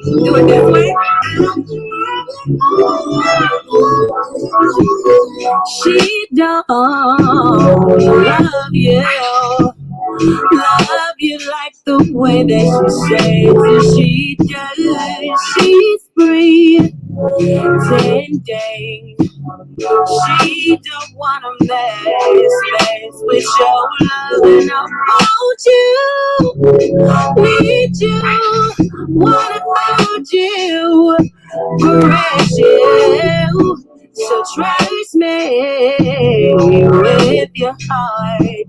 Do it this way. She don't love you like the way that she says she does. She's free, tending. She don't wanna mess with your love, and I want you, need you, wanna hold you, caress you. So trust me with your heart,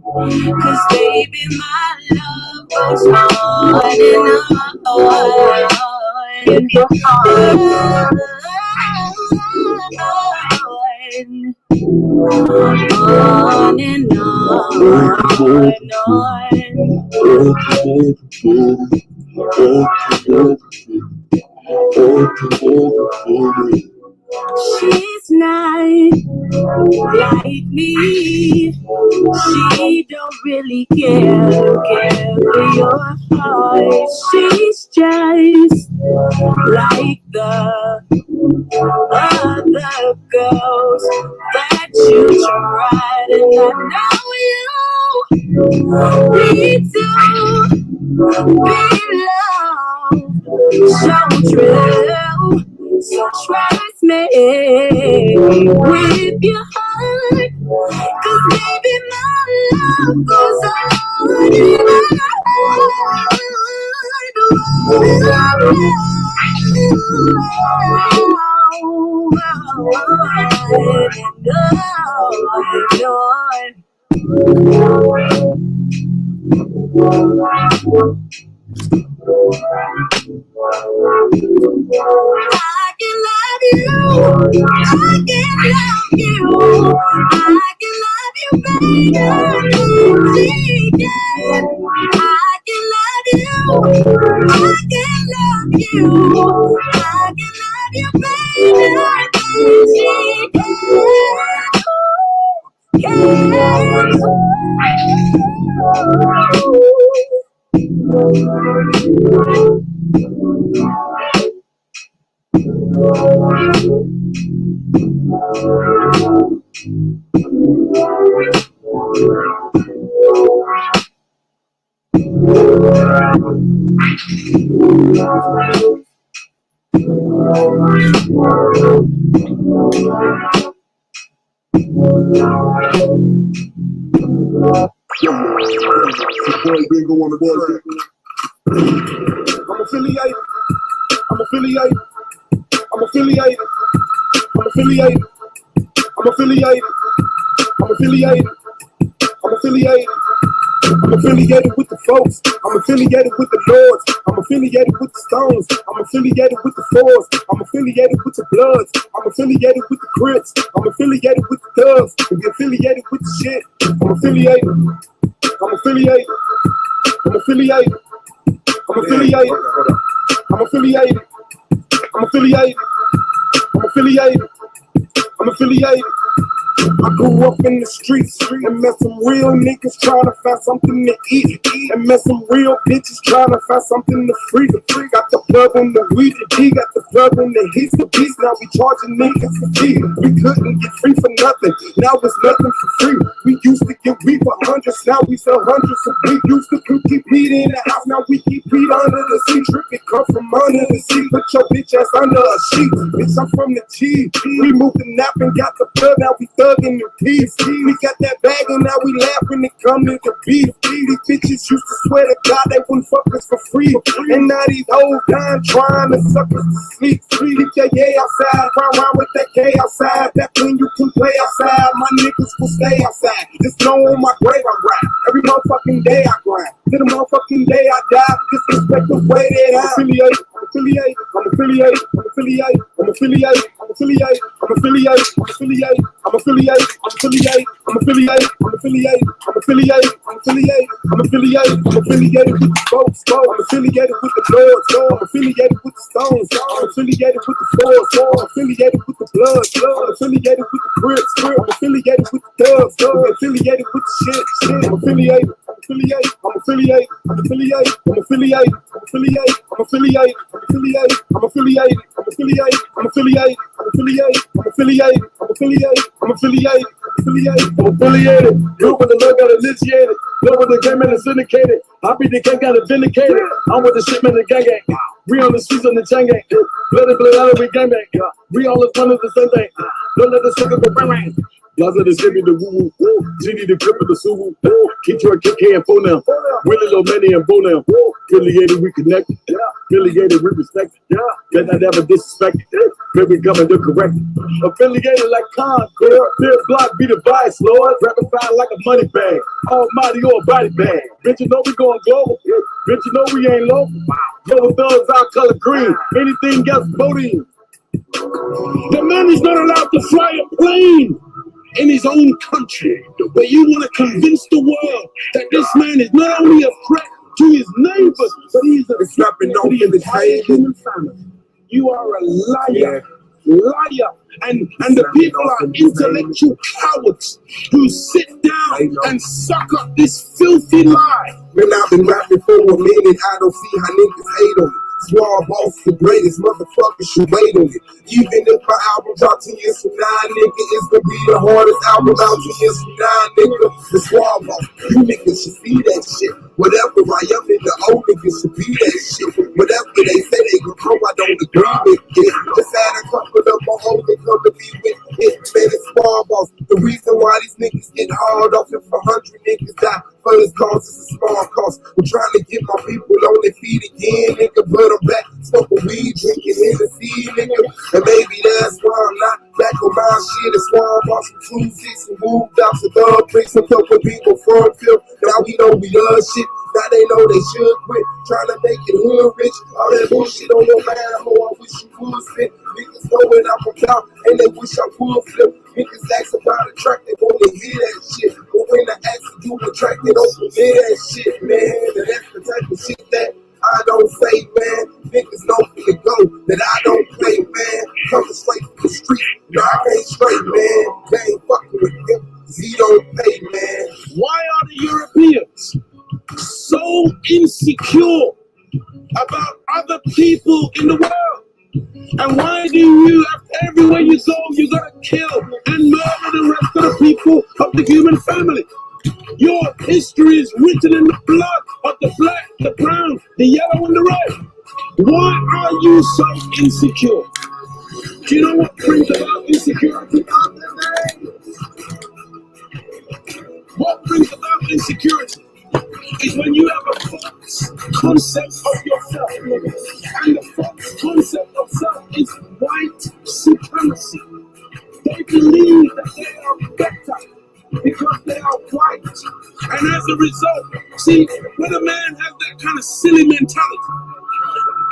'cause baby, my love goes on and on. With your heart, on and on. She's not like me. She don't really care for your heart. She's just like the other girls that you tried, and I know you need to be loved so true. So trust me with your heart, 'cause baby, my love goes on and I can love you, I can love you, I can love you, baby. I can love you, I can love you, I can love you, baby. I'm affiliated with the folks. I'm affiliated with the Lords. I'm affiliated with the Stones. I'm affiliated with the Fours. I'm affiliated with the Bloods. I'm affiliated with the Crips. I'm affiliated with the Thugs. If you're affiliated with the shit, I'm affiliated. I'm affiliated. I'm affiliated. I'm affiliated. I'm affiliated. I'm affiliated. I'm affiliated. I'm affiliated. I grew up in the streets and met some real niggas trying to find something to eat, and met some real bitches trying to find something to free. Got the plug on the weed, he got the plug on the heat. The beast, now we charging niggas for fee. We couldn't get free for nothing, now it's nothing for free. We used to get weed for hundreds, now we sell hundreds. So we used to keep weed in the house, now we keep weed under the seat. Trip it come from under the seat, put your bitch ass under a sheet. Bitch, I'm from the G. We moved the nap and got the plug, now we thugging the peace. We got that bag and now we laughing and coming to beef. These bitches used to swear to God they wouldn't fuck us for free. And now these hoes dying trying to suck us to sleep. Keep that yay outside, run around with that K outside. That's when you can play outside, my niggas will stay outside. Just know on my grave I ride, every motherfucking day I grind. Till the motherfucking day I die, disrespect the way that I'm affiliated. I'm affiliated. I'm affiliated. I'm affiliated. I'm affiliated. I'm affiliate, I'm affiliate, I'm affiliate, I'm affiliate, I'm affiliate, I'm affiliate, I'm affiliate, I'm affiliate, I'm affiliate, I'm affiliated, I'm affiliated with the folks, I'm affiliated with the Lords, I'm affiliated with the Stones, I'm affiliated with the Fours, I'm affiliated with the Bloods, I'm affiliated with the Crips, I'm affiliated with the Dubs, I'm affiliated with the shit, I'm affiliated, I'm affiliated, I'm affiliated, I'm affiliated, I'm affiliated, I'm affiliated, I'm affiliated, I'm affiliated, I'm affiliated, I'm affiliated, I'm affiliated, I'm affiliated, I'm affiliated, I'm affiliated, I'm affiliated, I'm affiliated. Group with the look got initiated. Look with the game and it's syndicated. I beat the gang got it vindicated. I'm with the shit man, the gang gang. We on the streets on the chain gang. Blood out, we gang bang. We all is one of the same thing. Don't let the sugar go bang bang. Plaza the city, the woo woo. GD the clip of the Suwu. Keep your kick and phone now. Willie Low Manny and Bo now. Affiliated, we connect. Affiliated, we respect. Let that ever disrespect. Maybe coming to correct. Affiliated like Concord. Their block be the vice, Lord. Rapid fire like a money bag. Almighty or a body bag. Bitch, you know we going global. Bitch, you know we ain't local. Global thugs, our color green. Anything else, voting. The man is not allowed to fly a plane in his own country, but you want to convince the world that this man is not only a threat to his neighbors, but he's a threat to the entire human family. You are a liar, liar, and the people are intellectual cowards who sit down and suck up this filthy lie. Man, I've been rapping for a minute, I don't see how niggas hate on me. Suave, boss, the greatest motherfuckers should wait on it. Even if my album drops 10 years from now, nigga, it's gonna be the hardest album out 10 years from now, nigga. The Suave, you niggas should see that shit. Whatever I am, in the old niggas should be that shit. Whatever they say they gon' come, I don't agree with it. Just had a couple of my old niggas come to be with it. Man, it's Suave, boss. The reason why these niggas get hard off if 100 niggas die for this cause is a small cost. I'm trying to get my people on their feet again, nigga, but I'm back smoking weed, drinking Hennessy, nigga. And maybe that's why I'm not back on my shit. It's why I'm off some 2-6 and moved out to Dub Bricks. A couple people from Phil. Now we know we love shit. Now they know they should quit. Trying to make it hood rich. All that bullshit on your mind, ho, I wish you would spit. Niggas know when I'm about and they wish I would flip. Niggas ask about a track, they wanna hear that shit. But when I ask to do a track, they don't hear that shit, man. And that's the type of shit that I don't say, man. Niggas know from the go that I don't play, man. Coming straight from the street, nah, I ain't straight, man. They ain't fucking with him, 'cause he don't pay, man. Why are the Europeans so insecure about other people in the world? And why do you, everywhere you go, you gotta kill and murder the rest of the people of the human family? Your history is written in the blood of the black, the brown, the yellow, and the red. Why are you so insecure? Do you know what brings about insecurity? What brings about insecurity is when you have a false concept of yourself. And the false concept of self is white supremacy. They believe that they are better because they are white. And as a result, see, when a man has that kind of silly mentality,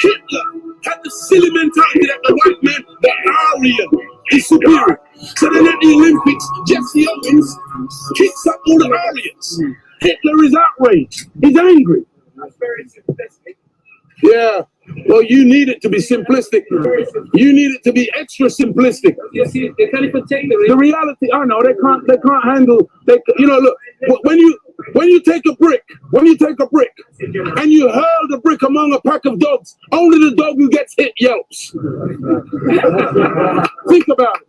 Hitler had the silly mentality that the white man, the Aryan, is superior. So then at the Olympics, Jesse Owens kicks up all the Aryans. Hitler is outraged. He's angry. That's very simplistic. Yeah. Well, you need it to be simplistic. You need it to be extra simplistic. You see, they can't even take The reality, I know they can't handle. You know, look, when you take a brick, and you hurl the brick among a pack of dogs, only the dog who gets hit yelps. Think about it.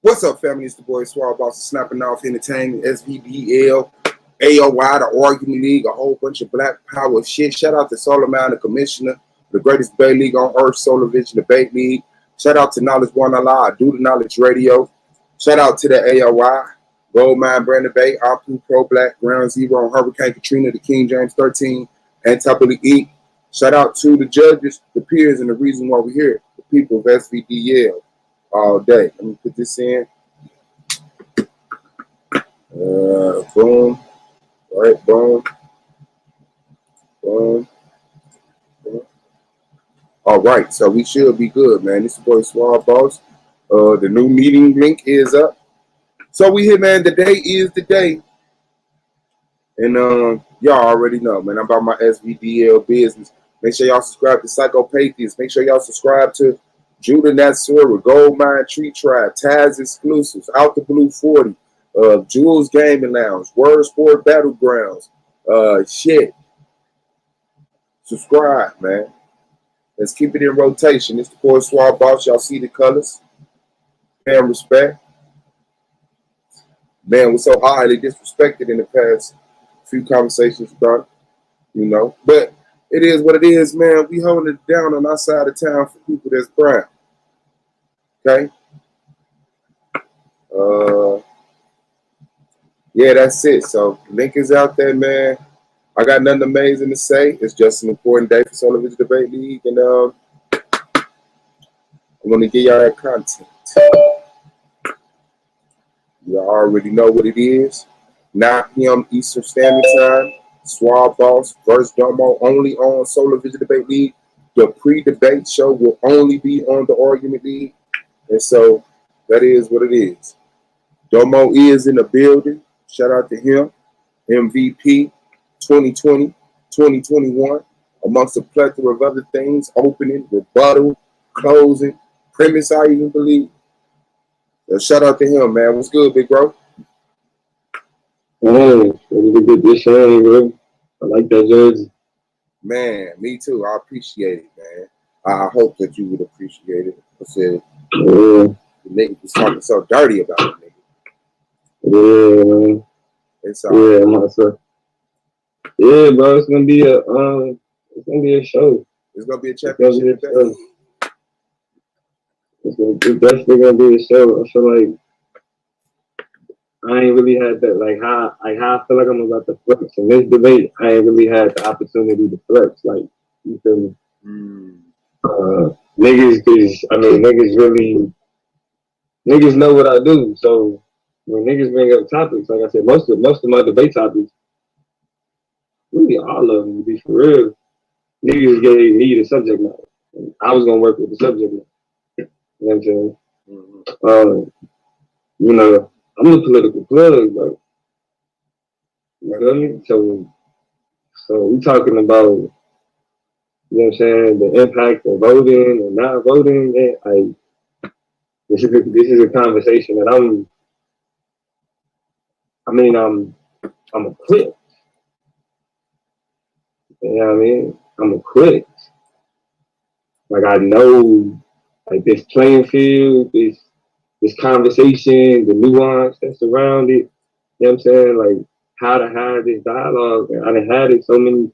What's up, family? It's the boy Suave, boss of Snapping Off Entertainment, S.V.D.L, AOI, the Argument League, a whole bunch of black power shit. Shout out to Solomon, the commissioner, the greatest debate league on earth, Solar Vision Debate League. Shout out to Knowledge One Allah, I Do the Knowledge Radio. Shout out to the AOI, Gold Mine Brand Debate, Apu Pro Black, Ground Zero on Hurricane Katrina, the King James 13, and Top of the E. Shout out to the judges, the peers, and the reason why we're here, the people of S.V.D.L. all day. Let me put this in. Boom. All right, boom. Boom. Boom. All right, so we should be good, man. This is boy Suave Boss. The new meeting link is up. So we here, man. The day is the day. And y'all already know, man. I'm about my S.V.D.L business. Make sure y'all subscribe to Psychopathies. Make sure y'all subscribe to Judah Natsura, Gold Mine Tree Tribe, Taz Exclusives, Out the Blue 40, Jules Gaming Lounge, Word Sport Battlegrounds. Shit. Subscribe, man. Let's keep it in rotation. It's the boy Suave Boss. Y'all see the colors. Pay respect. Man, was so highly disrespected in the past few conversations about it, you know. But it is what it is, man. We holding it down on our side of town for people that's proud. Okay? Yeah, that's it. So link is out there, man. I got nothing amazing to say. It's just an important day for Solar Vision Debate League, and I'm gonna give y'all that content. You already know what it is. 9 p.m. Eastern Standard Time. Suave Boss versus Domo only on Solar Vision Debate League. The pre-debate show will only be on the Argument League. And so that is what it is. Domo is in the building. Shout out to him. MVP 2020, 2021, amongst a plethora of other things. Opening, rebuttal, closing, premise, I even believe. So shout out to him, man. What's good, big bro? Ready to get this shine, bro. I like that jersey. Man, me too. I appreciate it, man. I hope that you would appreciate it. I said, the nigga was talking so dirty about it, nigga. Yeah, man. It's yeah, myself. Yeah, bro. It's gonna be a show. It's gonna be a championship day. It's definitely gonna be a show. I feel like I ain't really had that, like how I feel like I'm about to flex in this debate. I ain't really had the opportunity to flex. Like, you feel me? Niggas, cause I mean, niggas know what I do. So when niggas bring up topics, like I said, most of my debate topics, really all of them, to be for real, niggas gave me the subject matter. I was gonna work with the subject matter. You know what I'm saying? You know, I'm a political plug, bro. You feel me? So we talking about, you know what I'm saying, the impact of voting and not voting. Man, this is a conversation that I'm equipped. You know what I mean? I'm equipped. Like, I know, like, this playing field, this conversation, the nuance that's around it. You know what I'm saying? Like, how to have this dialogue. And I done had it so many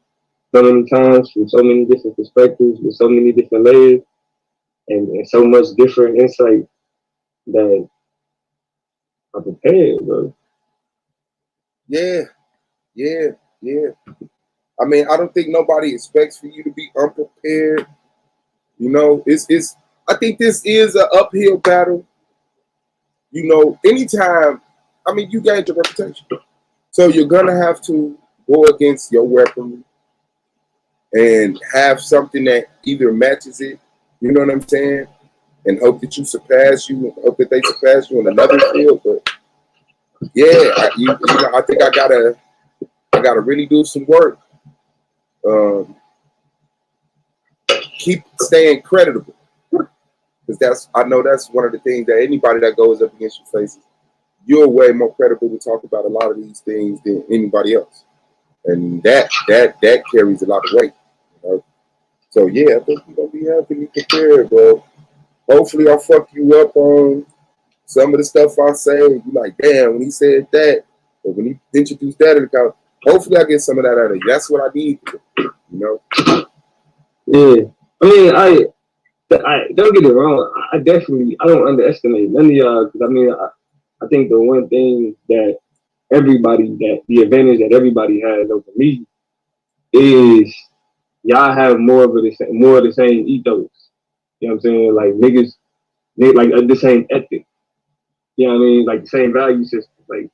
times from so many different perspectives with so many different layers and so much different insight that I'm prepared, bro. Yeah. I mean, I don't think nobody expects for you to be unprepared. You know, I think this is an uphill battle. You know, anytime, I mean, you gained your reputation. So you're gonna have to go against your weaponry and have something that either matches it, you know what I'm saying? And hope that you surpass you, and hope that they surpass you in another field. But yeah, I think I gotta really do some work. Keep staying creditable, because I know that's one of the things that anybody that goes up against you faces. You're way more credible to talk about a lot of these things than anybody else, and that carries a lot of weight. You know? So yeah, I think you're gonna be happy to prepared, bro. Hopefully, I'll fuck you up on some of the stuff I say. You like, damn, when he said that, or when he introduced that in the account. Hopefully, I get some of that out of you. That's what I need, you know. Yeah, I mean, I don't get it wrong. I don't underestimate none of y'all, because I mean, I think the one thing that the advantage that everybody has over me is y'all have more of the same ethos. You know what I'm saying? Like, niggas, like the same ethic. You know what I mean? Like the same value system. Like,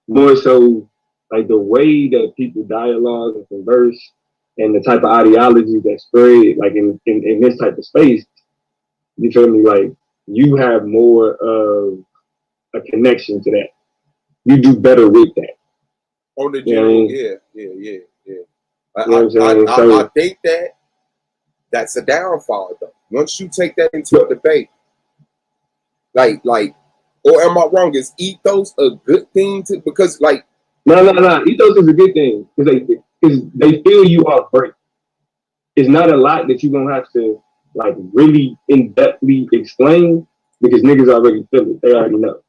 more so, like the way that people dialogue and converse and the type of ideology that spread like in this type of space, you feel me? Like you have more of a connection to that. You do better with that. On the general, yeah. I think that's a downfall though. Once you take that into a debate, like, or am I wrong? Is ethos a good thing to? Because like, no. Ethos is a good thing because they feel you off break. It's not a lot that you're gonna have to like really in-depthly explain because niggas already feel it. They already know.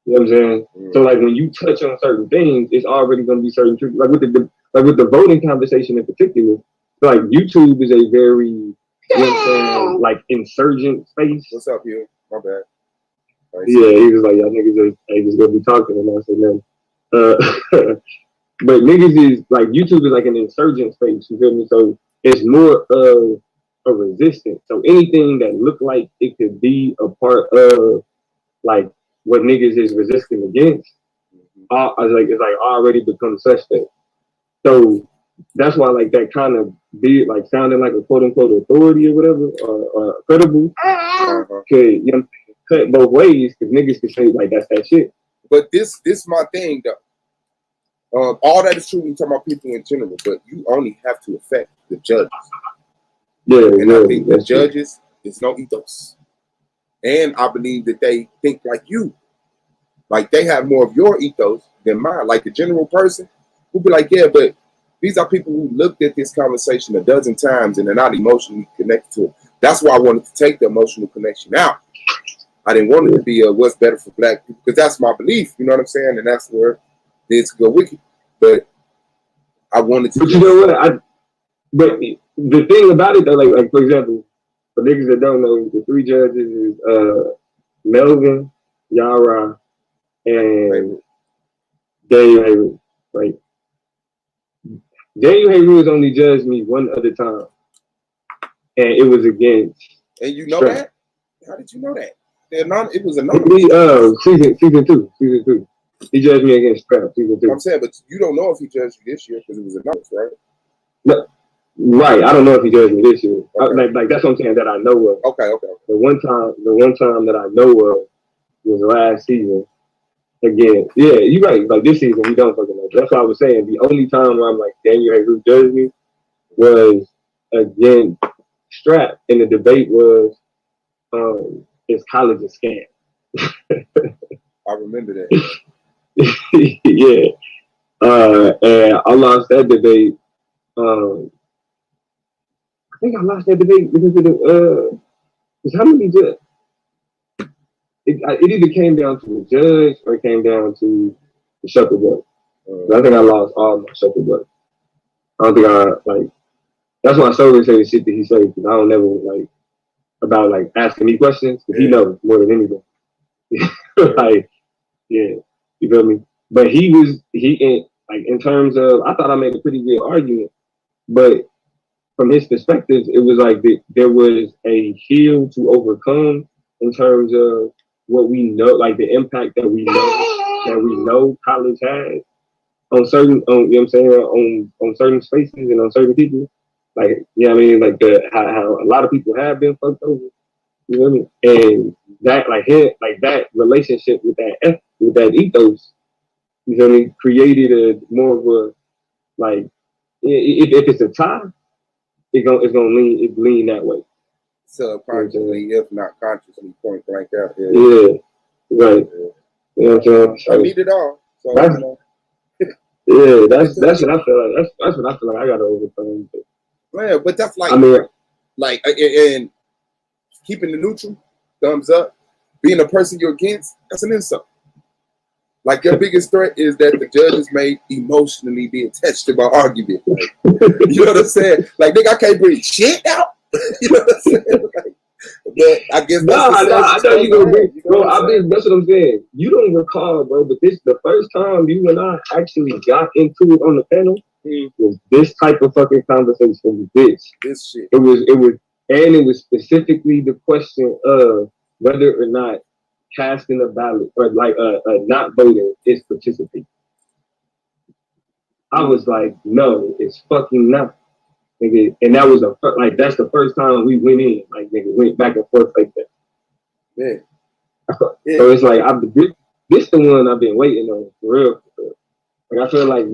You know what I'm saying? So like when you touch on certain things, it's already gonna be certain truth. Like with the voting conversation in particular, like YouTube is a very, you know what I'm saying, like insurgent space. What's up, you? My bad. Yeah, he was like, y'all niggas ain't just gonna be talking, and I said no. But niggas is like YouTube is like an insurgent space. You feel me? So it's more of a resistance. So anything that looked like it could be a part of like what niggas is resisting against, it's like already become suspect. So that's why like that kind of be like sounding like a quote unquote authority or whatever or credible could, you know, cut both ways because niggas can say like that's that shit. But this my thing though. All that is true when you talk about people in general, but you only have to affect the judges. Yeah, and I think the judges is no ethos. And I believe that they think like you. Like they have more of your ethos than mine. Like the general person who be like, yeah, but these are people who looked at this conversation a dozen times and they're not emotionally connected to it. That's why I wanted to take the emotional connection out. I didn't want it to be what's better for black people because that's my belief. You know what I'm saying? And that's where it's go wicked. But I wanted to. But you know what? But the thing about it though, like for example, for niggas that don't know, the three judges is Melvin, Yara, and Daniel Haywood. Right? Daniel Haywood only judged me one other time, and it was against. And you know that? How did you know that? It was anonymous. Season two. He judged me against Strap, season 2. I'm saying, but you don't know if he judged you this year because it was anonymous, right? No, right. I don't know if he judged me this year. Okay. Like that's what I'm saying that I know of. Okay. The one time that I know of was last season. Again, yeah, you're right. Like this season, we don't fucking know. That's what I was saying. The only time where I'm like, Daniel Haywood judged me was against Strap, and the debate was, is college a scam? I remember that. Yeah. And I lost that debate. I think I lost that debate because of the how many judges? It either came down to the judge or it came down to the shuffle buck. I think I lost all my shuffle buck. I don't think I like. That's why I solely say the shit that he says because I don't never like about like asking me questions because he knows more than anyone. Like, yeah, you feel me? But in terms of, I thought I made a pretty good argument, but from his perspective, it was like there was a hill to overcome in terms of what we know, like the impact that we know college has on certain, you know what I'm saying, on certain spaces and on certain people. Like, you know what I mean? Like how a lot of people have been fucked over. You know what I mean? And that that relationship with that ethos, you know what I mean, created a more of a like if it's a tie, it's gonna lean that way. Subconsciously, if not consciously, point blank out. Yeah. Right. You know what I'm saying? I need it all. So that's what I feel like. That's what I feel like I gotta overcome. Man, but that's like, and keeping the neutral, thumbs up. Being a person you're against, that's an insult. Like your biggest threat is that the judges may emotionally be attached to my argument. Like, you know what I'm saying? Like, nigga, I can't bring shit out. You know what I'm saying? Like, but I guess I know you gonna bring, bro. That's what I'm saying. You don't recall, bro, but the first time you and I actually got into it on the panel was this type of fucking conversation. This shit. It was specifically the question of whether or not casting a ballot or like not voting is participating. I was like, no, it's fucking not. Nigga, and that was that's the first time we went in, like nigga went back and forth like that. Yeah. So it's like this the one I've been waiting on for real. Like I feel like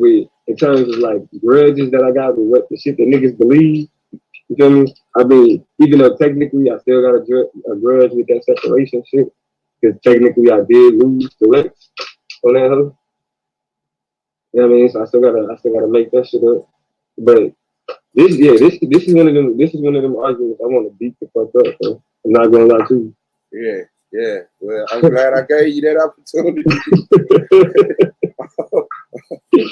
in terms of like grudges that I got with what the shit that niggas believe, you feel me? I mean, even though technically I still got a grudge with that separation shit, because technically I did lose the Lex on that hoe. You know what I mean? So I still gotta make that shit up. But this is one of them arguments I want to beat the fuck up, bro. I'm not gonna lie to you. Yeah. Well, I'm glad I gave you that opportunity.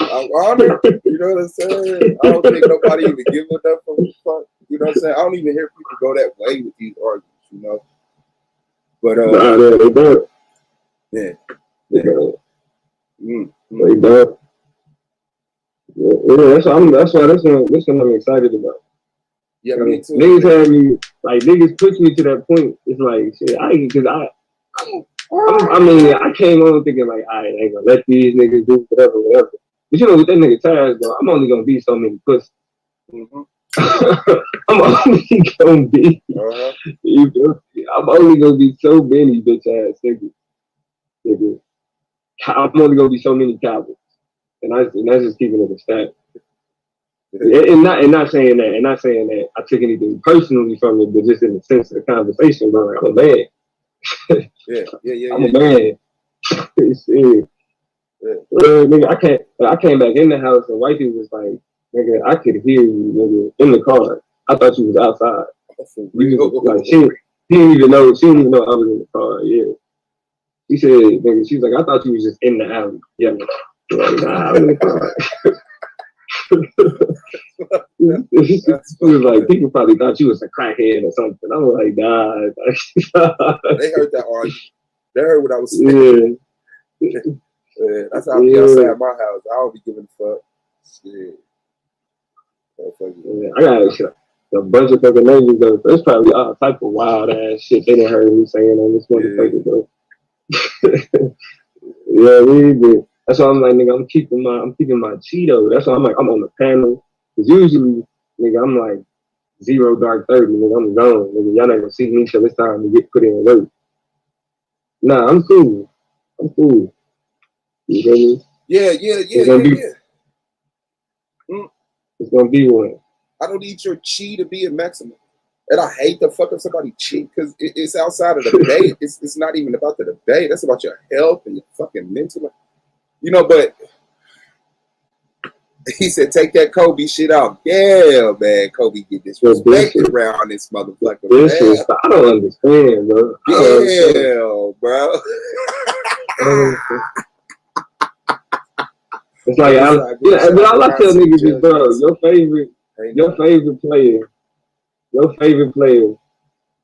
I'm honored. You know what I'm saying? I don't think nobody even give enough of a fuck. You know what I'm saying? I don't even hear people go that way with these arguments, you know. But they don't. Yeah. They don't. They don't. Yeah, that's why this one I'm excited about. Yeah, me too. Niggas had me, like, niggas pushed me to that point. It's like, shit, I mean, I came on thinking, like, I ain't gonna let these niggas do whatever. But you know, with that nigga Taz, though, I'm only gonna be so many pussies. I'm only gonna be, I'm only gonna be so many bitch ass niggas. I'm only gonna be so many cowards. And that's just keeping it a stat. And not saying that I took anything personally from it, but just in the sense of the conversation, bro. I'm a man. I'm a man. Nigga, I came back in the house and wifey was like, nigga, I could hear you, nigga, in the car. I thought you was outside. Like she didn't even know I was in the car. Yeah. She said, nigga, she's like, I thought you was just in the alley. Yeah. Like, nah, I'm in the car. She was like, people probably thought you was a crackhead or something. I was like, nah. They heard that argument. They heard what I was saying. Yeah. That's how I be outside my house. I don't be giving a fuck. Shit. Yeah, I got a bunch of fucking neighbors though. There's probably all type of wild ass shit they done heard me saying on this motherfucker though. Yeah, really. That's why I'm like, nigga, I'm keeping my Cheeto. That's why I'm like, I'm on the panel. Cause usually, nigga, I'm like 0 dark 30, nigga, I'm gone. Nigga, y'all not gonna see me till it's time to get put in work. Nah, I'm cool. You feel me? Yeah. It's gonna be one. I don't need your chi to be a maximum. And I hate the fuck up somebody chi because it's outside of the debate. It's not even about the debate. That's about your health and your fucking mental. You know, but he said, take that Kobe shit out. Yeah, man, Kobe get disrespected around this motherfucker. I don't understand, bro. Bro. It's like, but all I tell niggas is, bro, your favorite player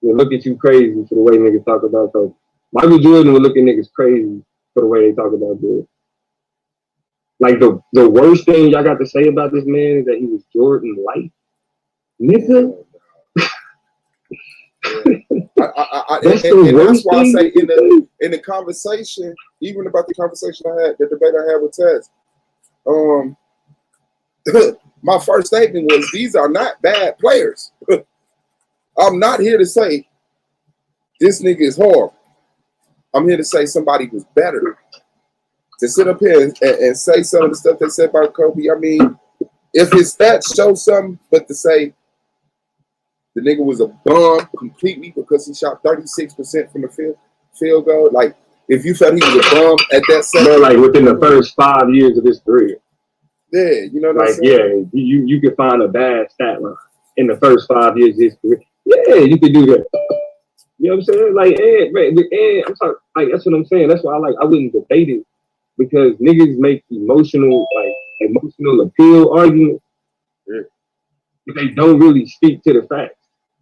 will look at you crazy for the way niggas talk about Kobe. Michael Jordan will look at niggas crazy for the way they talk about Jordan. Like, the worst thing y'all got to say about this man is that he was Jordan-like. Nigga. That's why I say in the conversation, even about the conversation the debate I had with Taz, my first statement was, these are not bad players. I'm not here to say this nigga is horrible. I'm here to say somebody was better. To sit up here and say some of the stuff they said about Kobe, I mean, if his stats show something, but to say the nigga was a bum completely because he shot 36% from the field goal, like, if you felt he was a bum at that second, like within the first 5 years of his career. Yeah, you know what like, I'm saying? Yeah, you could find a bad stat line in the first 5 years of his career. Yeah, you could do that. You know what I'm saying? Like, and I'm sorry, like, that's what I'm saying. That's why I wouldn't debate it, because niggas make emotional appeal arguments. Yeah. They don't really speak to the facts.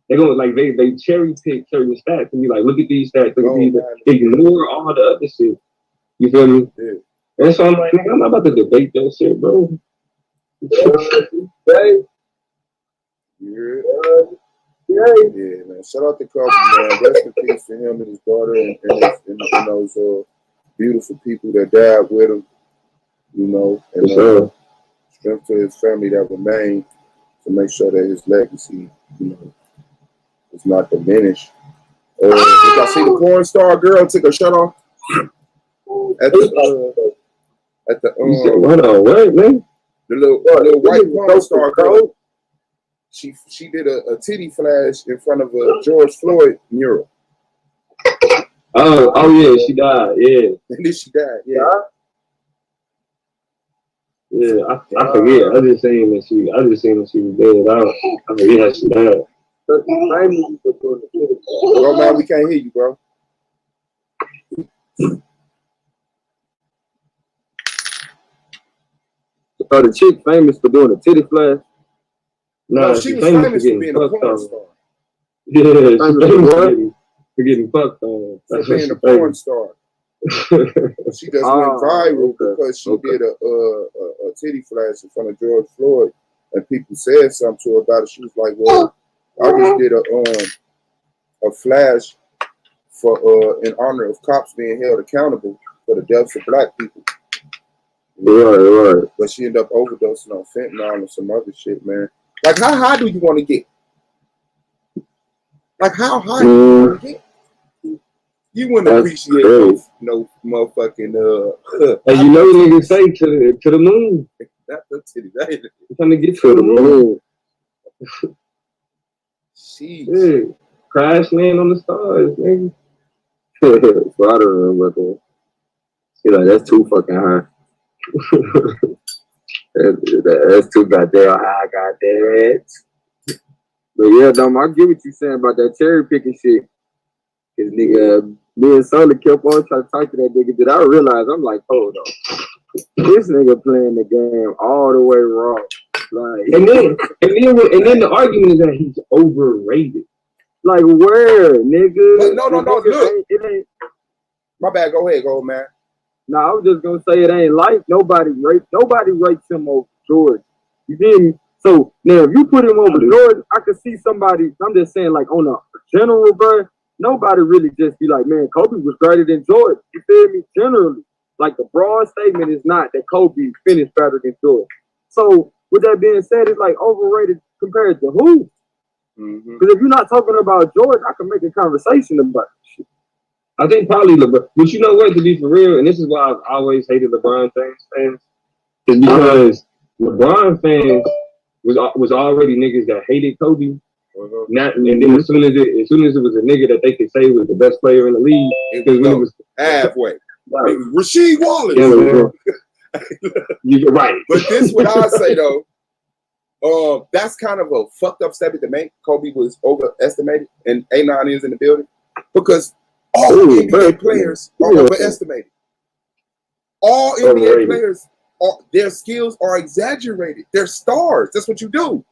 They don't they cherry pick certain stats and be like, look at these stats, look at these, ignore all the other shit. You feel me? Yeah. And so I'm like, nigga, I'm not about to debate that shit, bro. Yeah, man. Shout out to Kobe, man. Rest in peace to him and his daughter and those beautiful people that died with him. You know, and them to his family that remain to make sure that his legacy, is not diminished. Did y'all see the porn star girl took her shirt off at the hold on, what, man? The little white porn star girl? She did a titty flash in front of a George Floyd mural. Oh yeah, she died. Yeah, and then she died. Yeah. Yeah, I forget. I just seen that she was dead. I forget how she died. Bro, man, we can't hear you, bro. The chick famous for doing a titty flash? No, she was famous for being a porn star. Yeah, she's famous for getting fucked on. For being a porn star. She just went viral because she did a titty flash in front of George Floyd, and people said something to her about it. She was like, "Well, I just did a flash for in honor of cops being held accountable for the deaths of black people." Right. But she ended up overdosing on fentanyl and some other shit, man. Like, how high do you want to get? Like, how high do you want to get? You wouldn't appreciate no motherfucking Hey, you know niggas say to the moon. That's the titty. That is trying to get to the moon. Jeez. Yeah. Crash land on the stars, nigga. So I don't remember that. See, like, that's too fucking high. That's too goddamn high, goddamn. But yeah, Dom, I get what you saying about that cherry picking shit. Cause nigga, me and Sola kept on trying to talk to that nigga. Did I realize I'm like, hold on, this nigga playing the game all the way wrong. Like, and then the argument is that he's overrated. Like where, nigga? But no, look. It ain't. My bad. Go ahead, man. No, I was just gonna say it ain't like nobody rates him over George. You feel me? So now if you put him over George, I could see somebody. I'm just saying, like on a general, bro. Nobody really just be like, man, Kobe was greater than George. You feel me? Generally, like the broad statement is not that Kobe finished better than George. So with that being said, it's like overrated compared to who? Because if you're not talking about George, I can make a conversation about shit. I think probably LeBron, but you know what? To be for real, and this is why I've always hated LeBron fans, is because LeBron fans was already niggas that hated Kobe. Not, and then as soon as it was a nigga that they could say was the best player in the league, it was halfway. Right. Rasheed Wallace. You're right. But this what I say though. That's kind of a fucked up statement to make. Kobe was overestimated, and A9 is in the building because all NBA players are overestimated. All NBA players, their skills are exaggerated. They're stars. That's what you do.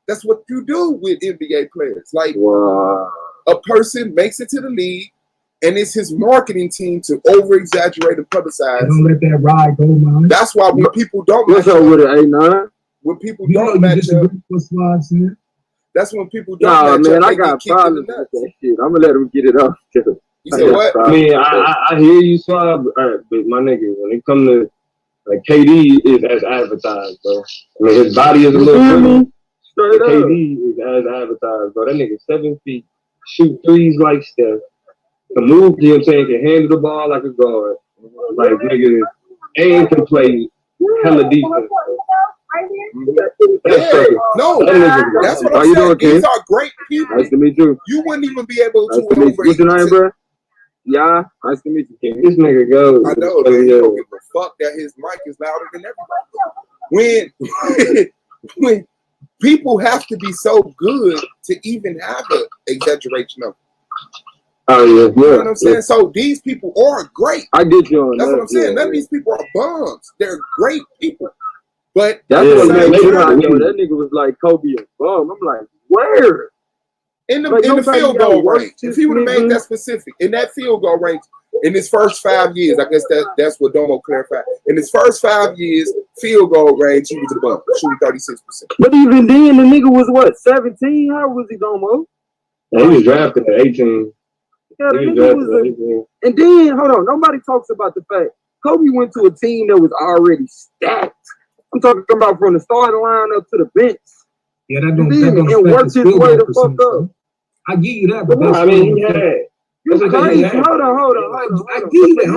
That's what you do with NBA players. Like a person makes it to the league, and it's his marketing team to over-exaggerate and publicize. Don't let that ride go, man. That's why when people don't match up with an A9, when people don't match up, that's when people don't match up. Man, I got problems with that shit. I'm gonna let him get it off. You said what? I mean, I hear you, Suave, but my nigga, when it comes to like KD is as advertised, bro. I mean, his body is a little different. KD is as advertised, bro. That nigga 7 feet, shoot threes like Steph. Can move, you know what I'm saying? Can handle the ball like a guard. Like nigga, and can play hella defense. No, that's what I'm saying. These are great people. Nice to meet you. You wouldn't even be able to. What's your name, bro? Yeah, nice to meet you, King. This nigga goes. I know that he don't give a fuck that his mic is louder than everybody. When people have to be so good to even have an exaggeration of. Oh yeah, You know what I'm saying? So these people are great. I get you on That's that. what I'm saying. None of these people are bums. They're great people. But that's what made me know that nigga was like Kobe and bum. I'm like, where? In the field goal range. If he would have made that specific, in that field goal range, in his first 5 years, I guess that's what Domo clarified. In his first 5 years, field goal range, he was a bum, shooting 36%. But even then, the nigga was what, 17? How was he, Domo? He was drafted at 18. Yeah, the nigga was and then, hold on, nobody talks about the fact Kobe went to a team that was already stacked. I'm talking about from the starting line up to the bench. Yeah, that You don't feel me? affect And work his his field way goal the fuck percentage. up. I give you that, but No, that's I mean, he still had. You That's what crazy? he had. Hold on. I give you that.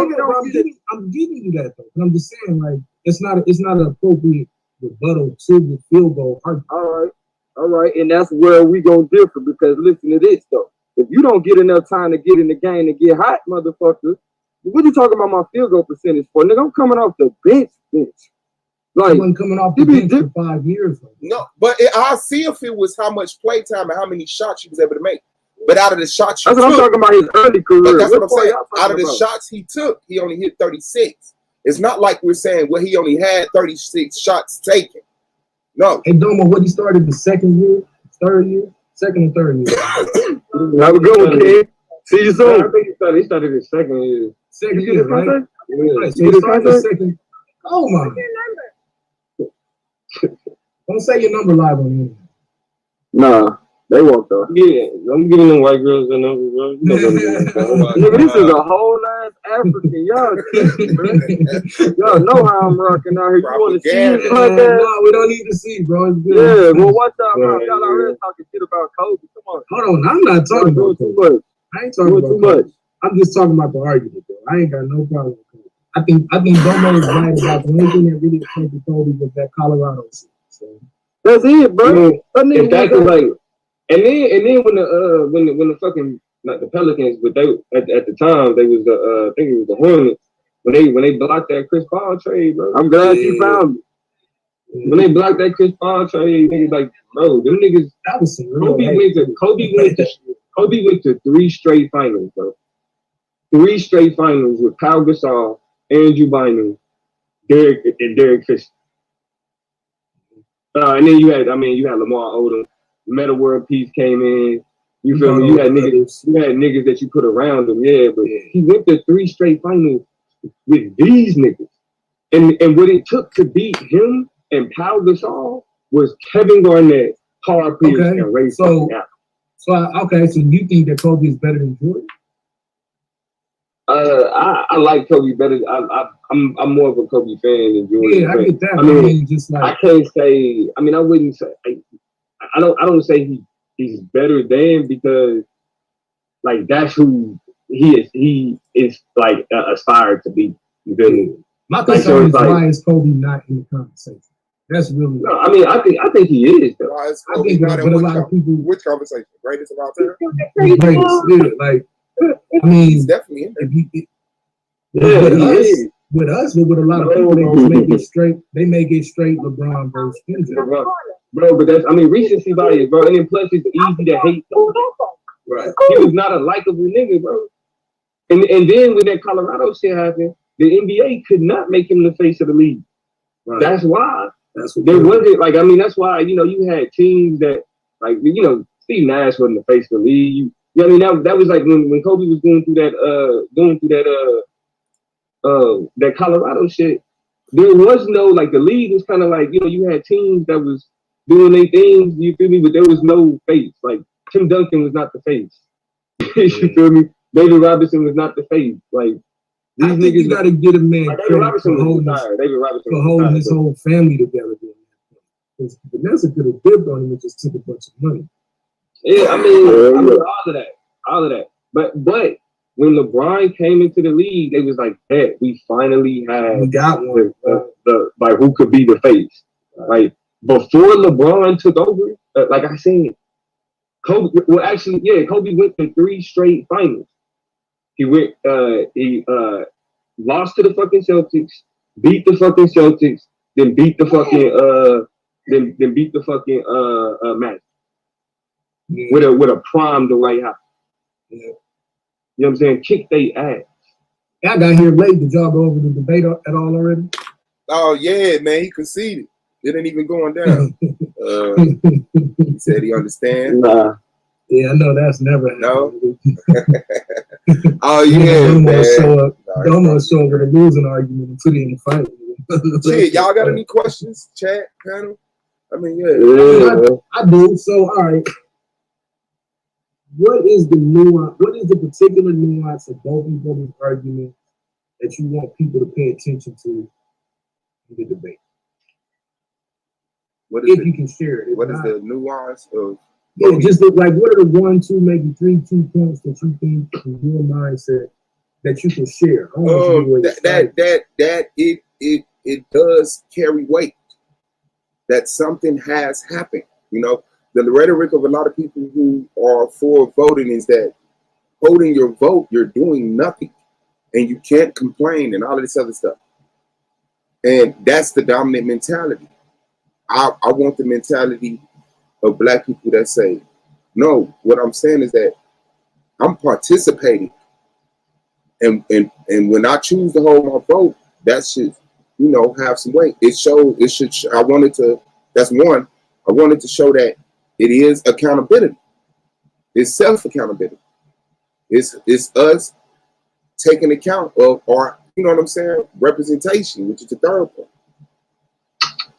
I'm giving you that though. But I'm just saying, like, it's not an appropriate rebuttal to the field goal argument. All right, and that's where we gonna differ because listen to this though. If you don't get enough time to get in the game and get hot, motherfucker, what you talking about my field goal percentage for? Nigga, I'm coming off the bench. Like, he wasn't coming off the bench for 5 years. Though. No, but I'll see if it was how much play time and how many shots he was able to make. But out of the shots that's what I'm talking about his early career. But that's what I'm saying. Out of the shots he took, he only hit 36. It's not like we're saying, well, he only had 36 shots taken. No. Hey, Domo, what he started the second or third year? Have a good one, kid. See you soon. I think he started his second year. Second year, right? Yeah. Right. So he started the second. Oh, my. Don't say your number live on the internet. Nah, they walked off. Yeah, I'm giving them white girls a number, bro. Nigga, this is a whole ass African. Y'all know how I'm rocking out here. You want to see it like that? No, we don't need to see, bro. It's good. Yeah, well, watch out, bro. Y'all already talking shit about Kobe. Come on. Hold on, I'm not talking about too much. I ain't talking about too much. I'm just talking about the argument, bro. I ain't got no problem with Kobe. I think Domo is right about the only thing that really affected Kobe was that Colorado shit. So that's it, bro. If that's like, and then when the fucking not the Pelicans, but they at the time they was I think it was the Hornets when they blocked that Chris Paul trade, bro. I'm glad you found it. When they blocked that Chris Paul trade, niggas like, bro, them niggas. That was some real Kobe went to 3 straight finals, bro. 3 straight finals with Pau Gasol, Andrew Bynum, Derek Fisher. And then you had Lamar Odom. Meta World Peace came in. You feel me? You had niggas that you put around him, yeah. But he went to 3 straight finals with these niggas. And what it took to beat him and Pau Gasol was Kevin Garnett, Paul Pierce, and Ray Allen. So you think that Kobe is better than Jordan? I like Kobe better. I'm more of a Kobe fan than Jordan. Yeah, I get that. I mean, just like I can't say. I mean, I wouldn't say. I don't say he's better than because like that's who he is. He is like aspired to be. You feel me? My concern is why is Kobe not in the conversation? That's really. No, I mean, I think he is. Though. Why is Kobe not in which conversation? Greatest of all time? Greatest, yeah, like. I mean, he's definitely in there. With us, but with a lot of people, they just make it straight. They make it straight LeBron versus Kendrick. Bro, but that's recency bias, bro. And then plus, it's easy to hate. Right. He was not a likable nigga, bro. And then when that Colorado shit happened, the NBA could not make him the face of the league. Right. That's why. There wasn't like that's why you had teams that like Steve Nash wasn't the face of the league. I mean that was like when Kobe was going through that Colorado shit. There was no like the league was kind of like you had teams that was doing their things. You feel me? But there was no face. Like Tim Duncan was not the face. You feel me? David Robinson was not the face. Like these niggas, you got to get a man credit for holding his whole family together. Because Vanessa could have dipped on him and just took a bunch of money. Yeah, I mean all of that. But when LeBron came into the league, they was like, "Hey, we finally got one. The like who could be the face?" Like before LeBron took over, like I said, Kobe. Well, actually, Kobe went to 3 straight finals. He lost to the fucking Celtics, beat the fucking Celtics, then beat the fucking then beat the fucking Magic. Yeah. With a prime Dwight Howard. Yeah. You know what I'm saying? Kick they ass. I got here late. Did y'all go over the debate at all already? Oh yeah, man. He conceded. It ain't even going down. He said he understands. Nah. Yeah, I know that's never happened. No. Oh yeah, man. Domo show up with a losing argument and put it in the fight. Shit, y'all got any questions? Chat panel? I mean, I do. So all right. What is the nuance? What is the particular nuance of both of those arguments that you want people to pay attention to in the debate? if you can share it. What is the nuance of? Yeah, just like what are the 1, 2, maybe 3 key points that you think in your mindset that you can share? It does carry weight. That something has happened. You know, the rhetoric of a lot of people who are for voting is that holding your vote, you're doing nothing, and you can't complain and all of this other stuff. And that's the dominant mentality. I want the mentality of Black people that say, no, what I'm saying is that I'm participating. And when I choose to hold my vote, that should, you know, have some weight. That's one. I wanted to show that it is accountability. It's self-accountability. It's us taking account of our, you know what I'm saying, representation, which is the third point.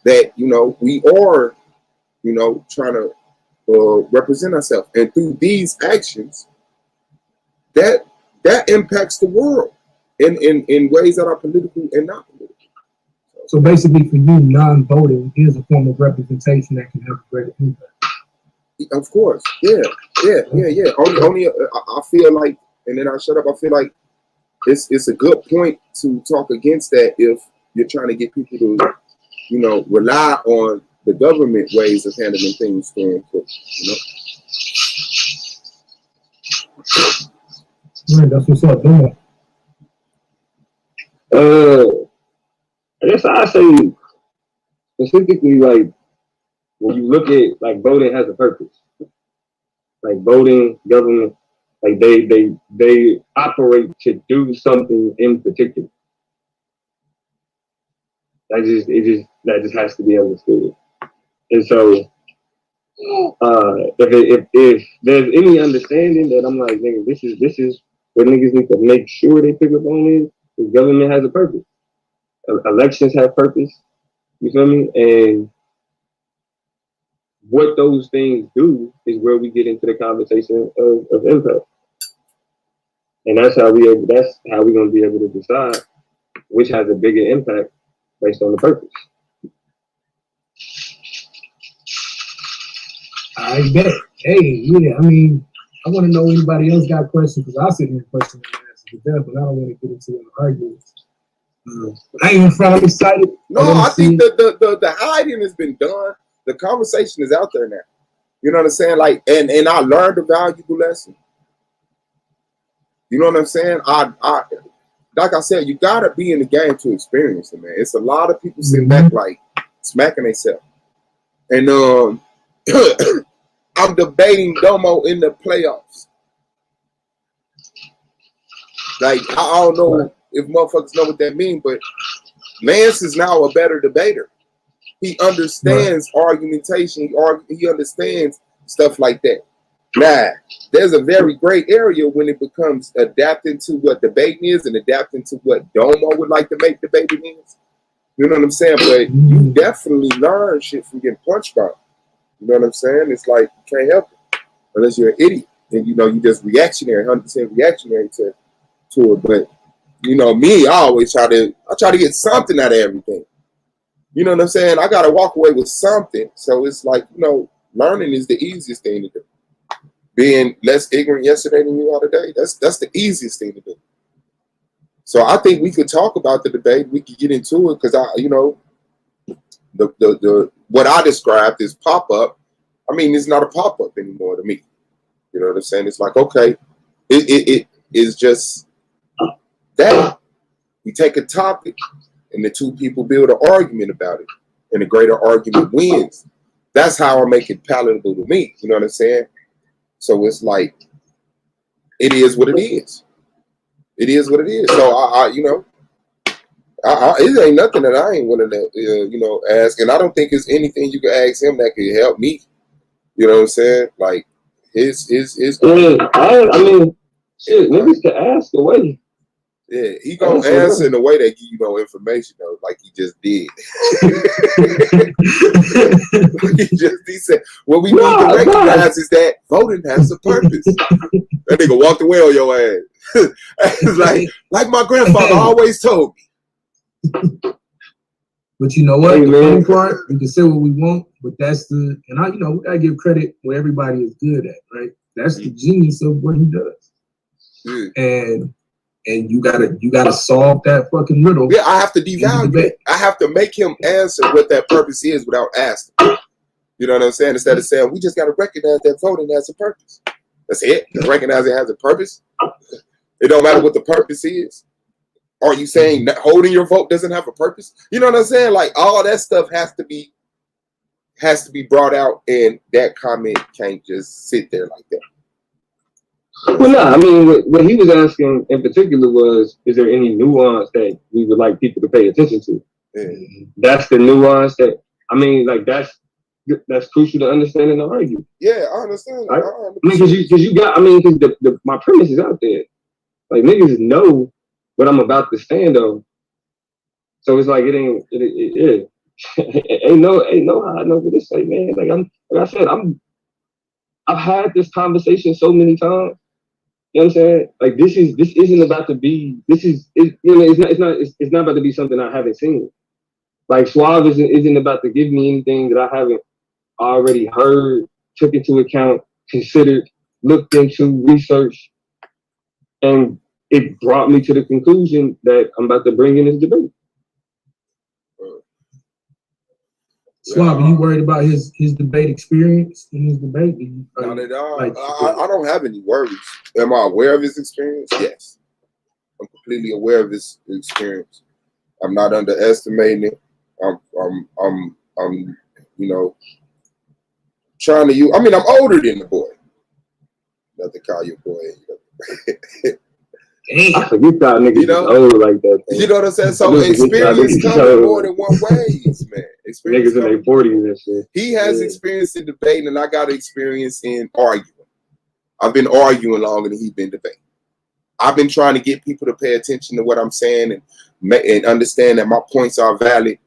That, you know, we are, you know, trying to represent ourselves. And through these actions, that impacts the world in ways that are political and not political. So basically for you, non-voting is a form of representation that can have a greater impact. Of course. Yeah. Only I feel like, and then I shut up, I feel like it's a good point to talk against that if you're trying to get people to, you know, rely on the government ways of handling things going forward, you know? Right, that's what's up, Domo. I guess I say specifically, like, when you look at, like, voting has a purpose. Like, voting, government, like, they operate to do something in particular. That just has to be understood. And so, if there's any understanding that I'm like, nigga, this is what niggas need to make sure they pick up on is the government has a purpose. Elections have purpose. You feel me? And what those things do is where we get into the conversation of impact. And that's how we're gonna be able to decide which has a bigger impact based on the purpose. I bet. Hey, yeah, I mean, I want to know anybody else got questions, because I sit here and question and answer to them, but I don't want to get into an argument. I ain't in front, I'm excited. No, I think the hiding has been done. The conversation is out there now. You know what I'm saying? Like, and I learned a valuable lesson. You know what I'm saying? I like I said, you gotta be in the game to experience it, man. It's a lot of people sitting back like smacking themselves. And I'm debating Domo in the playoffs. Like, I don't know if motherfuckers know what that means, but Lance is now a better debater. He understands argumentation. He understands stuff like that. Now, there's a very gray area when it becomes adapting to what debating is and adapting to what Domo would like to make debating is. You know what I'm saying? But you definitely learn shit from getting punched by. You know what I'm saying? It's like you can't help it unless you're an idiot and you know you just reactionary, 100% reactionary to it. But you know me, I try to get something out of everything. You know what I'm saying? I gotta walk away with something. So it's like, you know, learning is the easiest thing to do. Being less ignorant yesterday than you are today, that's the easiest thing to do. So I think we could talk about the debate. We could get into it because the what I described as pop-up, I mean, it's not a pop-up anymore to me. You know what I'm saying? It's like, okay, it is just that. We take a topic and the two people build an argument about it and the greater argument wins. That's how I make it palatable to me. You know what I'm saying? So it's like, it is what it is. It is what it is. So it ain't nothing that I ain't willing to, ask. And I don't think there's anything you can ask him that could help me. You know what I'm saying? Like his. I mean, shit, niggas can ask away. Yeah, he gonna answer in a way that give you no information though, like he just did. He said, what we need to recognize is that voting has a purpose. That nigga walked away on your ass. It's like my grandfather always told me. But you know what? The funny part, we can say what we want, but that's the, and I, you know, we gotta give credit what everybody is good at, right? That's the genius of what he does. And you gotta solve that fucking riddle. Yeah, I have to devalue it. I have to make him answer what that purpose is without asking. You know what I'm saying? Instead of saying, we just gotta recognize that voting has a purpose. That's it. Recognize it has a purpose. It don't matter what the purpose is. Are you saying that holding your vote doesn't have a purpose? You know what I'm saying? Like all that stuff has to be brought out, and that comment can't just sit there like that. Well, no, I mean, what he was asking in particular was, is there any nuance that we would like people to pay attention to? That's the nuance that, I mean, like that's crucial to understand and to argue. Yeah, I understand. Right? I mean, because you got, I mean, because my premise is out there. Like niggas know what I'm about to stand on. So it's like it ain't no how I know what to say, man. Like I said, I've had this conversation so many times. You know what I'm saying? Like this isn't about to be, it's not about to be something I haven't seen. Like Suave isn't about to give me anything that I haven't already heard, took into account, considered, looked into, researched, and it brought me to the conclusion that I'm about to bring in this debate. Suave, are you worried about his debate experience in his debate? Not at all. Like, I don't have any worries. Am I aware of his experience? Yes. I'm completely aware of his experience. I'm not underestimating it. I'm you know, trying to use, I mean, I'm older than the boy. Not to call you a boy. I forget that niggas, you know, old like that. Man. You know what I'm saying? So experience comes in more than one ways, man. Experience niggas in their 40s and shit. He has experience in debating, and I got experience in arguing. I've been arguing longer than he's been debating. I've been trying to get people to pay attention to what I'm saying and understand that my points are valid.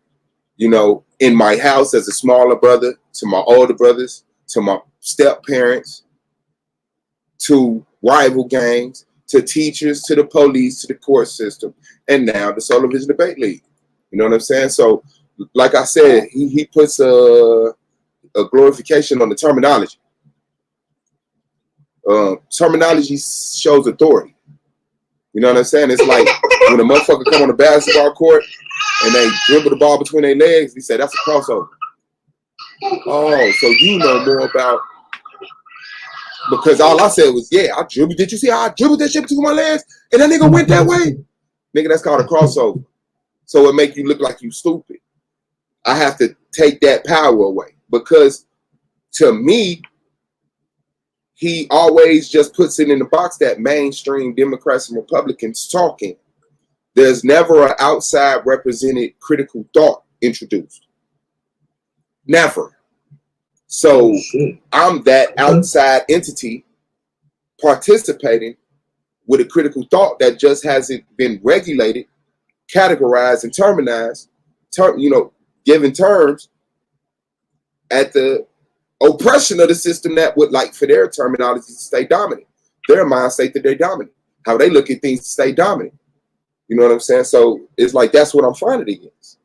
You know, in my house as a smaller brother, to my older brothers, to my step parents, to rival gangs, to teachers, to the police, to the court system, and now the Solar Vision Debate League. You know what I'm saying? So, like I said, he puts a glorification on the terminology. Terminology shows authority. You know what I'm saying? It's like when a motherfucker come on a basketball court and they dribble the ball between their legs, he said that's a crossover. Oh, so you know more about, because all I said was, yeah, I dribbled. Did you see how I dribbled that shit between my legs? And that nigga went that way? Nigga, that's called a crossover. So it make you look like you stupid. I have to take that power away because to me, he always just puts it in the box that mainstream Democrats and Republicans talking. There's never an outside represented critical thought introduced. Never. So I'm that outside entity participating with a critical thought that just hasn't been regulated, categorized, and terminized, given terms at the oppression of the system that would like for their terminology to stay dominant. Their mind state that they're dominant. How they look at things to stay dominant. You know what I'm saying? So it's like that's what I'm fighting against.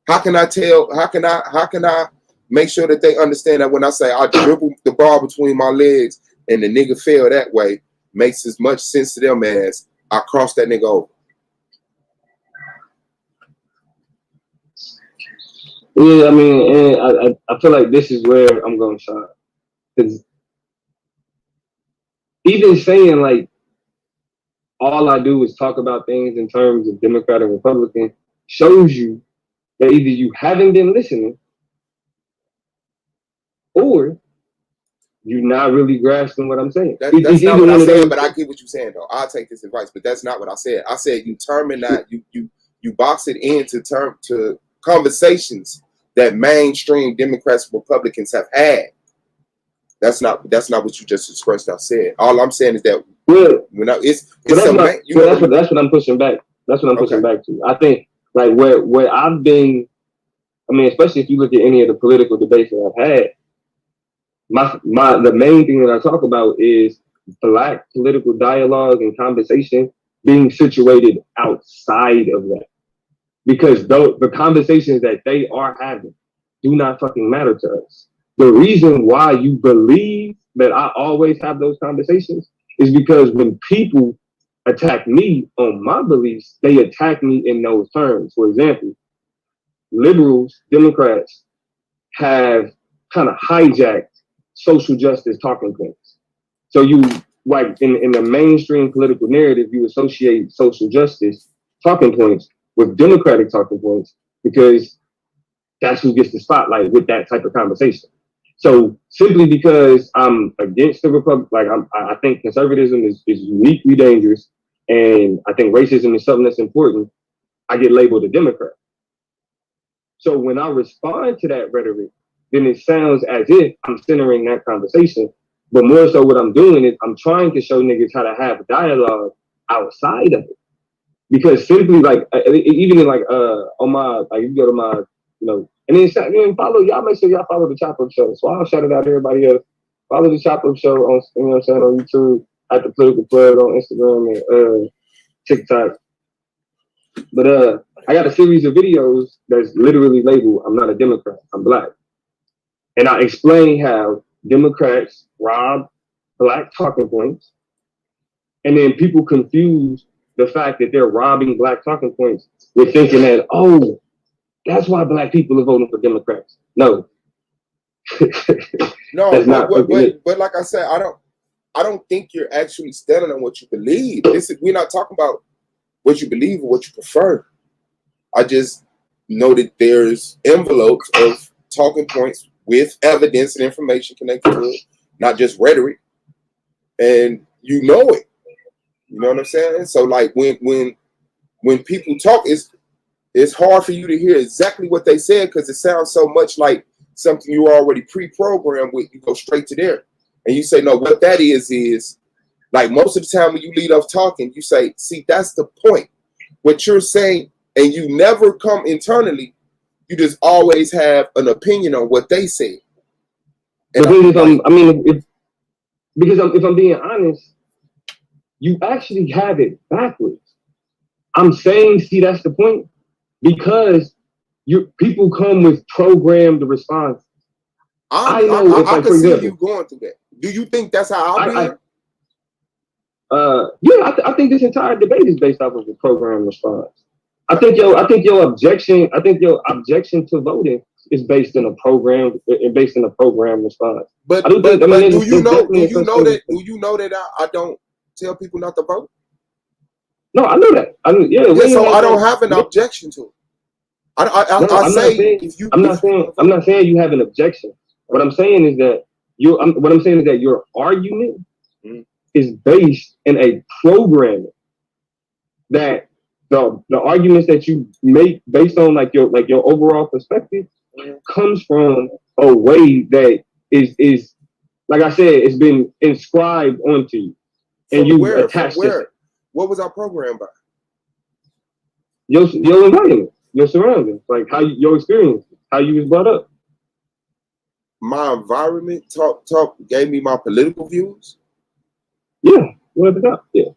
How can I make sure that they understand that when I say I dribble the ball between my legs and the nigga fell that way, makes as much sense to them as I cross that nigga over. Yeah, I mean, and I feel like this is where I'm going to shine. Because even saying, like, all I do is talk about things in terms of Democrat and Republican shows you that either you haven't been listening or you're not really grasping what I'm saying. That's not what I'm saying, but I get what you're saying, though. I'll take this advice, but that's not what I said. I said you box it into to conversations that mainstream Democrats and Republicans have had. That's not what you just expressed. I said. All I'm saying is that that's what I'm pushing back. That's what I'm pushing back to. I think like where I've been, I mean, especially if you look at any of the political debates that I've had, the main thing that I talk about is Black political dialogue and conversation being situated outside of that. because the conversations that they are having do not fucking matter to us. The reason why you believe that I always have those conversations is because when people attack me on my beliefs, they attack me in those terms. For example, liberals, Democrats have kind of hijacked social justice talking points. So you, like in the mainstream political narrative, you associate social justice talking points with Democratic talking points because that's who gets the spotlight with that type of conversation. So simply because I'm against the Republic, like I think conservatism is uniquely dangerous, and I think racism is something that's important, I get labeled a Democrat. So when I respond to that rhetoric, then it sounds as if I'm centering that conversation. But more so what I'm doing is I'm trying to show niggas how to have dialogue outside of it. Because simply like, even in like, on my, like you go to my, you know, and then follow, y'all make sure y'all follow the Chop Up Show. So I'll shout it out to everybody else. Follow the Chop Up Show on, you know what I'm saying, on YouTube, at the Political Plug on Instagram and TikTok. But I got a series of videos that's literally labeled, I'm not a Democrat, I'm Black. And I explain how Democrats rob Black talking points. And then people confuse the fact that they're robbing Black talking points with thinking that, oh, that's why Black people are voting for Democrats. No. No, that's not but like I said, I don't think you're actually standing on what you believe. We're not talking about what you believe or what you prefer. I just know that there's envelopes of talking points with evidence and information connected to it, not just rhetoric. And you know it. You know what I'm saying? So like when people talk, it's hard for you to hear exactly what they said because it sounds so much like something you already pre-programmed with. You go straight to there. And you say, no, what that is like most of the time when you lead off talking, you say, see, that's the point. What you're saying, and you never come internally, you just always have an opinion on what they said. Because if I'm being honest, you actually have it backwards. I'm saying, see, that's the point, because people come with programmed responses. I can see you going through that. Do you think that's how I'll be? Yeah, I think this entire debate is based off of a programmed response. I think your objection to voting is based in a program response. But do you know that I don't tell people not to vote? No, I know that. So I don't have an objection to it. I'm not saying you have an objection. What I'm saying is that your argument is based in a programming that the arguments that you make based on like your overall perspective comes from a way that is like I said, it's been inscribed onto you, and you attach it. What was our program by? Your environment, your surroundings, like your experience, how you was brought up. My environment gave me my political views. Yeah, what the up? Yeah,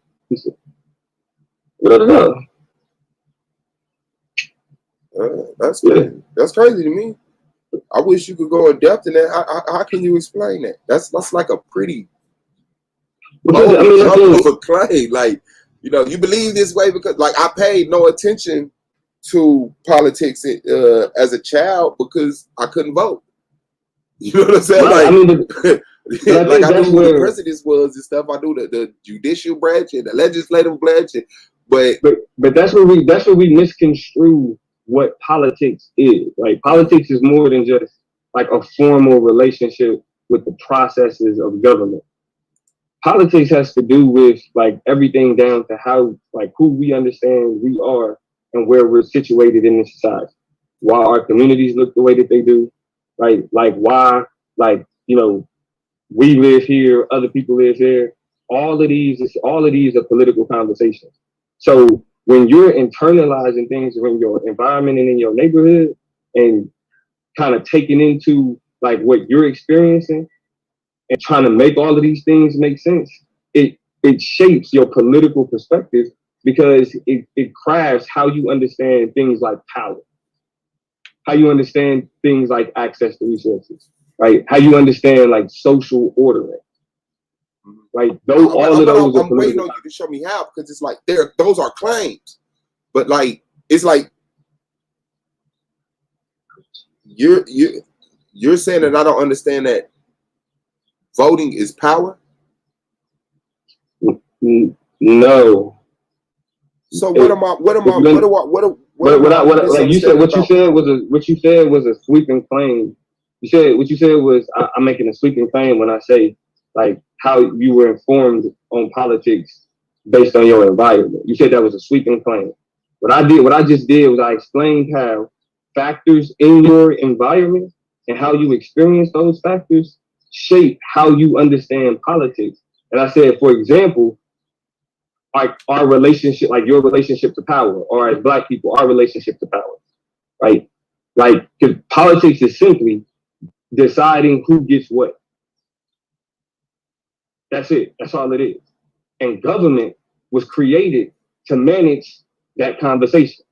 what the up? That's crazy. Yeah. That's crazy to me. I wish you could go in depth in that. How can you explain that? That's like a pretty jump of a claim. Like, you know, you believe this way because, like, I paid no attention to politics as a child because I couldn't vote. You know what I'm saying? Right, like, I knew who the president was and stuff. I knew the judicial branch and the legislative branch, but that's where we misconstrue what politics is. Like, politics is more than just like a formal relationship with the processes of government. Politics has to do with like everything down to how, like, who we understand we are and where we're situated in this society. Why our communities look the way that they do. Like why, like, you know, we live here, other people live here. All of these are political conversations. So when you're internalizing things in your environment and in your neighborhood and kind of taking into like what you're experiencing and trying to make all of these things make sense, it shapes your political perspective because it crafts how you understand things like power, how you understand things like access to resources, right? How you understand like social ordering, right? Though all of those are I'm waiting on you to show me how, because it's like those are claims, but like it's like you're saying that I don't understand that voting is power. No. So what you said was a sweeping claim. What you said was I'm making a sweeping claim when I say like how you were informed on politics based on your environment. You said that was a sweeping claim. What I just did was I explained how factors in your environment and how you experience those factors shape how you understand politics. And I said, for example, like our relationship, like your relationship to power, or as Black people, our relationship to power, right? Like, because politics is simply deciding who gets what. That's it. That's all it is. And government was created to manage that conversation.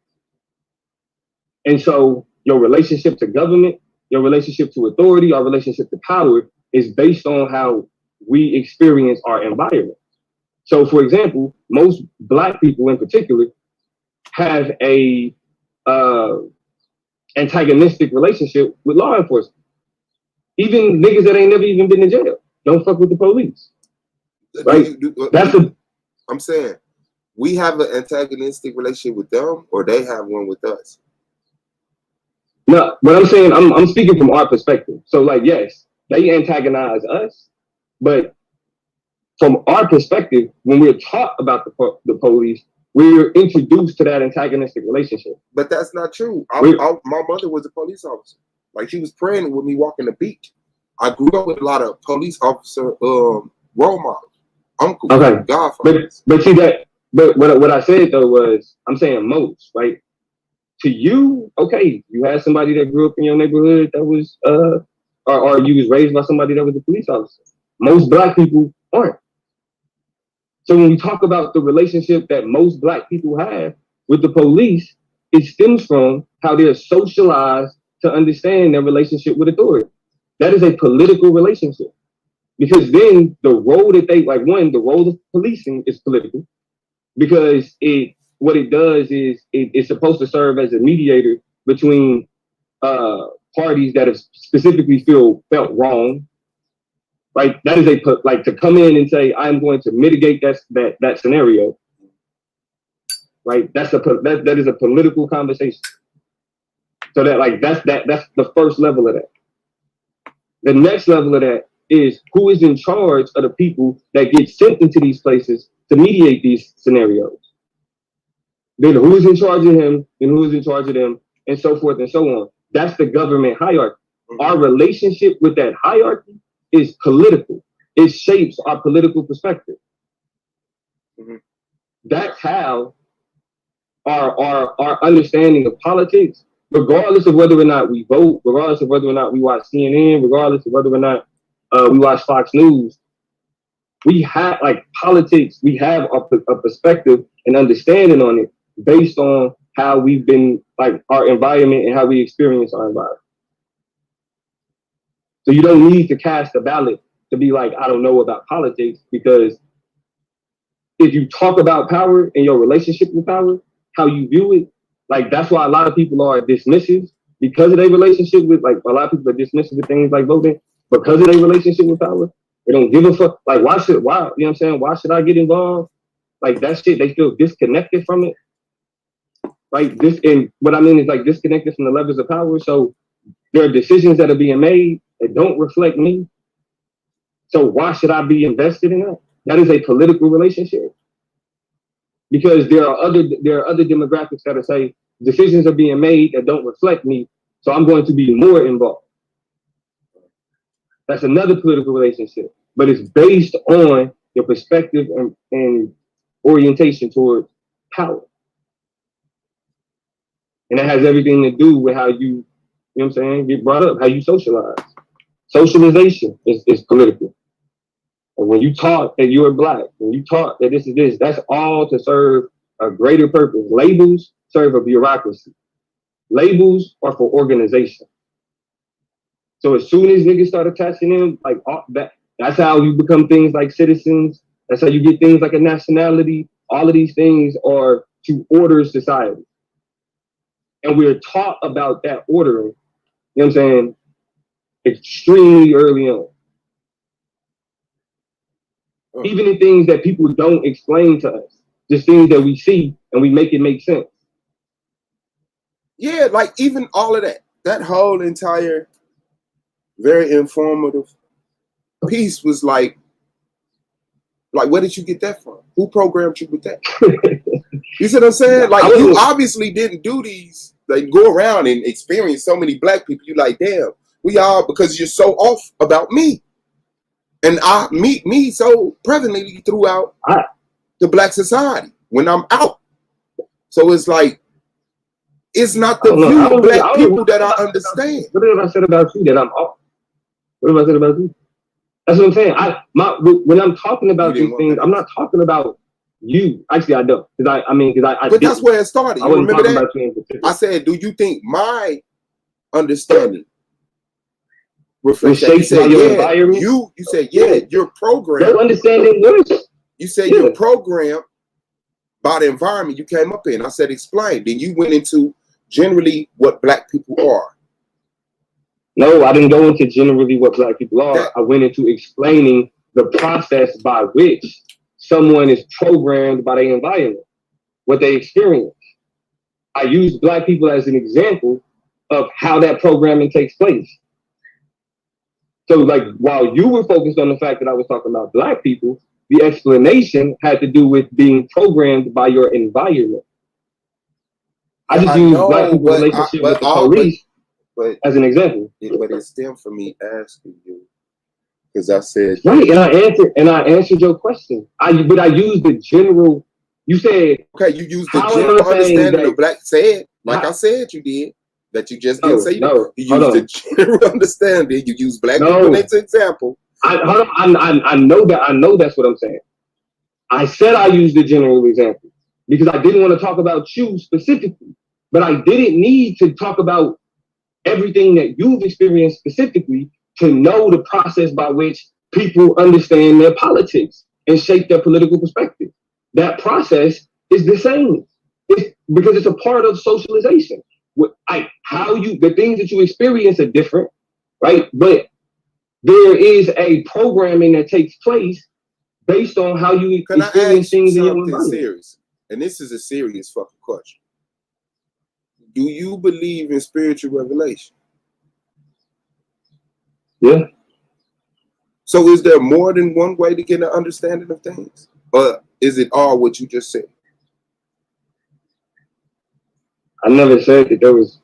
And so your relationship to government, your relationship to authority, our relationship to power is based on how we experience our environment. So, for example, most Black people in particular have a antagonistic relationship with law enforcement. Even niggas that ain't never even been in jail don't fuck with the police. Right? I'm saying we have an antagonistic relationship with them, or they have one with us. No, but I'm saying I'm speaking from our perspective. So, like, yes, they antagonize us, but from our perspective, when we're taught about the police, we're introduced to that antagonistic relationship. But that's not true. My mother was a police officer. Like, she was praying with me walking the beach. I grew up with a lot of police officer role models. Uncle, okay, godfathers. But see that. But what I said though was, I'm saying most, right? To you, okay, you had somebody that grew up in your neighborhood that was or you was raised by somebody that was a police officer. Most Black people aren't. So when we talk about the relationship that most Black people have with the police, it stems from how they're socialized to understand their relationship with authority. That is a political relationship. Because then the role that the role of policing is political, because what it does is it's supposed to serve as a mediator between parties that have specifically felt wrong. Right, that is to come in and say I'm going to mitigate that scenario. Right, that is a political conversation. So that's the first level of that. The next level of that is who is in charge of the people that get sent into these places to mediate these scenarios. Then who is in charge of him, and who is in charge of them, and so forth and so on. That's the government hierarchy. Mm-hmm. Our relationship with that hierarchy is political. It shapes our political perspective. Mm-hmm. That's how our understanding of politics, regardless of whether or not we vote, regardless of whether or not we watch CNN, regardless of whether or not we watch Fox News, we have politics. We have a perspective and understanding on it based on how we've been our environment and how we experience our environment. So you don't need to cast a ballot to be like, I don't know about politics, because if you talk about power and your relationship with power, how you view it, that's why a lot of people are dismissive because of their relationship with, a lot of people are dismissive with things like voting because of their relationship with power. They don't give a fuck. Why, you know what I'm saying? Why should I get involved? That shit, they feel disconnected from it. And what I mean is disconnected from the levels of power. So there are decisions that are being made that don't reflect me. So why should I be invested in that? That is a political relationship. Because there are other demographics that say decisions are being made that don't reflect me, so I'm going to be more involved. That's another political relationship, but it's based on your perspective and orientation towards power. And that has everything to do with how you know what I'm saying, get brought up, how you socialize. Socialization is political. And when you taught that you are Black, when you taught that this is this, that's all to serve a greater purpose. Labels serve a bureaucracy. Labels are for organization. So as soon as niggas start attaching them, like that's how you become things like citizens. That's how you get things like a nationality. All of these things are to order society. And we're taught about that ordering, you know what I'm saying, extremely early on. Even in things that people don't explain to us, just things that we see and we make it make sense. Yeah, like even all of that whole entire very informative piece was like where did you get that from? Who programmed you with that? You see what I'm saying? Like, you obviously didn't do these, like, go around and experience so many black people. You like, damn, we all, because you're so off about me. And I meet me so prevalently throughout the black society when I'm out. So it's like, it's not the view of black people that I understand. What have I said about you that I'm off? What have I said about you? That's what I'm saying. When I'm talking about these things, I'm not talking about you. Actually, I don't. But that's where it started. You remember that? I said, do you think my understanding reflects that? You said, yeah. You said, yeah, you're programmed. Your understanding works. You said you're programmed by the environment you came up in. I said, explain. Then you went into generally what black people are. No, I didn't go into generally what black people are. I went into explaining the process by which someone is programmed by their environment, what they experience. I use black people as an example of how that programming takes place. So, like, while you were focused on the fact that I was talking about black people, the explanation had to do with being programmed by your environment. I just use black people's relationship with the police as an example. But it stemmed from me asking you, because I said right, and I answered your question. But I used the general. You said okay. You used the general understanding of black. Said like I said you did. That you just didn't say. You used the general understanding. You use black people as an example. I know that. I know that's what I'm saying. I said I used the general example because I didn't want to talk about you specifically, but I didn't need to talk about everything that you've experienced specifically to know the process by which people understand their politics and shape their political perspective. That process is the same. Because it's a part of socialization. The things that you experience are different, right? But there is a programming that takes place based on how you experience things in your environment. Serious? And this is a serious fucking question. Do you believe in spiritual revelation? Yeah. So is there more than one way to get an understanding of things? Or is it all what you just said? I never said that there was.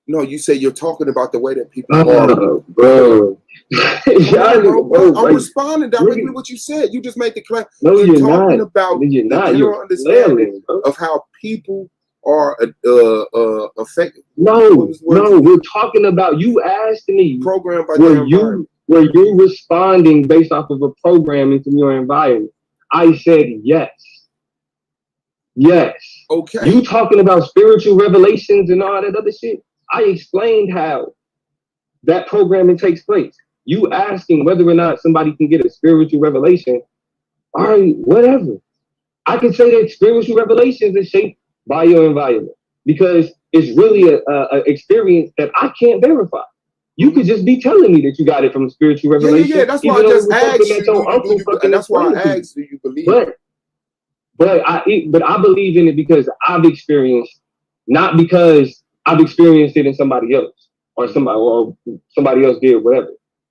No, you say you're talking about the way that people are. Bro. I'm responding directly to what you said. You just made the claim. No, you're talking about the general understanding of how people are affected. No, we're talking about, you asked me, programmed by were you responding based off of a programming from your environment? I said yes. Yes. Okay. You talking about spiritual revelations and all that other shit? I explained how that programming takes place. You asking whether or not somebody can get a spiritual revelation, all right, whatever. I can say that spiritual revelations is shaped by your environment because it's really a experience that I can't verify. You could just be telling me that you got it from a spiritual revelation. Yeah, that's why I just asked you. And that's why I asked, do you believe it? But I believe in it because I've experienced, not because I've experienced it in somebody else or somebody else did whatever.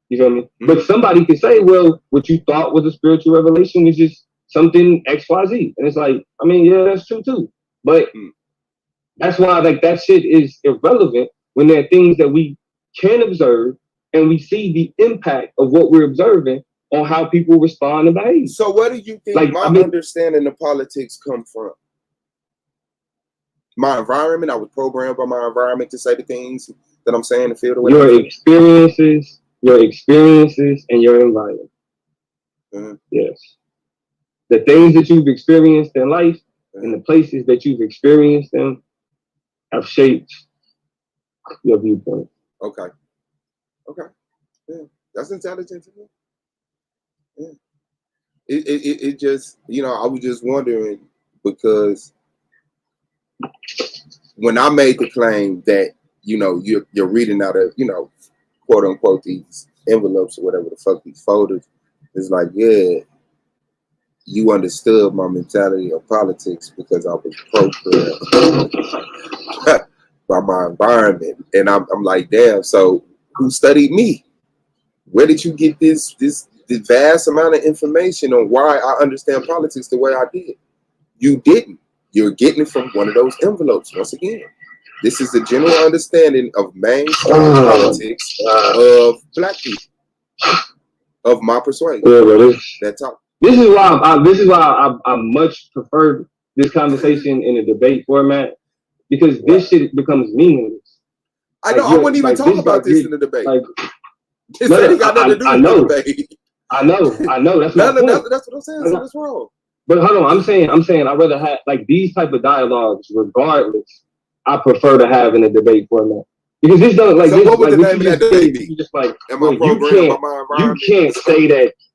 You feel me? Mm-hmm. But somebody could say, well, what you thought was a spiritual revelation was just something XYZ. And it's like, I mean, yeah, that's true too. But that's why like that shit is irrelevant when there are things that we can observe and we see the impact of what we're observing on how people respond and behave. So where do you think understanding of politics come from? My environment. I was programmed by my environment to say the things that I'm saying and feel the way. Your experiences, and your environment. Mm-hmm. Yes. The things that you've experienced in life and the places that you've experienced them have shaped your viewpoint. Okay. Yeah, that's intelligent to me. Yeah. It just, you know, I was just wondering because when I made the claim that, you know, you're reading out of, you know, quote unquote these envelopes or whatever the fuck these folders, it's like, yeah, you understood my mentality of politics because I was programmed by my environment. And I'm like, damn, so who studied me? Where did you get this vast amount of information on why I understand politics the way I did? You didn't. You're getting it from one of those envelopes. Once again, this is the general understanding of mainstream politics of black people, of my persuasion. That's all. This is why I much prefer this conversation in a debate format, because this shit becomes meaningless. I know. I wouldn't even talk about this in the debate. This ain't got nothing to do with the debate. I know. That's what I'm saying. So what's wrong? But hold on, I'm saying I'd rather have like these type of dialogues, regardless. I prefer to have in a debate format, because this don't like. So this, what would like, the name of that debate be? You just like, am well, I programmed by my environment?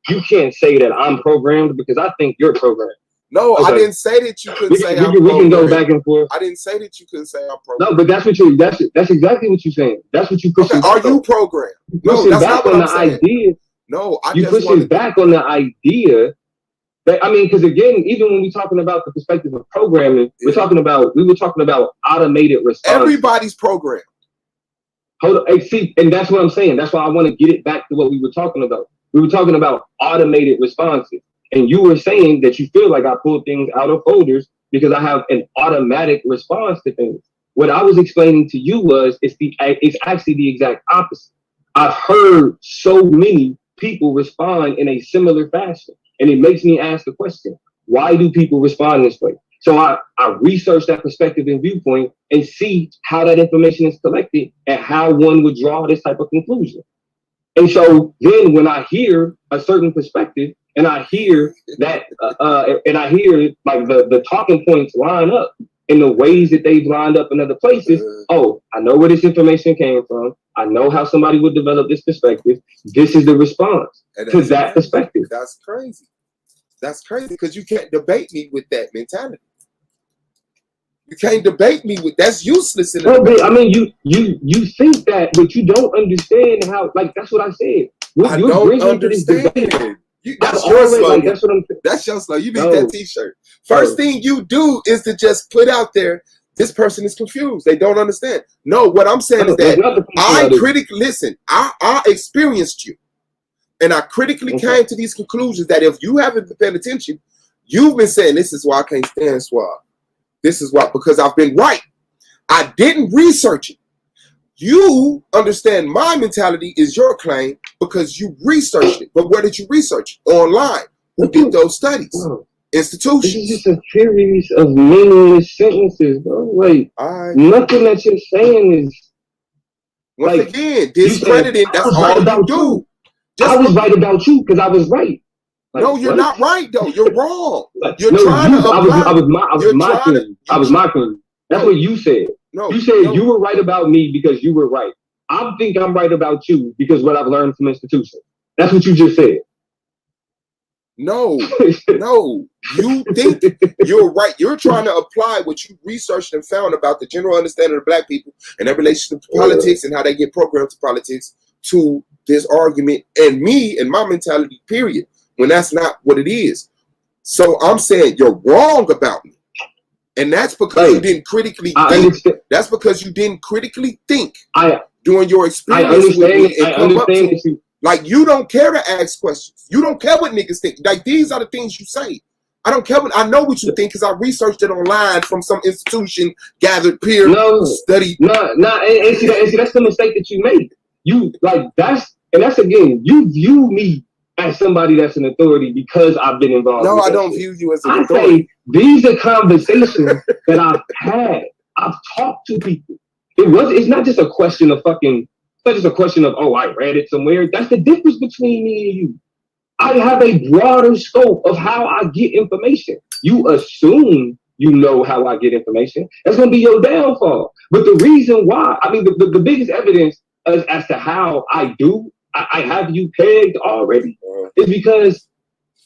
You can't say that I'm programmed, because I think you're programmed. No, okay. I didn't say that you couldn't say I'm programmed. We can go back and forth. I didn't say that you couldn't say I'm programmed. No, but that's exactly what you're saying. That's what you pushing. Okay, are you programmed? No, that's not what I'm saying. Idea. No, you pushing back on the idea. That, I mean, because again, even when we're talking about the perspective of programming, we were talking about automated response. Everybody's programmed. Hold on, hey, see, and that's what I'm saying. That's why I want to get it back to what we were talking about. We were talking about automated responses, and you were saying that you feel like I pull things out of folders because I have an automatic response to things. What I was explaining to you was it's actually the exact opposite. I've heard so many people respond in a similar fashion. And it makes me ask the question, why do people respond this way? So I research that perspective and viewpoint and see how that information is collected and how one would draw this type of conclusion. And so then when I hear a certain perspective and I hear that, and I hear like the talking points line up in the ways that they've lined up in other places, oh, I know where this information came from. I know how somebody would develop this perspective. This is the response to that perspective. That's crazy. That's crazy because you can't debate me with that mentality. You can't debate me with that's useless in the debate. I mean, you think that, but you don't understand how. Like that's what I said. I don't understand. That's your slogan. Like, that's your slogan. You need that T-shirt. First thing you do is to just put out there, this person is confused. They don't understand. No, what I'm saying is that I critically listen. I experienced you, and I critically came to these conclusions that if you haven't been paying attention, you've been saying this is why I can't stand Suave. This is why, because I've been right. I didn't research it. You understand my mentality is your claim because you researched it. But where did you research it? Online. Who did those studies? Institutions. This is just a series of meaningless sentences, bro. Like, nothing that you're saying is... Once again, discrediting, that's all you do. I was right about you because I was right. Like, no, you're not right, though. You're wrong. You're trying to apply. I was mocking you. That's what you said. No, you said you were right about me because you were right. I think I'm right about you because what I've learned from institutions. That's what you just said. No, no. You think you're right. You're trying to apply what you researched and found about the general understanding of black people and their relationship to politics and how they get programmed to politics to this argument and me and my mentality, period, when that's not what it is. So I'm saying you're wrong about me. And that's because you didn't critically think. That's because you didn't critically think during your experience with me and come up to like you don't care to ask questions. You don't care what niggas think. Like these are the things you say. I don't care what I know what you think because I researched it online from some institution, gathered peer study. And see that's the mistake that you made. You like that's again, you view me as somebody that's an authority because I've been involved. No, I don't view you as an authority. Say, these are conversations that I've had. I've talked to people. It's not just a question of fucking. It's not just a question of I read it somewhere. That's the difference between me and you. I have a broader scope of how I get information. You assume you know how I get information. That's gonna be your downfall. But the reason why, I mean, the biggest evidence as to how I have you pegged already is because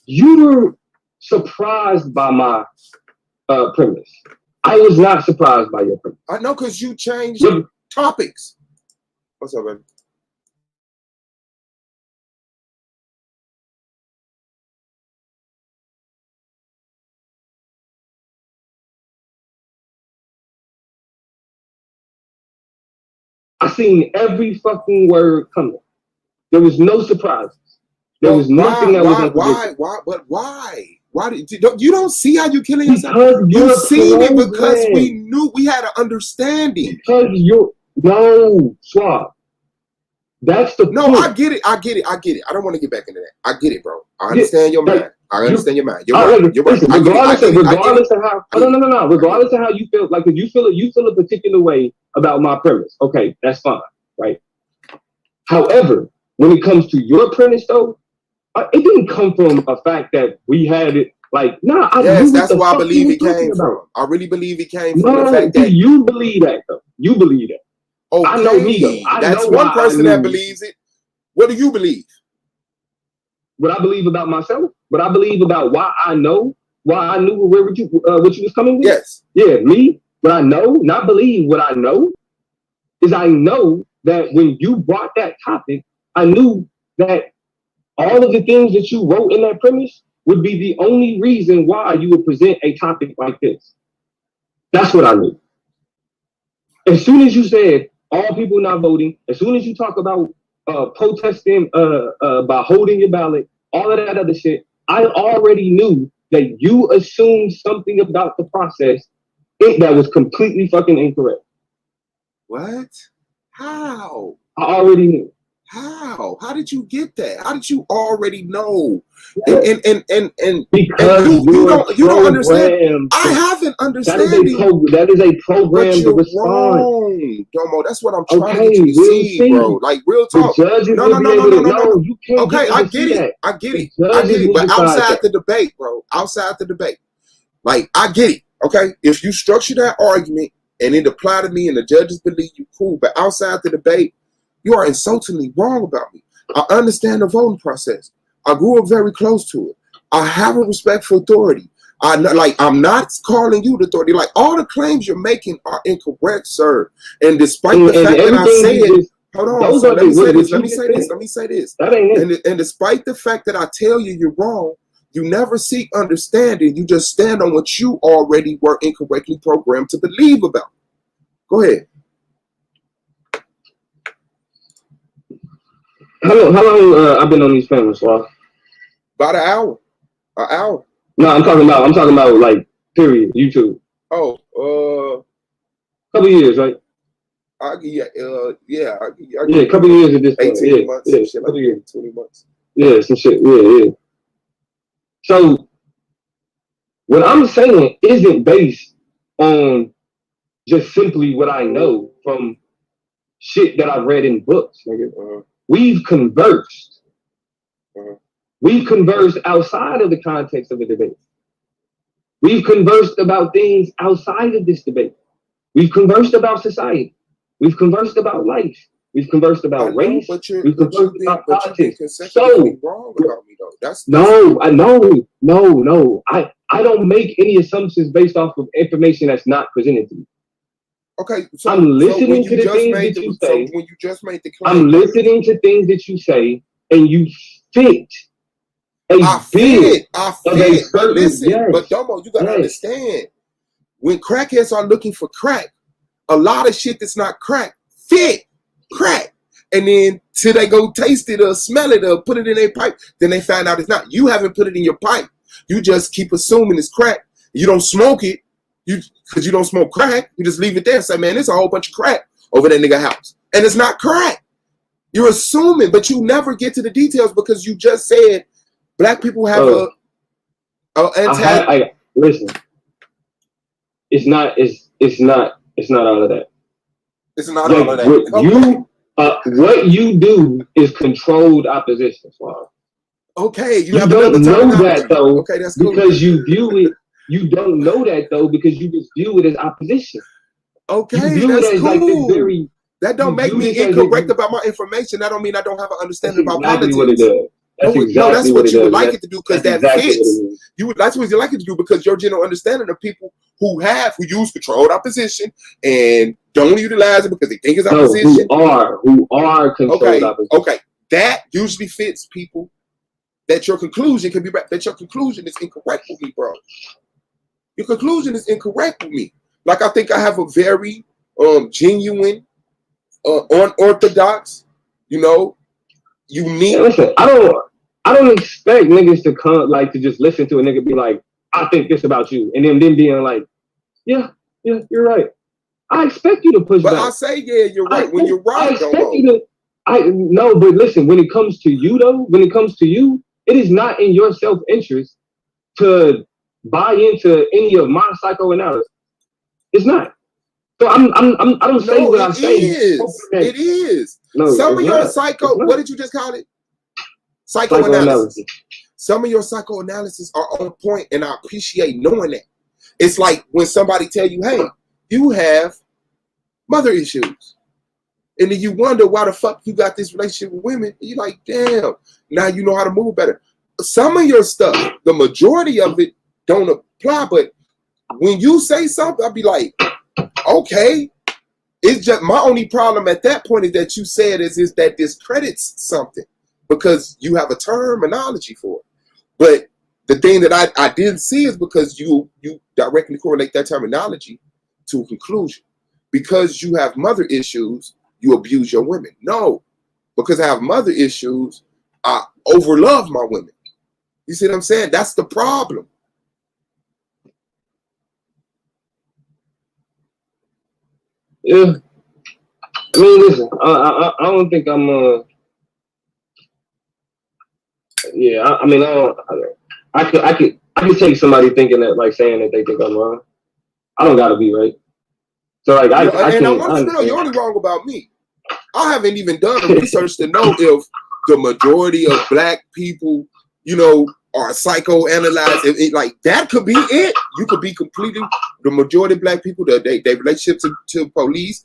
you were surprised by my premise. I was not surprised by your premise. I know, because you changed topics. What's up, baby? I seen every fucking word coming. There was no surprises. There was nothing that was unpredictable. Why? Why did you don't see how you killing yourself? Because you seen it because we knew we had an understanding. Because no, Suave. That's the no. point. I get it. I don't want to get back into that. I get it, bro. I understand your mind. I understand your mind. You're right. You're right. Regardless of how, no. Regardless of how you feel, like if you feel a particular way about my premise, okay, that's fine, right? However, when it comes to your premise, though, it didn't come from a fact that we had it. Like, nah, yes, that's where I believe it came from. I really believe it came from the fact that you believe that, though. You believe that. Okay, I know me, though. That's one person that believes it. What do you believe? What I believe about myself? What I believe about why I knew what you was coming with? Yes. Yeah, me. What I know, not believe. What I know is I know that when you brought that topic, I knew that all of the things that you wrote in that premise would be the only reason why you would present a topic like this. That's what I knew. As soon as you said all people not voting, as soon as you talk about protesting by holding your ballot, all of that other shit, I already knew that you assumed something about the process that was completely fucking incorrect. What? How? I already knew. How? How did you get that? How did you already know? And because you don't understand. I have an understanding. That is a program to respond. Wrong, Domo. That's what I'm trying to get you to see, bro. Like real talk. No. You can't. Okay, I get it. I get it. But outside the debate, bro. Outside the debate, like I get it. Okay, if you structure that argument and it apply to me and the judges believe you, cool. But outside the debate, you are insultingly wrong about me. I understand the voting process. I grew up very close to it. I have a respect for authority. I'm not calling you the authority. Like all the claims you're making are incorrect, sir. And despite the fact that I said, hold on, so let me say this. And despite the fact that I tell you you're wrong, you never seek understanding. You just stand on what you already were incorrectly programmed to believe about. Go ahead. How long I've been on these cameras, Suave? About an hour. An hour. No, I'm talking about like period. YouTube. Oh, couple years, right? A couple years at this point. 18 months. Yeah, shit, like 20 months. Yeah, some shit. Yeah. So what I'm saying isn't based on just simply what I know from shit that I've read in books, nigga. We've conversed. We've conversed outside of the context of a debate. We've conversed about things outside of this debate. We've conversed about society. We've conversed about life. We've conversed about race. We've conversed about politics. So wrong about me, though. That's no. I don't make any assumptions based off of information that's not presented to me. Okay, so I'm listening to the things that you say. When you just made the claim, I'm listening to things that you say, and you fit I fit. But listen, but Domo, you gotta understand. When crackheads are looking for crack, a lot of shit that's not crack fit crack. And then till they go taste it or smell it or put it in their pipe, then they find out it's not. You haven't put it in your pipe. You just keep assuming it's crack. You don't smoke it. Because you don't smoke crack, you just leave it there and say, man, there's a whole bunch of crack over that nigga house. And it's not crack. You're assuming, but you never get to the details because you just said black people have listen. It's not all of that. It's not all of that. What you do is controlled opposition, Suave. Okay, you don't know that though. Okay, that's cool. Because you view it. You don't know that though because you just view it as opposition. Okay, that's cool. Like this very, that don't make me incorrect about my information. That don't mean I don't have an understanding about politics. What it does. That's that's what you would like it to do because that fits. That's what you like it to do because your general understanding of people who use controlled opposition and don't utilize it because they think it's opposition. Who are controlled opposition. Okay, that usually fits people. That your conclusion can be that your conclusion is incorrect with me, bro. Your conclusion is incorrect with me. Like I think I have a very genuine, unorthodox, unique. Yeah, listen, I don't expect niggas to come like to just listen to a nigga be like, I think this about you, and then being like, yeah, you're right. I expect you to push back. But I say, yeah, you're right. When you're right, I expect you to. No, but listen, when it comes to you though, it is not in your self-interest to buy into any of my psychoanalysis. It's not. So I don't say what I say. It is. No, some of your what did you just call it? Psychoanalysis. Some of your psychoanalysis are on point, and I appreciate knowing that. It's like when somebody tell you, hey, you have mother issues. And then you wonder why the fuck you got this relationship with women. And you're like, damn, now you know how to move better. Some of your stuff, the majority of it don't apply. But when you say something, I'll be like, okay. It's just my only problem at that point is that you said is that discredits something because you have a terminology for it. But the thing that I didn't see is because you directly correlate that terminology to a conclusion. Because you have mother issues, you abuse your women. No, because I have mother issues, I overlove my women. You see what I'm saying? That's the problem. Yeah. I mean, listen, I don't think I'm yeah, I mean, I could take somebody thinking that, like, saying that they think I'm wrong. I don't gotta be right. So, like, I want you to know you're only wrong about me. I haven't even done the research to know if the majority of black people, are psychoanalyzed. Like, that could be it. You could be completely the majority of black people, their relationship to police,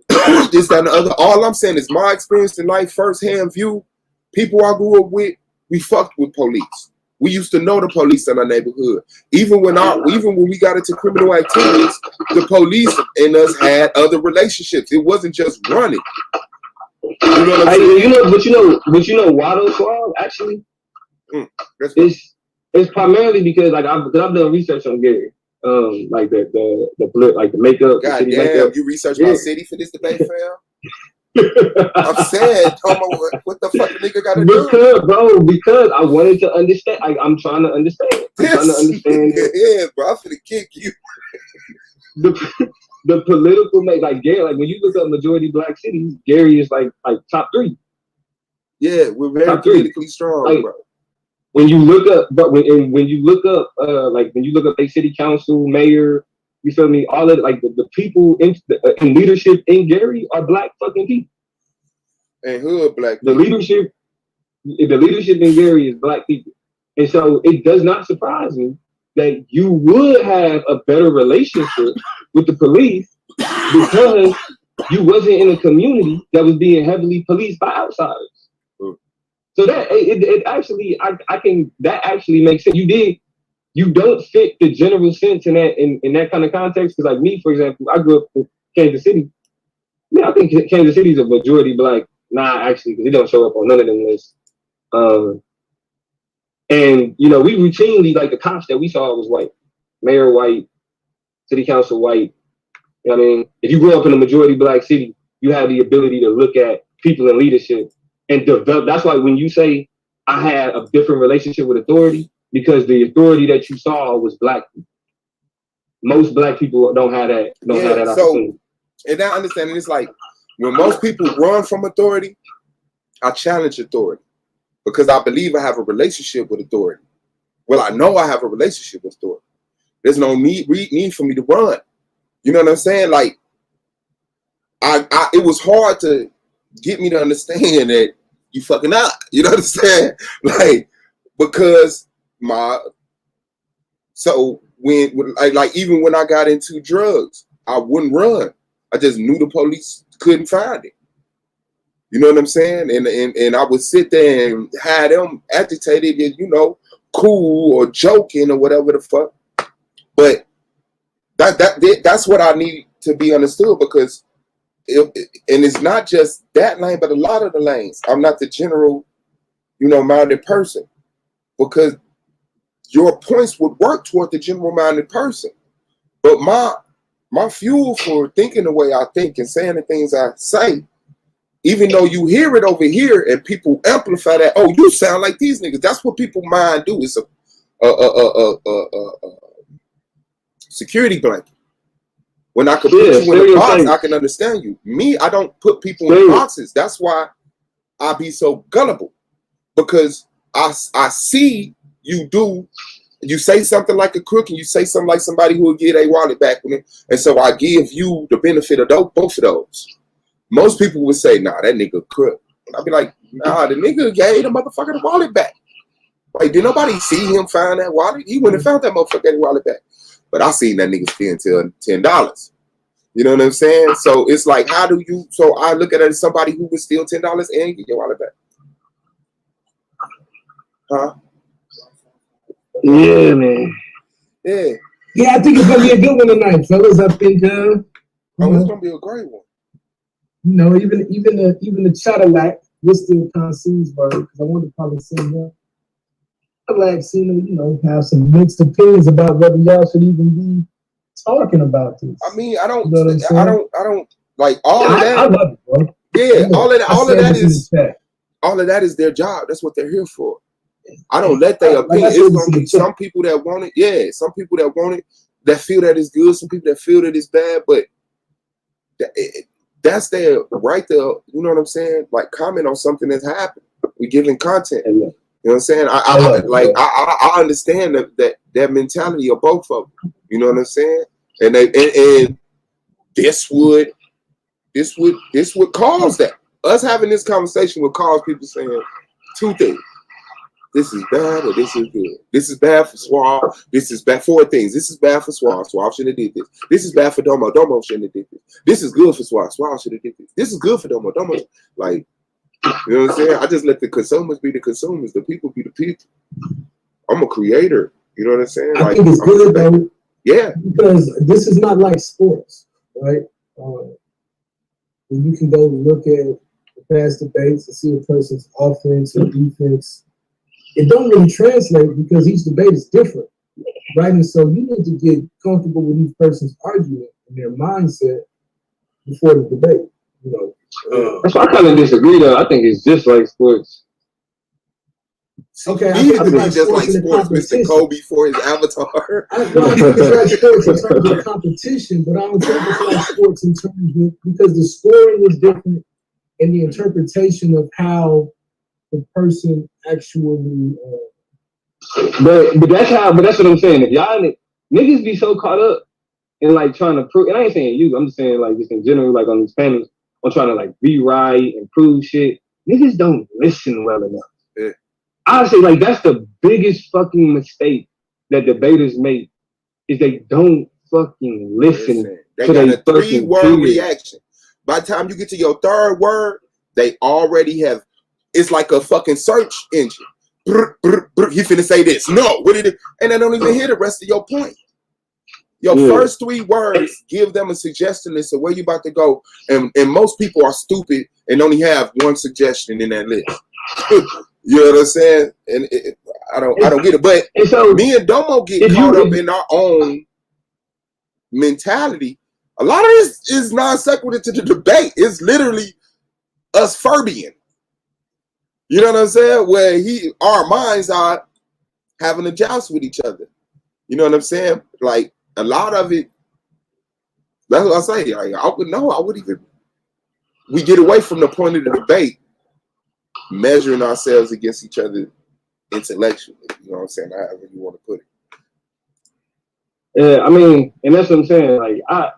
this, that, and the other. All I'm saying is my experience in life, firsthand view. People I grew up with, we fucked with police. We used to know the police in our neighborhood. Even when we got into criminal activities, the police and us had other relationships. It wasn't just running. You know what I'm saying? But you know why though, Suave, actually? It's primarily because I've done research on Gary. Like the makeup. God the damn, makeup. You researched my city for this debate, fam? I'm sad. Tomo, what the fuck the nigga gotta do? Because I wanted to understand. I'm trying to understand. Yeah, bro, I'm finna kick you. The political like Gary, like when you look up majority black cities, Gary is like top 3. Yeah, we're very politically strong, like, bro. When you look up, when you look up a city council, mayor, you feel me? All of the people in leadership in Gary are black fucking people. And hood black people. The leadership in Gary is black people. And so it does not surprise me that you would have a better relationship with the police because you wasn't in a community that was being heavily policed by outsiders. So that it actually that actually makes sense. You don't fit the general sense in that kind of context. Because like me, for example, I grew up in Kansas City. Yeah, I think Kansas City is a majority black. Nah, actually, because it don't show up on none of them lists. And we routinely, like, the cops that we saw was white, mayor white, city council white. You know what I mean? If you grew up in a majority black city, you have the ability to look at people in leadership and develop. That's why when you say I had a different relationship with authority, because the authority that you saw was black people. Most black people don't have that. Have that opportunity. And I understand. It's like when most people run from authority, I challenge authority because I believe I have a relationship with authority. Well, I know I have a relationship with authority. There's no need for me to run. You know what I'm saying? Like, it was hard to get me to understand that you fucking up. You know what I'm saying? Like, because so like even when I got into drugs, I wouldn't run. I just knew the police couldn't find it. You know what I'm saying? And I would sit there and have them agitated and, you know, cool or joking or whatever the fuck. But that's what I need to be understood, because and it's not just that lane, but a lot of the lanes. I'm not the general, you know, minded person, because your points would work toward the general minded person. But my fuel for thinking the way I think and saying the things I say, even though you hear it over here and people amplify that, oh, you sound like these niggas. That's what people mind do. It's a security blanket. When I can put you in a box, I can understand you. Me, I don't put people in boxes. That's why I be so gullible, because I see you do. You say something like a crook, and you say something like somebody who will get a wallet back with it, and so I give you the benefit of both of those. Most people would say, nah, that nigga crook. And I'd be like, nah, the nigga gave the motherfucker the wallet back. Like, did nobody see him find that wallet? He wouldn't have found that motherfucker wallet back. But I seen that nigga spend $10. You know what I'm saying? So it's like, how do you, so I look at it as somebody who would steal $10 and get your wallet back. Huh? Yeah, man. Yeah. Yeah, I think it's gonna be a good one tonight, fellas. I think it's gonna be a great one. You know, even the Cadillac, we're still consumes word, because I want to probably sing that. I like seeing them, you know, have some mixed opinions about whether y'all should even be talking about this. I mean, I don't like all of that. I love it, bro. Yeah, all of that is their job. That's what they're here for. I don't let their opinion. It's gonna be some people that want it. Yeah, some people that want it, that feel that it's good. Some people that feel that it's bad, but that's their right there. You know what I'm saying? Like, comment on something that's happened. We're giving content. You know what I'm saying? I understand that mentality of both of them. You know what I'm saying? And this would cause that. Us having this conversation would cause people saying two things. This is bad or this is good. This is bad for Suave. This is bad. 4 things. This is bad for Suave. Suave shouldn't have did this. This is bad for Domo. Domo shouldn't have did this. This is good for Suave. Suave should have did this. This is good for Domo. Domo, like, you know what I'm saying? I just let the consumers be the consumers. The people be the people. I'm a creator. You know what I'm saying? I think it's good though. Yeah. Because this is not like sports, right? You can go look at the past debates and see a person's offense or defense. It don't really translate because each debate is different, right? And so you need to get comfortable with each person's argument and their mindset before the debate. You know, that's why I kind of disagree though. I think it's just like sports. Okay, I think it's just like sports. Mr. Kobe for his avatar. I think it's like sports in terms of competition, but I don't think it's like sports in terms of, because the scoring is different and the interpretation of how the person actually. But that's what I'm saying. If y'all niggas be so caught up in like trying to prove, and I ain't saying you, I'm just saying like just in general, like on these panels, on trying to like rewrite and prove shit. Niggas don't listen well enough. Yeah. Honestly, like that's the biggest fucking mistake that debaters make, is they don't fucking listen. They got a 3-word reaction. By the time you get to your 3rd word, they already have. It's like a fucking search engine. Brr, brr, brr. He finna say this. No, what did it? And they don't even hear the rest of your point. Your first 3 words give them a suggestion as to where you about to go. And most people are stupid and only have one suggestion in that list. You know what I'm saying? And I don't get it. But so, me and Domo get caught up in our own mentality. A lot of this is non sequitur to the debate. It's literally us Furbian. You know what I'm saying? Where our minds are having a joust with each other. You know what I'm saying? Like a lot of it. That's what I say. We get away from the point of the debate, measuring ourselves against each other intellectually. You know what I'm saying? However you want to put it. Yeah, I mean, and that's what I'm saying. Like I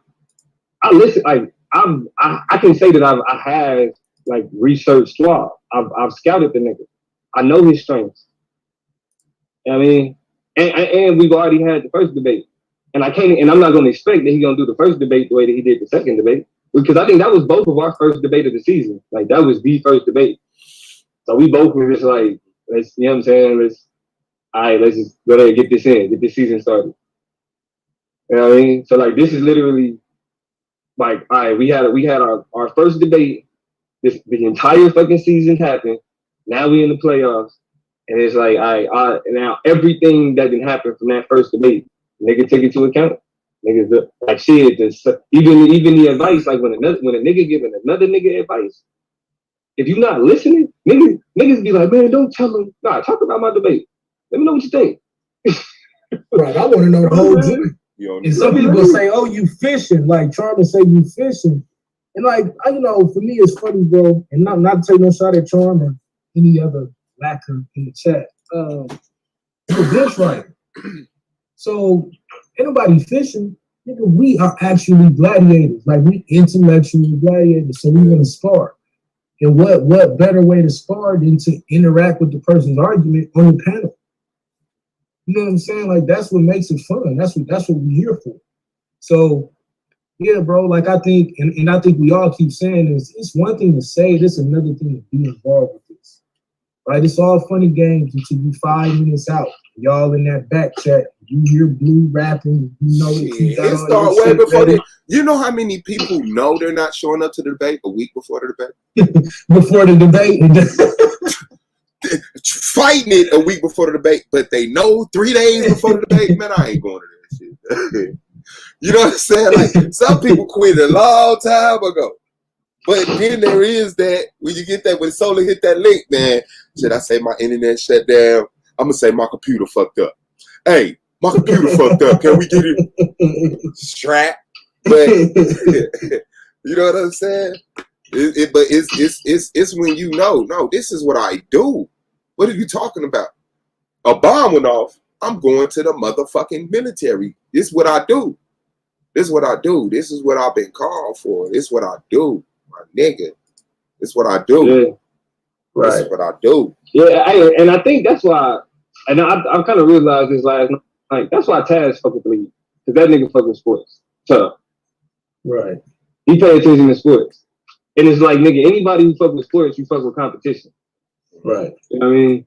listen. Like I can say that I have like researched Suave. I've scouted the nigga. I know his strengths. You know what I mean, and we've already had the first debate. And I'm not going to expect that he's going to do the first debate the way that he did the second debate, because I think that was both of our first debate of the season. Like, that was the first debate. So we both were just like, let's, you know what I'm saying? Let's just go ahead and get this season started. You know what I mean? So like, this is literally like, all right, we had our first debate. The entire fucking season happened. Now we in the playoffs. And it's like, all right, now everything that didn't happen from that first debate, nigga take it into account. Niggas like shit. Even the advice, like when a nigga giving another nigga advice, if you're not listening, niggas be like, man, don't tell him. Nah, talk about my debate. Let me know what you think. Right, I want to know the whole journey. And some people say, oh, you fishing, like trying to say you fishing. And like, for me, it's funny, bro, and not to take no shot at Charm or any other lacquer in the chat. It's a bench right. So ain't nobody fishing. Nigga, we are actually gladiators. Like, we intellectually gladiators, so we want to spar. And what better way to spar than to interact with the person's argument on the panel? You know what I'm saying? Like, that's what makes it fun. That's what we're here for. So, yeah, bro, like, I think, and I think we all keep saying this, it's one thing to say, this is another thing to be involved with this. Right? It's all funny games until you 5 minutes out. Y'all in that back chat, you hear Blue rapping, it start way before that. You know how many people know they're not showing up to the debate a week before the debate? Before the debate. Fighting it a week before the debate, but they know 3 days before the debate, man, I ain't going to that shit. You know what I'm saying? Like, some people quit a long time ago. But then there is that, when you get that, when Solar hit that link, man, should I say my internet shut down? I'm going to say my computer fucked up. Hey, my computer fucked up. Can we get it strapped? But, you know what I'm saying? But it's when you know, no, this is what I do. What are you talking about? A bomb went off. I'm going to the motherfucking military. This is what I do. This is what I do. This is what I've been called for. This is what I do, my nigga. This is what I do. Yeah. Right. This is what I do. Yeah, and I think that's why, and I kind of realized this last night. Like, that's why Taz fucking leave. Because that nigga fucking sports. So, right. He pay attention to sports. And it's like, nigga, anybody who fuck with sports, you fuck with competition. Right. You know what I mean?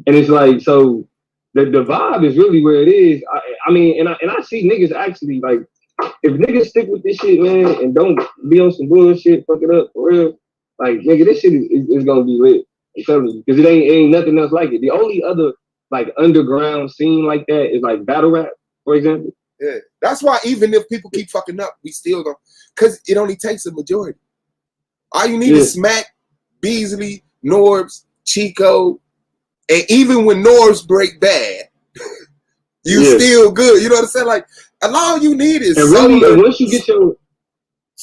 And it's like, so the vibe is really where it is. I mean, and I see niggas actually, like, if niggas stick with this shit, man, and don't be on some bullshit, fuck it up for real, like, nigga, this shit is gonna be lit. I'm telling you, because it ain't nothing else like it. The only other like underground scene like that is like battle rap, for example. Yeah, that's why even if people keep fucking up, we still go, because it only takes a majority. All you need is Smack, Beasley, Norbs, Chico, and even when Norbs break bad, you still good. You know what I'm saying? Like, all you need is once you get your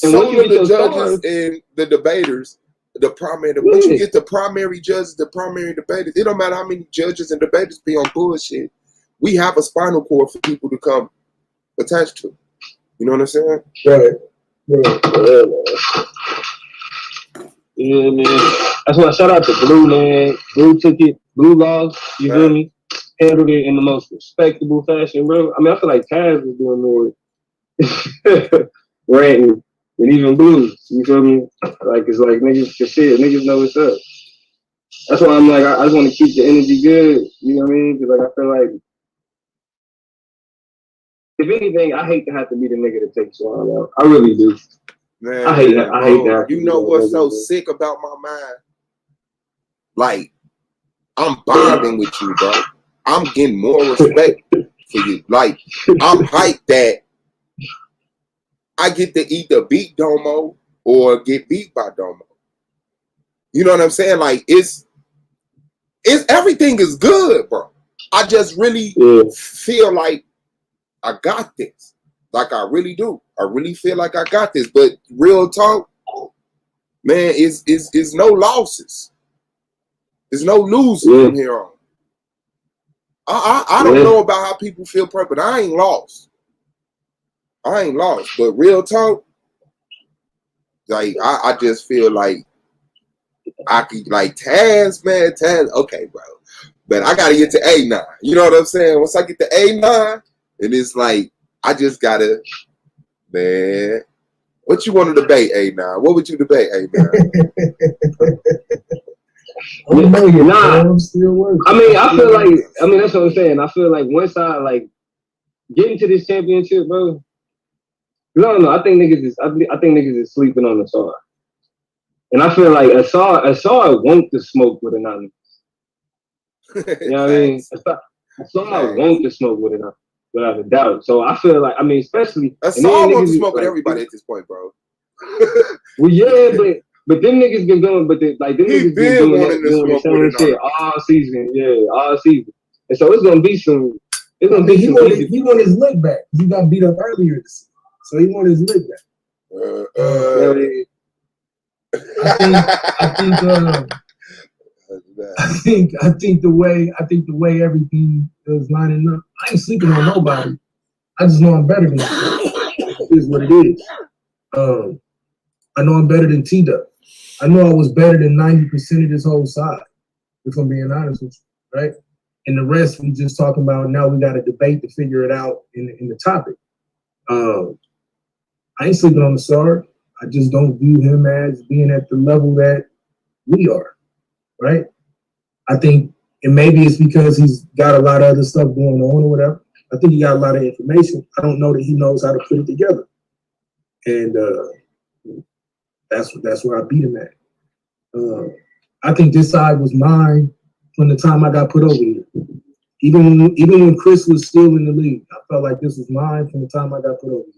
the judges and the debaters, the primary. Once you get the primary judges, the primary debaters, it don't matter how many judges and debaters be on bullshit. We have a spinal cord for people to come attached to. You know what I'm saying? Right. Yeah, man. That's why I shout out to Blue, man. Blue took it. Blue lost. You feel me? Handled it in the most respectable fashion, bro. I mean, I feel like Taz was doing more ranting than even Blue. You feel me? Like, it's like niggas just shit. Niggas know what's up. That's why I'm like, I just want to keep the energy good. You know what I mean? Because like, I feel like, if anything, I hate to have to be the nigga to take Suave out. I really do. Man, I hate that. You know what's so sick about my mind? Like, I'm bonding with you, bro. I'm getting more respect for you. Like, I'm hyped that I get to either beat Domo or get beat by Domo. You know what I'm saying? Like, it's everything is good, bro. I just really feel like I got this. Like, I really do. I really feel like I got this. But real talk, man, is no losses. There's no losing from here on. I don't know about how people feel, but I ain't lost. But real talk, like, I just feel like I could, like, Taz, okay, bro. But I got to get to A9. You know what I'm saying? Once I get to A9, and it's like, I just gotta, man. What you want to debate, A9? What would you debate, A9? I'm still working. I mean, I feel like, that's what I'm saying. I feel like once I like get into this championship, bro. I don't know. I think niggas is sleeping on Asar, and I feel like Asar want to smoke with Anonymous. You know what I mean? Asar want to smoke with Anonymous without a doubt. So I feel like, I mean, especially Asar wants to smoke with everybody at this point, bro. Well, yeah, but them niggas been going, them niggas been doing the same shit all season, all season. And so it's gonna be some. It's gonna be he want his lick back. He got beat up earlier this season, so he want his lick back. I think the way everything is lining up, I ain't sleeping on nobody. I just know I'm better than it is what it is. I know I'm better than T-Duck. I know I was better than 90% of this whole side, if I'm being honest with you, right? And the rest we just talking about now. We got to debate to figure it out in the topic. I ain't sleeping on the star. I just don't view him as being at the level that we are, right? I think, and maybe it's because he's got a lot of other stuff going on or whatever. I think he got a lot of information. I don't know that he knows how to put it together. And that's where I beat him at. I think this side was mine from the time I got put over here. Even when Chris was still in the league, I felt like this was mine from the time I got put over here.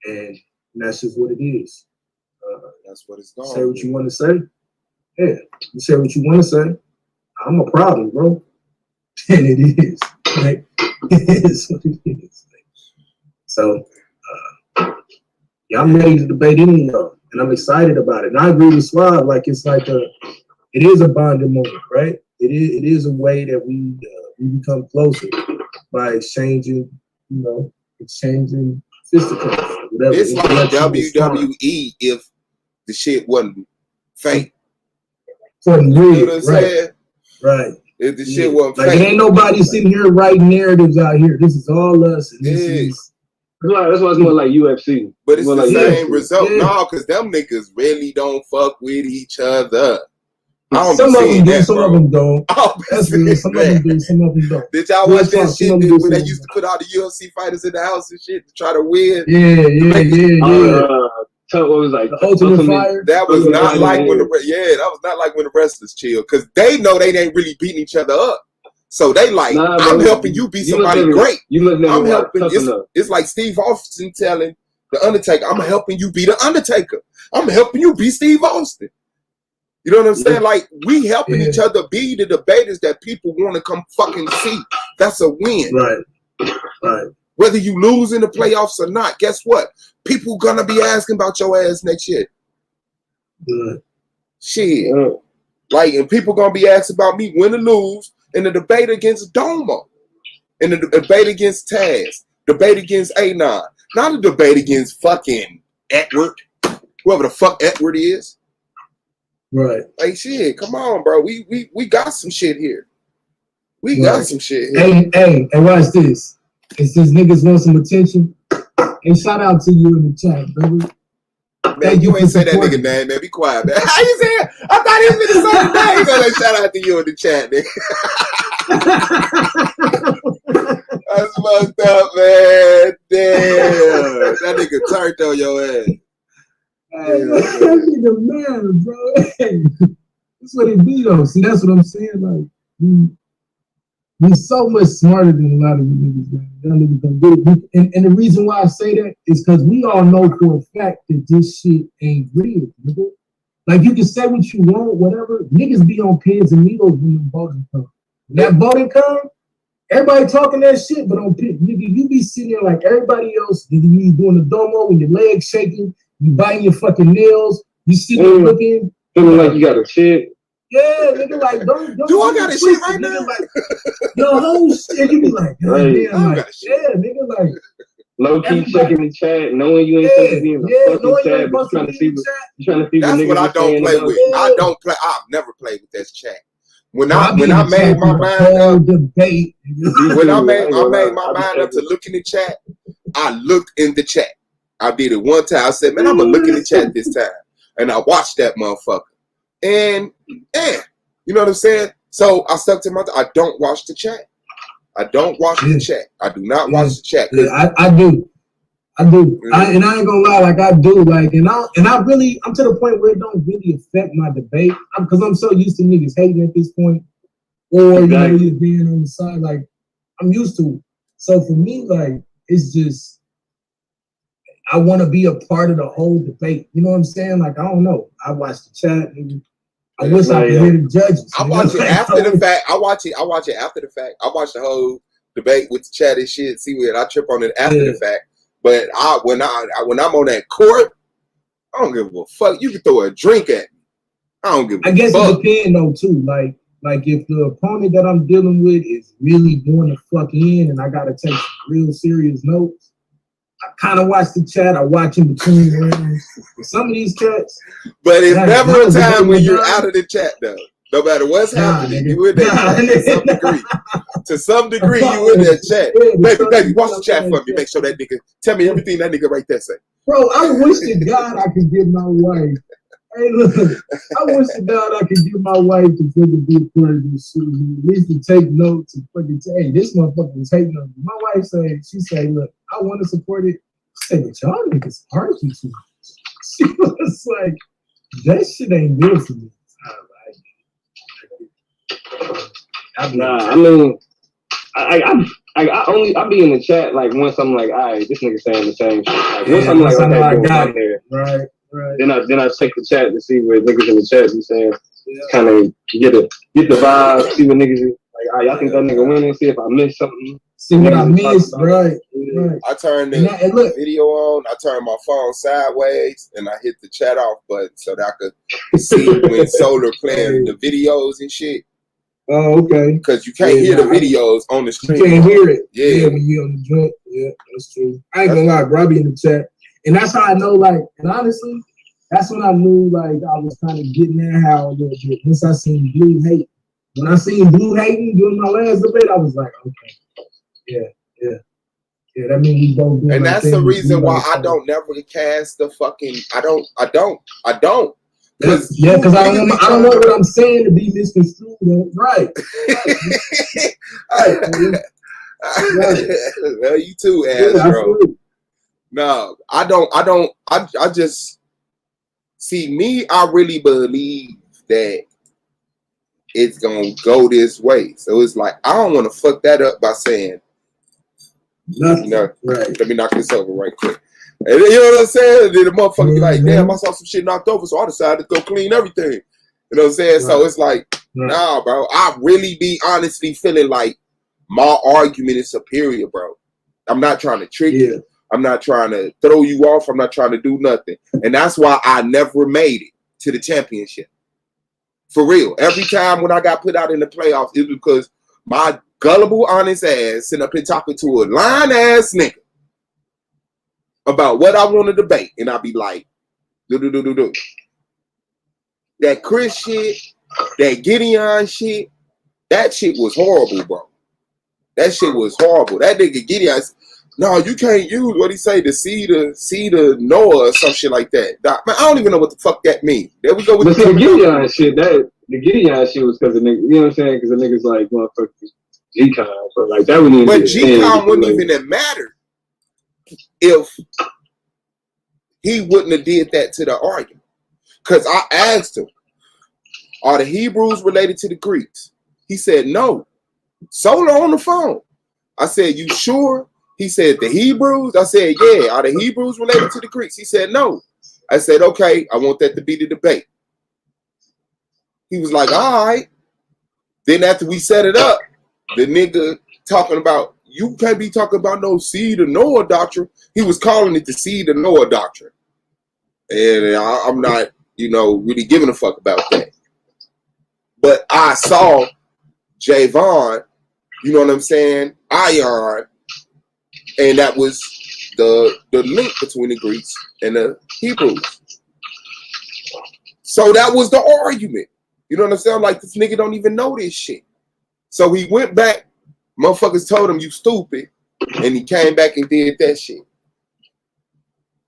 And that's just what it is. That's what it's going. Say what you want to say. Yeah, you say what you want to say. I'm a problem, bro. And it is. Right? It is what it is. So, yeah, I'm ready to debate any of y'all, and I'm excited about it. And I agree with Suave. Like it is a bonding moment, right? It is a way that we become closer by exchanging fisticuffs, whatever. It's like WWE if the shit wasn't fake. For you know what I'm saying? Right. If the shit wasn't like fake. It ain't nobody sitting here writing narratives out here. This is all us. And this is. That's why it's more like UFC. But it's the same result. Yeah. No, because them niggas really don't fuck with each other. Some of them do, some of them don't. That's weird. Some of them do, some of them don't. Did y'all watch that shit when they used to put all the UFC fighters in the house and shit to try to win? Yeah. What was like the Ultimate Fire? That was not like when that was not like when the wrestlers chill, because they know they ain't really beating each other up. So they like, I'm helping you be somebody great. I'm helping. It's like Steve Austin telling the Undertaker, I'm helping you be the Undertaker. I'm helping you be Steve Austin. You know what I'm saying? Like, we helping each other be the debaters that people want to come fucking see. That's a win. Right. Whether you lose in the playoffs or not, guess what? People gonna be asking about your ass next year. Good. Shit. Like, and people gonna be asking about me win or lose in the debate against Domo, in the debate against Taz, debate against A9, not a debate against fucking Edward, whoever the fuck Edward is. Right. Like, shit, come on, bro. We got some shit here. We got some shit here. Hey, watch this. It's these niggas want some attention. Hey, shout out to you in the chat, baby. Man, you ain't say that nigga name, man. Be quiet, man. How you say it? I thought he was in the same name. So like, shout out to you in the chat, nigga. That's fucked up, man. Damn. That nigga turned on your ass. Hey, that nigga man, bro. Hey, that's what it be, though. See, that's what I'm saying. Like, he's so much smarter than a lot of you niggas, man. Y'all niggas don't get it. And the reason why I say that is because we all know for a fact that this shit ain't real, nigga. Like, you can say what you want, whatever. Niggas be on pins and needles when the voting come. When that voting come, everybody talking that shit, but on pins. Nigga, you be sitting there like everybody else. Nigga, you doing the Domo with your legs shaking. You biting your fucking nails. You sitting there looking. Feeling like you got a shit. Yeah, nigga, like, don't do I got a shit right now? Like, your whole shit, you be like, damn, like, yeah, nigga, like, low key checking the chat, knowing you ain't supposed to be in the fucking chat, but trying to see what That's what I don't play with. I don't play. I've never played with that chat. When I made my mind up, debate. when I made my mind up to look in the chat, I looked in the chat. I did it one time. I said, man, I'm gonna look in the chat this time, and I watched that motherfucker. And you know what I'm saying? So I stuck to I don't watch the chat. I don't watch the chat. I do not watch the chat. Yeah, I do. And I ain't gonna lie, like I do, like, and I'm to the point where it don't really affect my debate, because I'm so used to niggas hating at this point, or Exactly. you know, being on the side, like I'm used to it. So for me, like, it's just I want to be a part of the whole debate. You know what I'm saying? Like, I don't know. I watch the chat, and I wish I could hear the judges. I watch it after the fact. I watch it after the fact. I watch the whole debate with the chat and shit. See where I trip on it after the fact. But when I'm on that court, I don't give a fuck. You can throw a drink at me. I don't give a fuck. I guess it depends though too. Like if the opponent that I'm dealing with is really going to fuck in, and I gotta take some real serious notes, I kind of watch the chat. I watch in between rounds. Some of these cats, but it's never a time when you're out of the chat though. No matter what's happening, you in that chat to some degree. To some degree, you in that chat. Baby, watch the chat for me. Make sure that nigga tell me everything that nigga right there say. Bro, I wish to God I could give my wife. Hey, look, I wish to God I could give my wife to fucking be a part of this shit. At least to take notes and fucking say, hey, this motherfucker was hating on me. My wife she said, look, I want to support it. I said, but y'all niggas argue too much. She was like, that shit ain't good for me. Nah, I mean, I be in the chat like once I'm like, all right, this nigga saying the same shit. Like once I'm like, okay, I got it. Right. Then I check the chat to see what niggas in the chat be saying. Kind of get the vibe, see what niggas is like. All right, y'all think that nigga winning? See if I missed something. See what I missed, right? I turn the video on. I turn my phone sideways, and I hit the chat off button so that I could see when Solar playing the videos and shit. Oh, okay. Because you can't hear the videos on the screen. You can't hear it. Yeah, when you on the joint. Yeah, that's true. I ain't gonna lie, bro. I be in the chat, and that's how I know. Like, and honestly, that's when I knew like I was kind of getting at how a little bit once I seen Blue hate. When I seen Blue hating during my last debate, I was like, okay, yeah. That means we both doing. And that's the reason why I don't never cast the fucking. I don't. Because I don't want what I'm saying to be misconstrued. Right. Well, you too, Astro. No, I don't. I just see me. I really believe that it's gonna go this way. So it's like I don't want to fuck that up by saying nothing. You know, right. Let me knock this over right quick. And you know what I'm saying? Then the motherfucker be like, damn, I saw some shit knocked over, so I decided to go clean everything. You know what I'm saying? Right. So it's like, nah, bro. I really be honestly feeling like my argument is superior, bro. I'm not trying to trick you. I'm not trying to throw you off. I'm not trying to do nothing. And that's why I never made it to the championship. For real. Every time when I got put out in the playoffs, it was because my gullible, honest ass sitting up here talking to a lying-ass nigga about what I want to debate. And I'd be like, do. That Chris shit, that Gideon shit, that shit was horrible, bro. That shit was horrible. That nigga Gideon, no, you can't use what he say, the C to Noah or some shit like that. Man, I don't even know what the fuck that means. There we go with the Gideon shit. The Gideon shit was because of niggas, you know what I'm saying? Because the niggas like motherfuckers G-Con. So like that wouldn't even. But G-Con wouldn't even have mattered if he wouldn't have did that to the argument. Because I asked him, are the Hebrews related to the Greeks? He said no. Solar on the phone. I said, you sure? He said, the Hebrews? I said, yeah. Are the Hebrews related to the Greeks? He said, no. I said, okay, I want that to be the debate. He was like, all right. Then after we set it up, the nigga talking about, you can't be talking about no seed of Noah doctrine. He was calling it the seed of Noah doctrine. And I'm not, really giving a fuck about that. But I saw Javon, you know what I'm saying, Ion, and that was the link between the Greeks and the Hebrews. So that was the argument. You know what I'm saying? I'm like, this nigga don't even know this shit. So he went back. Motherfuckers told him, you stupid. And he came back and did that shit.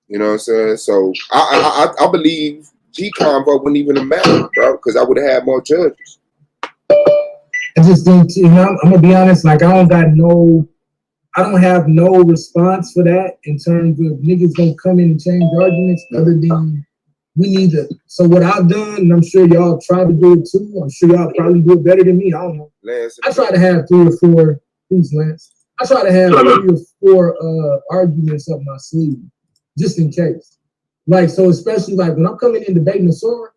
You know what I'm saying? So I believe G-Con vote wouldn't even have mattered, bro, because I would have had more judges. I just think, you know, I'm gonna be honest, like I don't have no response for that in terms of niggas gonna come in and change arguments other than we need to. So what I've done, and I'm sure y'all try to do it too. I'm sure y'all probably do it better than me. I don't know. Lance, I try to have 3 or 4. Please, Lance. I try to have 3 or 4 arguments up my sleeve, just in case. Like, so especially like when I'm coming in debating the Sora,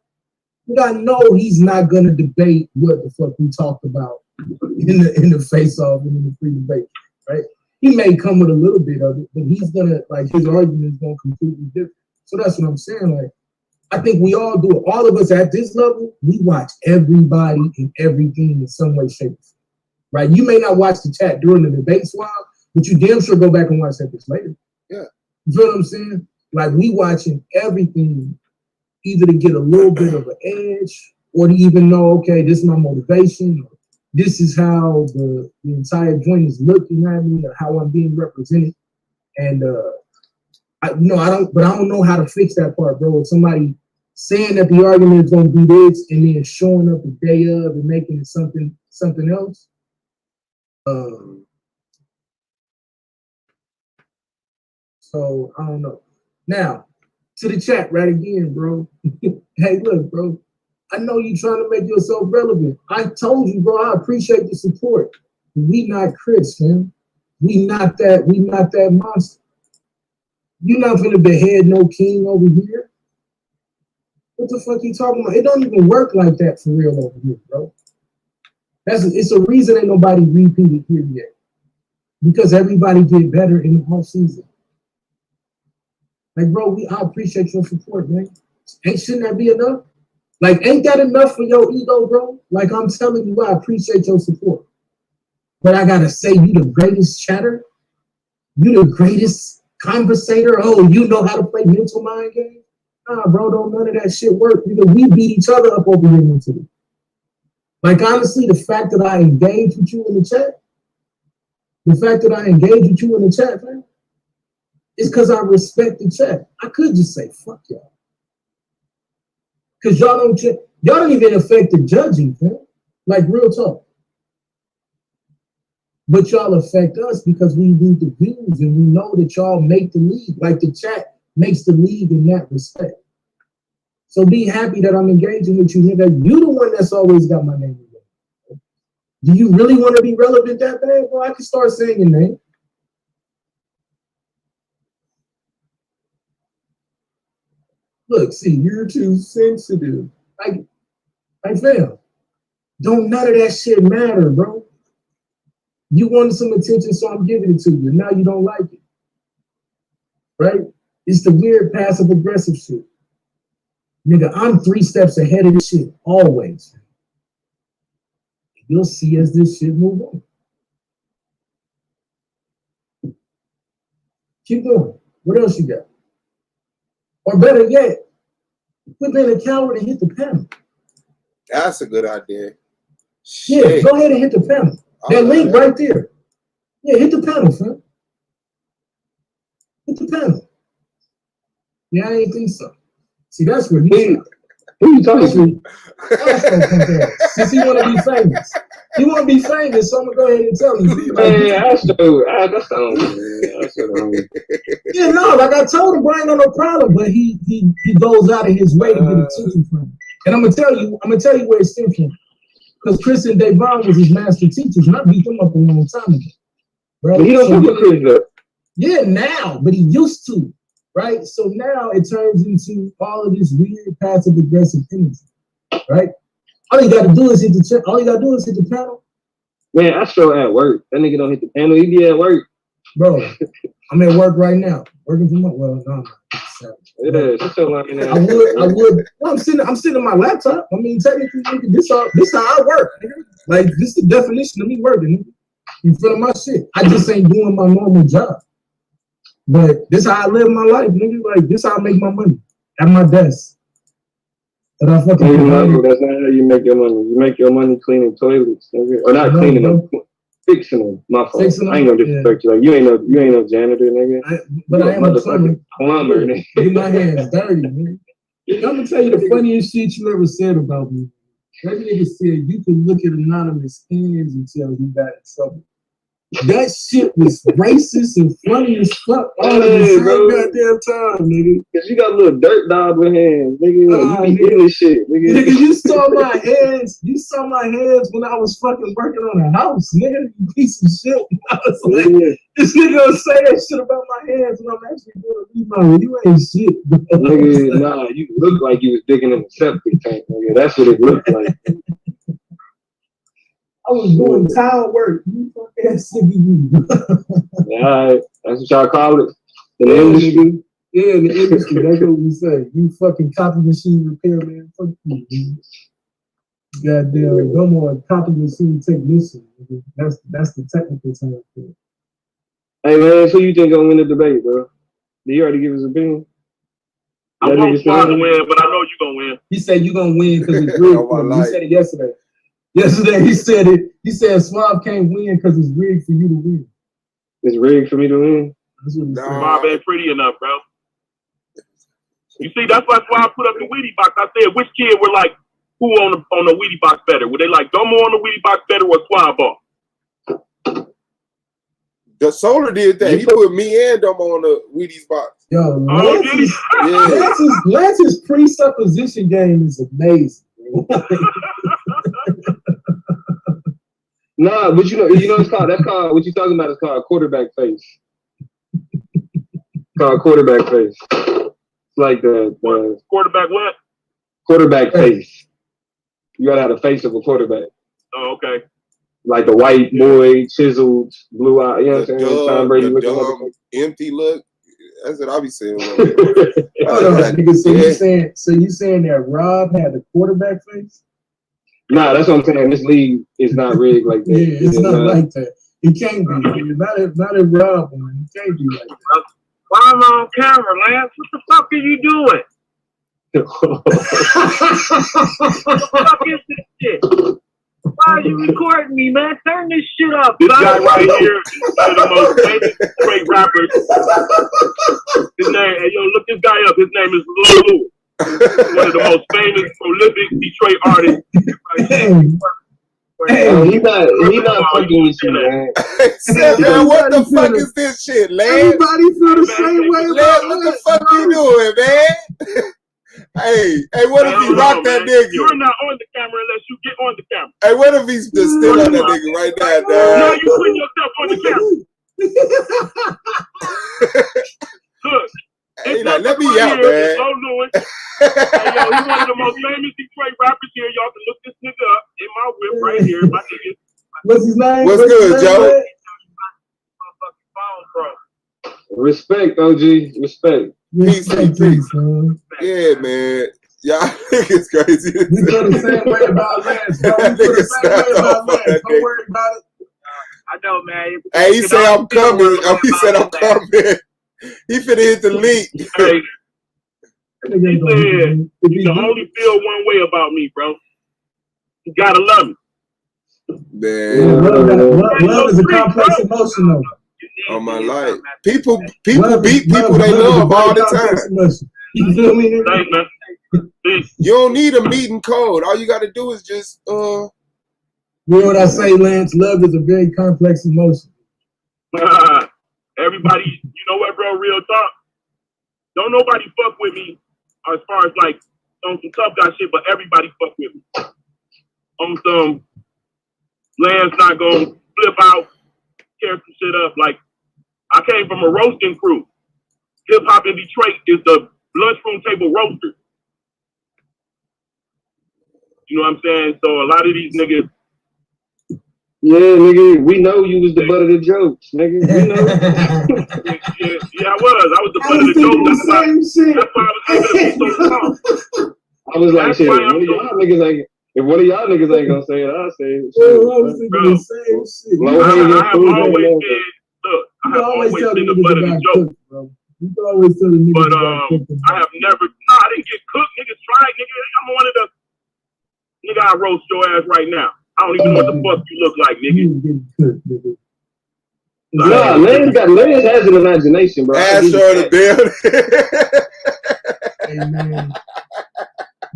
you gotta know he's not gonna debate what the fuck we talked about in the face-off and in the free debate, right? He may come with a little bit of it, but he's gonna, like, his argument is gonna completely different. So that's what I'm saying. Like, I think we all do it. All of us at this level, we watch everybody and everything in some way, shape, or form, right? You may not watch the chat during the debate swap, but you damn sure go back and watch that bitch later. Yeah. You feel what I'm saying? Like, we watching everything either to get a little bit of an edge or to even know, okay, this is my motivation. Or this is how the entire joint is looking at me or how I'm being represented. And, I don't know how to fix that part, bro. If somebody saying that the argument is going to be this and then showing up the day of and making it something else. So I don't know. Now, to the chat right again, bro. Hey, look, bro. I know you trying to make yourself relevant. I told you, bro, I appreciate the support. We not Chris, man. We not that monster. You're not gonna behead no king over here. What the fuck you talking about? It don't even work like that for real over here, bro. It's a reason ain't nobody repeated here yet. Because everybody get better in the off season. Like, bro, I appreciate your support, man. Shouldn't that be enough? Like, ain't that enough for your ego, bro? Like, I'm telling you, I appreciate your support. But I gotta say, you the greatest chatter? You the greatest conversator? Oh, you know how to play mental mind games? Nah, bro, don't none of that shit work. Because we beat each other up over here mentally. Like, honestly, the fact that I engage with you in the chat, man, it's because I respect the chat. I could just say, fuck y'all. Because y'all don't even affect the judging, man. Like, real talk. But y'all affect us because we read the views and we know that y'all make the league. Like, the chat makes the league in that respect. So be happy that I'm engaging with you, nigga. You the one that's always got my name. Do you really want to be relevant that bad? Well, I can start saying your name. Look, see, you're too sensitive. Like fam, don't none of that shit matter, bro. You wanted some attention, so I'm giving it to you. Now you don't like it. Right? It's the weird passive aggressive shit. Nigga, I'm 3 steps ahead of this shit, always. You'll see as this shit move on. Keep going. What else you got? Or better yet, quit being a coward and hit the panel. That's a good idea. Yeah, go ahead and hit the panel. That link right there. Yeah, hit the panel, fam. Hit the panel. Yeah, I ain't think so. See, that's where you who you talking to? Since he want to be famous. He want to be famous, so I'm going to go ahead and tell him. Yeah, no, like I told him, bro, ain't got no problem, but he goes out of his way to get attention from him. And I'm gonna tell you where it stems from. Because Chris and Davon was his master teachers, and I beat them up a long time ago. Right? But he don't talk to Chris. Yeah, now, but he used to, right? So now it turns into all of this weird passive aggressive energy, right? All you gotta do is hit the panel. Man, I show at work. That nigga don't hit the panel. He be at work. Bro, I'm at work right now. Working from well, no. Yeah, shut your line now. I would. Well, I'm sitting on my laptop. I mean, technically, this how I work. Like, this is the definition of me working in front of my shit. I just ain't doing my normal job. But this how I live my life, nigga. Like, this how I make my money at my desk. That I fucking no, that's not how you make your money. You make your money cleaning toilets, nigga. Or not cleaning them, fixing them. My fault. I ain't gonna disrespect you. Like you ain't no janitor, nigga. But I am a plumber. Nigga. Get my hands dirty, man. I'm gonna tell you the funniest shit you ever said about me. That nigga said you can look at anonymous hands and tell he got in trouble. That shit was racist and funny as fuck all at the same goddamn time, nigga. Cause you got a little dirt daubling hands, nigga. You be getting this shit, nigga. Nigga, you saw my hands. You saw my hands when I was fucking working on a house, nigga. You piece of shit. I was like, this nigga gonna say that shit about my hands when I'm actually doing a remodel. You ain't shit, bro. Nigga, nah, you look like you was digging in a septic tank, nigga. That's what it looked like. I was doing tile work. You fucking SVD. Yeah, all right. That's what y'all call it in the industry. Yeah, in the industry. That's what we say. You fucking copy machine repairman. Fuck you, dude. Goddamn, Domo a copy machine technician. That's the technical term for it. Hey man, so you think gonna win the debate, bro? Did you already give his opinion? I want Suave to win, but I know you gonna win. He said you gonna win because it's rigged for you. He said it yesterday. Yesterday he said it. He said Suave can't win because it's rigged for you to win. It's rigged for me to win? That's what he said. Suave ain't pretty enough, bro. You see, that's why I put up the Wheatie box. I said, which kid were like, who on the Wheatie box better? Were they like Domo on the Wheatie box better or Suave ball? The Solar did that. He put me and Domo on the Wheaties box. Yo, Lance's presupposition game is amazing. Nah, but you know it's called. That's called. What you talking about is called quarterback face. Called quarterback face. It's like the quarterback what? Quarterback face. You gotta have the face of a quarterback. Oh, okay. Like the white boy, chiseled, blue eye. You know what I'm saying? Tom Brady the looking dumb, empty look. That's what I be saying. So you saying that Rob had the quarterback face? Nah, that's what I'm saying. This league is not rigged like that. Yeah, it's not like that. It can't be. Not if Rob won. It can't be like that. Why am I on camera, Lance? What the fuck are you doing? What the fuck is this shit? Why are you recording me, man? Turn this shit up. This guy right here is one of the most famous Detroit rappers. His name, hey, yo, look this guy up. His name is Lil Lewis. One of the most famous, prolific Detroit artists. He not fucking with you, man. Man, what the fuck is this shit, Lance? Everybody feel the same way about Lance, what the fuck you doing, man? Hey, what if he rock that nigga? You're not on the camera unless you get on the camera. Hey, what if he's just still on that nigga right now, dog? No, you putting yourself on the camera. Look. Hey, let me out, man. Hey, yo, he's one of the most famous Detroit rappers here. Y'all can look this nigga up in my whip right here. My nigga. What's his name? What's good, Joe? Respect, OG. Respect. Peace. Yeah, man. Y'all niggas crazy. We feel the same way about Lance, bro. We feel the same way about Lance. Don't worry about it. I know, man. Hey, he said I'm coming. He said I'm coming. He finna hit the link. Hey, he said you can only feel one way about me, bro. You gotta love me. Man, love is a complex emotion, though. On my life, people beat people they love all the time. You feel me? Thanks, man. You don't need a meeting code. All you gotta do is just You know what I say, Lance? Love is a very complex emotion. Everybody, you know what, bro? Real talk. Don't nobody fuck with me as far as like on some tough guy shit, but everybody fuck with me. On some Lance not gonna flip out, tear some shit up. Like I came from a roasting crew. Hip hop in Detroit is the lunchroom table roaster. You know what I'm saying? So a lot of these niggas. Yeah, nigga, we know you was the butt of the jokes, nigga. We know. yeah, I was the butt of the jokes. That's why I was able to be so strong. I was like, shit, if one of y'all niggas ain't gonna say it, I'll say it. I was thinking the same shit. I have always been the butt of the joke. You can always tell the niggas. But I have never. I didn't get cooked. Niggas right, nigga. I'm one of the nigga. I roast your ass right now. I don't even know what the fuck you look like, nigga. Nah, Lance has an imagination, bro. Astro the building. Hey, man.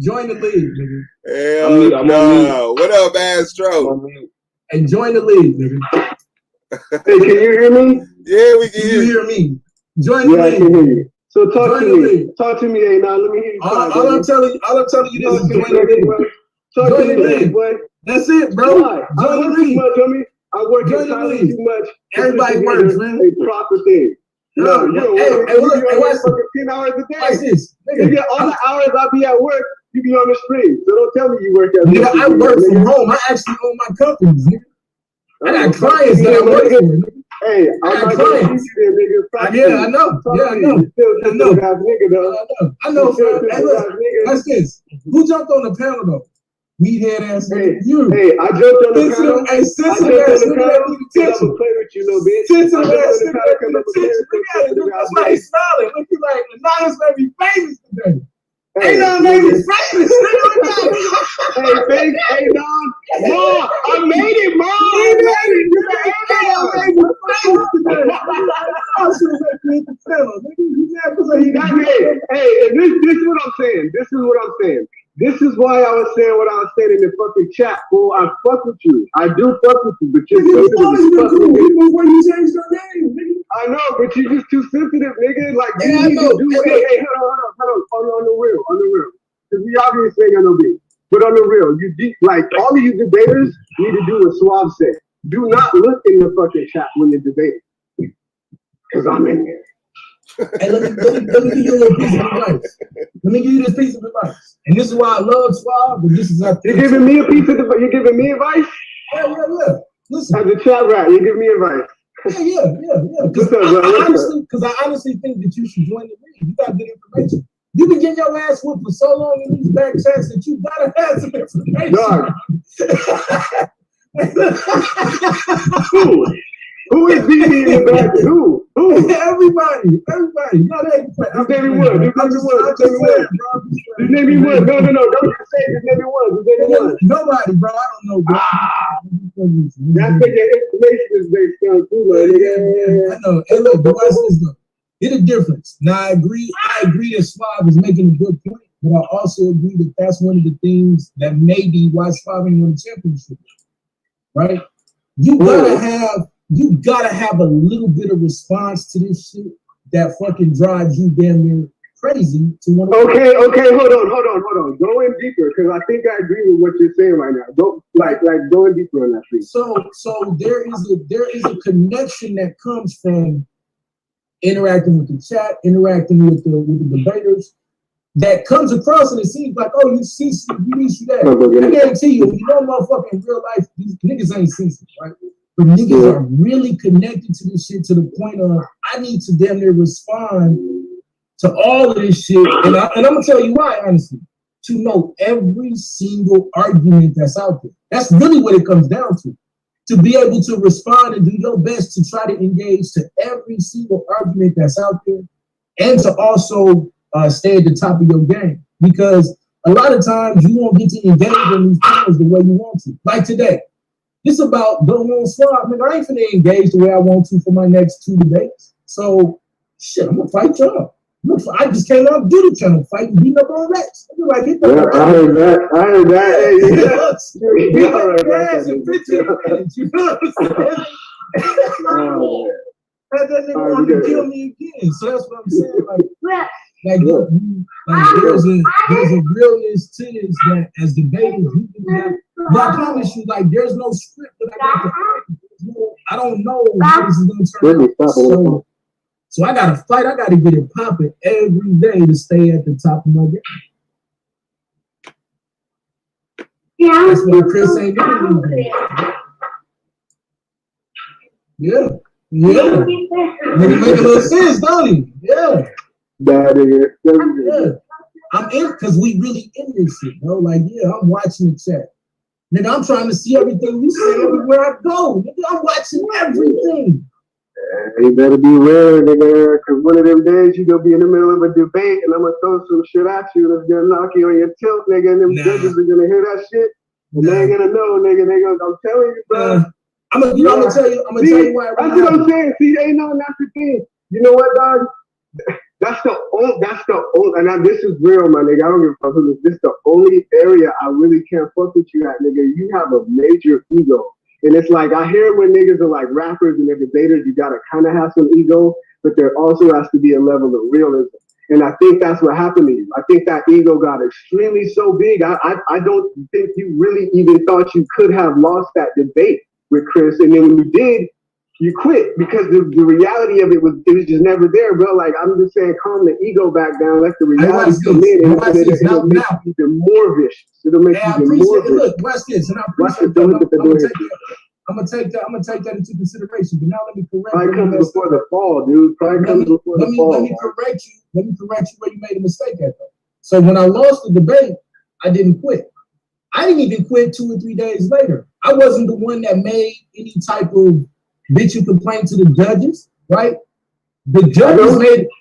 Join the league, nigga. Hell no. What up, Astro? And join the league, nigga. Hey, can you hear me? Yeah, we can Can hear you you. hear me? Join the Yeah, I league. can hear you. So talk Join to the me. league. Talk to me, hey, now let me hear you. All I'm telling you this is join the league. Talk Join to the me, league. boy. That's it, bro. Why? I Join the work too league. much, homie. I work Join the entirely league. too much. Everybody works, man. A proper thing. No, you don't Hey, work. hey, You look, be hey, on watch there fucking 10 hours a day. Watch this. Nigga, all the hours I be at work, you be on the street. So don't tell me you work at Nigga, I work from home. I actually own my companies, nigga. I got clients that I work for, nigga. Hey, I'm not gonna teach you there, nigga. Yeah, I know. Yeah, I know. You still I know. nigga, though. I know, bro. Hey, look, watch this. Who jumped on the panel, though? Meathead ass nigga. You. Hey, I jumped on the panel. Hey, sensitive ass nigga that need I'm attention. gonna play with you, little bitch. Sensitive ass nigga that need attention. Look at it. That's why he's smiling. Look, he's like, Anonymous made me famous today. Ain't nothing made me famous, nigga. Hey, Don. Mom, I made it, Mom. He made it. You made me famous today. I should have let you hit the panel, nigga. You mad because he got me. Hey, and this is what I'm saying. This is why I was saying what I was saying in the fucking chat, fool. I fuck with you. I do fuck with you, but you're sensitive as fuck. Before you changed your name, nigga. I know, but you're just too sensitive, nigga. Like, Yeah, you need I know. to do hey, hold on the real. Because we obviously saying on the beat. But on the real, like, all of you debaters need to do what Suave said. Do not look in the fucking chat when you're debating. Because I'm in there. Hey, let me give you a little piece of advice. Let me give you this piece of advice. And this is why I love Suave, but this is how You're giving me a piece of advice? You're giving me advice? Yeah. Listen. As a chat rat, you give me advice. Yeah. Because I honestly think that you should join the league. You got good information. You've been getting your ass whooped for so long in these back chats that you gotta have some information. Dog. Who is beating me in the back? Who? Everybody. No, they ain't playing. Just name me one. Just name me one. No. Don't just say just name me one. Just name me one. Nobody, bro. I don't know, bro. That's because your information is based on too, man. I know. Hey, look, but watch this though. Here's the difference. Now, I agree that Suave is making a good point, but I also agree that that's one of the things that may be why Suave ain't won the championship. Right? You gotta have a little bit of response to this shit that fucking drives you damn near crazy to want to. Okay, hold on. Go in deeper, because I think I agree with what you're saying right now. Go in deeper on that, please. So there is a connection that comes from interacting with the chat, interacting with the debaters, that comes across and it seems like, oh, you see that. I guarantee you, you know, motherfucking in real life, these niggas ain't sensitive, right? But niggas are really connected to this shit to the point of I need to damn near respond to all of this shit, and I'm gonna tell you why, honestly. To know every single argument that's out there. That's really what it comes down to. To be able to respond and do your best to try to engage to every single argument that's out there, and to also stay at the top of your game. Because a lot of times you won't get to engage in these panels the way you want to. Like today, it's about Domo and Suave. I ain't finna engage the way I want to for my next 2 debates. So, shit, I'm gonna fight y'all. I just came out do the channel fight and beat up on Rex. I heard that. Hey, beat up ass in 15 minutes. You know what I'm saying? Had that nigga want to kill me again. So that's what I'm saying. Like there's a realness to this that as debaters you can have. But I promise you, like there's no script that I got to. I don't know how this is gonna turn out. So I gotta fight. I gotta get it popping every day to stay at the top of my game. Yeah, that's why Chris ain't doing anything. Yeah. Make a little sense, don't he? Yeah. I'm in because we really in this shit, bro. Like, yeah, I'm watching the chat. Nigga, I'm trying to see everything you say everywhere I go. Nigga, I'm watching everything. You better be real, nigga, because one of them days you gonna be in the middle of a debate and I'm gonna throw some shit at you and it's gonna knock you on your tilt, nigga, and them judges are gonna hear that shit and they ain't gonna know, nigga. They gonna, I'm telling you, bro. I'm gonna tell you why. That's what I'm saying. See, they know that's the thing. You know what, dog? That's the only, and this is real, my nigga. I don't give a fuck who this. This is the only area I really can't fuck with you at, nigga. You have a major ego. And it's like, I hear when niggas are like rappers and they're debaters, you gotta kind of have some ego, but there also has to be a level of realism. And I think that's what happened to you. I think that ego got extremely so big. I don't think you really even thought you could have lost that debate with Chris. And then when you did, you quit because the reality of it was just never there, bro. Like, I'm just saying, calm the ego back down, let the reality come in, and it'll make you even more vicious. It'll make you even more vicious. Look, watch this, and I appreciate that. I'm gonna take that into consideration. But now let me correct you. Pride comes before the fall, dude. Pride comes before the fall. Let me correct you where you made a mistake at, though. So when I lost the debate, I didn't quit. I didn't even quit 2 or 3 days later. I wasn't the one that made any type of bitching complaint to the judges, right? The judges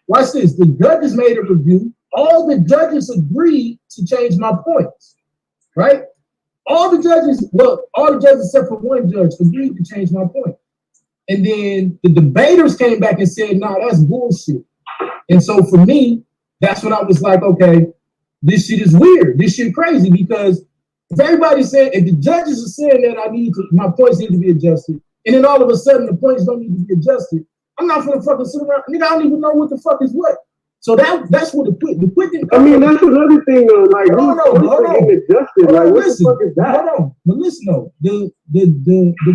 watch this. The judges made a review. All the judges agreed to change my points, right? All the judges except for one judge agreed to change my point. And then the debaters came back and said, nah, that's bullshit. And so for me, that's when I was like, okay, this shit is weird. This shit crazy, because if everybody's saying, if the judges are saying that my points need to be adjusted, and then all of a sudden the points don't need to be adjusted, I'm not gonna fucking sit around. Nigga, I don't even know what the fuck is what. So that's what the quit didn't come. I mean, that's another thing though. Like, hold on. Adjusted. Like, what the fuck is that? Hold on. But listen though, the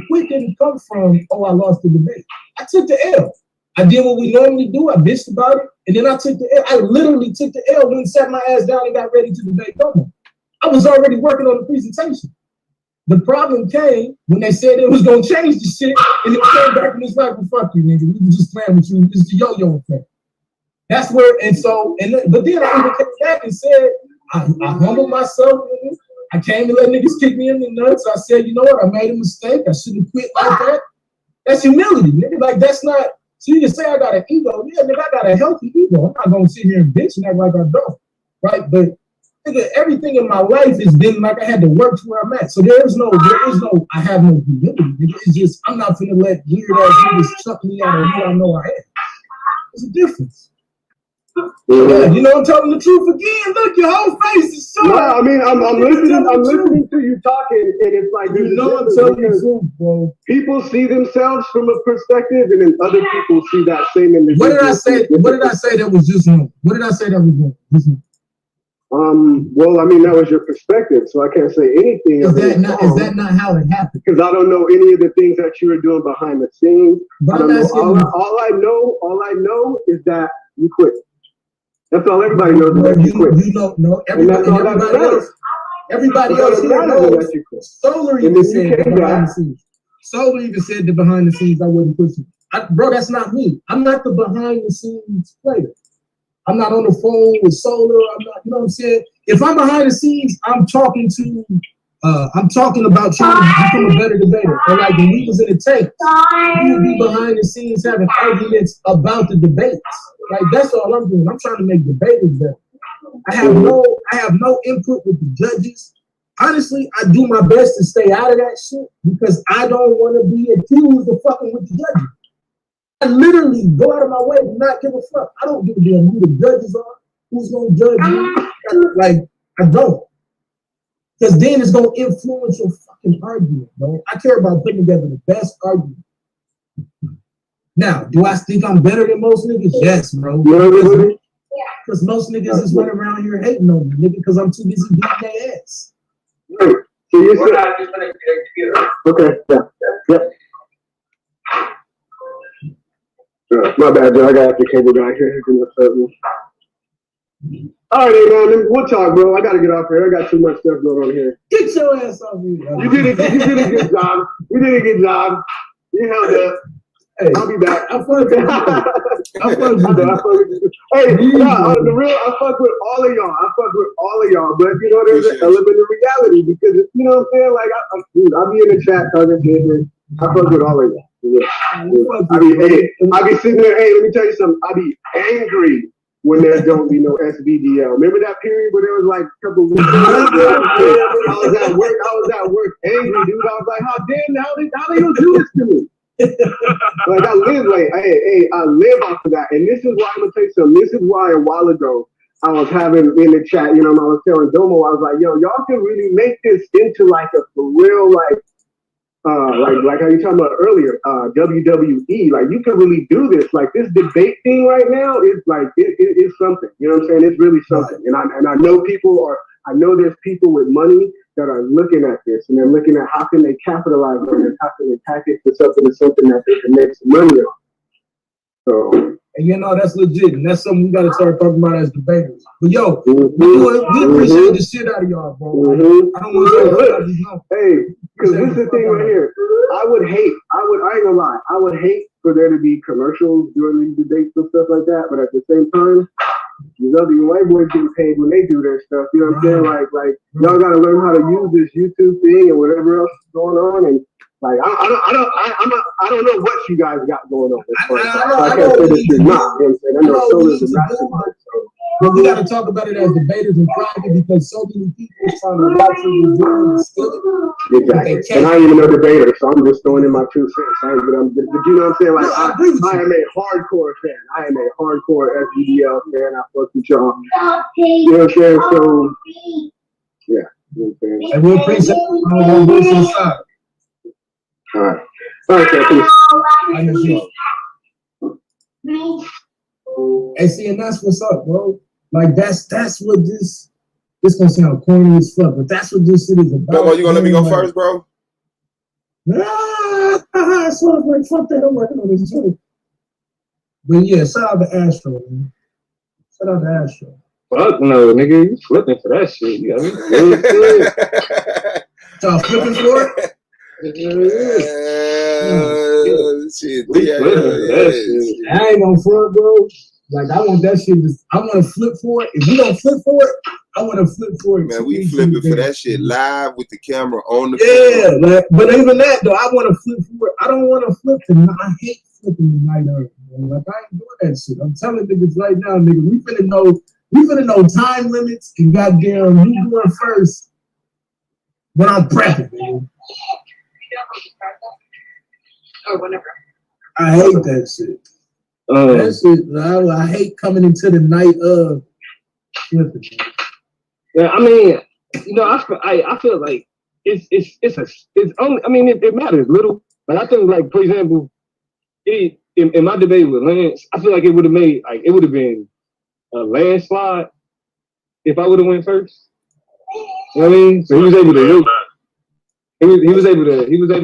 quit didn't come from, oh, I lost the debate. I took the L. I did what we normally do. I bitched about it, and then I took the L. I literally took the L, went and sat my ass down and got ready to debate Domo. I was already working on the presentation. The problem came when they said it was gonna change the shit, and it came back and it's like, well, fuck you, nigga. We was just playing with you. It's the yo-yo effect. That's where, but then I even came back and said, I humbled myself, nigga. I came to let niggas kick me in the nuts. I said, you know what? I made a mistake. I shouldn't quit like that. That's humility, nigga. Like, that's not, so you can say I got an ego. Yeah, nigga, I got a healthy ego. I'm not gonna sit here and bitch and act like I don't, right? But nigga, everything in my life has been like I had to work to where I'm at. So there is no, I have no humility. Nigga. It's just, I'm not gonna let weird ass niggas chuck me out of who I know I am. There's a difference. Yeah, you know I'm telling the truth again. Look, your whole face is so. No, I mean I'm listening to you talking, and it's like, you know I'm telling the truth, bro. People see themselves from a perspective, and then other people see that same individual. What did I say that was just wrong? What did I say that was wrong? Well, I mean, that was your perspective, so I can't say anything. Is that not how it happened? Because I don't know any of the things that you were doing behind the scenes. But all I know is that you quit. That's all everybody knows. You don't know. Everybody else here knows. Solar even said the behind the scenes. Solar even said the behind the scenes I wasn't pushing. Bro, that's not me. I'm not the behind the scenes player. I'm not on the phone with Solar. I'm not, you know what I'm saying? If I'm behind the scenes, I'm talking about trying to become a better debater. Or like when we was in the tank, we would be behind the scenes having arguments about the debates. Like, that's all I'm doing. I'm trying to make debaters better. I have no input with the judges. Honestly, I do my best to stay out of that shit because I don't want to be accused of fucking with the judges. I literally go out of my way to not give a fuck. I don't give a damn who the judges are, who's gonna judge me. Like, I don't. Because then it's gonna influence your fucking argument, bro. I care about putting together the best argument. Now, do I think I'm better than most niggas? Yes, bro. Because most niggas is running around here hating on me, nigga, because I'm too busy beating their ass. So you said, okay, yeah. My bad, Joe. I got the cable guy here. All right, man. We'll talk, bro. I gotta get off here. I got too much stuff going on here. Get your ass off here. You did a good job. You did a good job. You held up. Hey, I'll be back. I fuck with you. Hey, the real, I fuck with all of y'all. But you know, there's an element of reality because you know what I'm saying. Like, I'll be in the chat talking shit. I fuck with all of y'all. Yeah. I be sitting there, hey, let me tell you something. I be angry when there don't be no S.V.D.L. Remember that period where there was like a couple weeks ago? I was at work angry, dude. I was like, how they gonna do this to me? Like I live off of that. And this is why I'm gonna tell you something. This is why a while ago I was having in the chat, I was telling Domo, I was like, yo, y'all can really make this into like a for real like how you talking about earlier, WWE. Like you can really do this. Like this debate thing right now is like it's something. You know what I'm saying? It's really something. And I know I know there's people with money that are looking at this and they're looking at how can they capitalize on it, how can they package this up into something that they can make some money on. So. And that's legit, and that's something we gotta start talking about as debaters. But yo, we appreciate the shit out of y'all, bro. I don't want to say hey, because this is the thing right here. I ain't gonna lie, I would hate for there to be commercials during these debates and stuff like that, but at the same time, the white boys getting paid when they do their stuff. You know what I'm saying? Like y'all gotta learn how to use this YouTube thing and whatever else is going on. And like I don't know what you guys got going on. I can't say this is not. You know what I'm saying? I know so there's a massive. But we got to talk about it as debaters in private because so many people are trying to watch what we're doing and steal it. Exactly. And I ain't even no debater, so I'm just throwing in my 2 cents. But you know what I'm saying? Like I am a hardcore fan. I am a hardcore S.V.D.L. fan. I fuck with y'all. You know what I'm saying? So yeah. You know what I'm saying? And we appreciate it. All right, peace. Hey, see, and that's what's up, bro. Like that's what this gonna sound corny as fuck, but that's what this shit is about. Domo, you gonna let me go first, bro? So I'm like, fuck that, I'm working on this too. But yeah, shout out to Astro, man. Shout out to Astro. Fuck no, nigga, you flipping for that shit. You got me. Y'all flipping for it? Shit, I ain't gonna front, bro. Like I want that shit. I want to flip for it. If we don't flip for it, I want to flip for it. Man, we flipping for that shit live with the camera on the. Yeah, like, but even that though, I want to flip for it. I don't want to flip the night. I hate flipping the night of. Like I ain't doing that shit. I'm telling niggas right now, nigga. We finna know time limits and goddamn who going first when I'm prepping, man. Or whenever. I hate that shit. That shit, I hate coming into the night of flipping. Yeah, I mean, I feel like it's only. I mean, it matters little. Like I think, like for example, in my debate with Lance, I feel like it would have been a landslide if I would have went first. You know what I mean? So he was able to look. He was able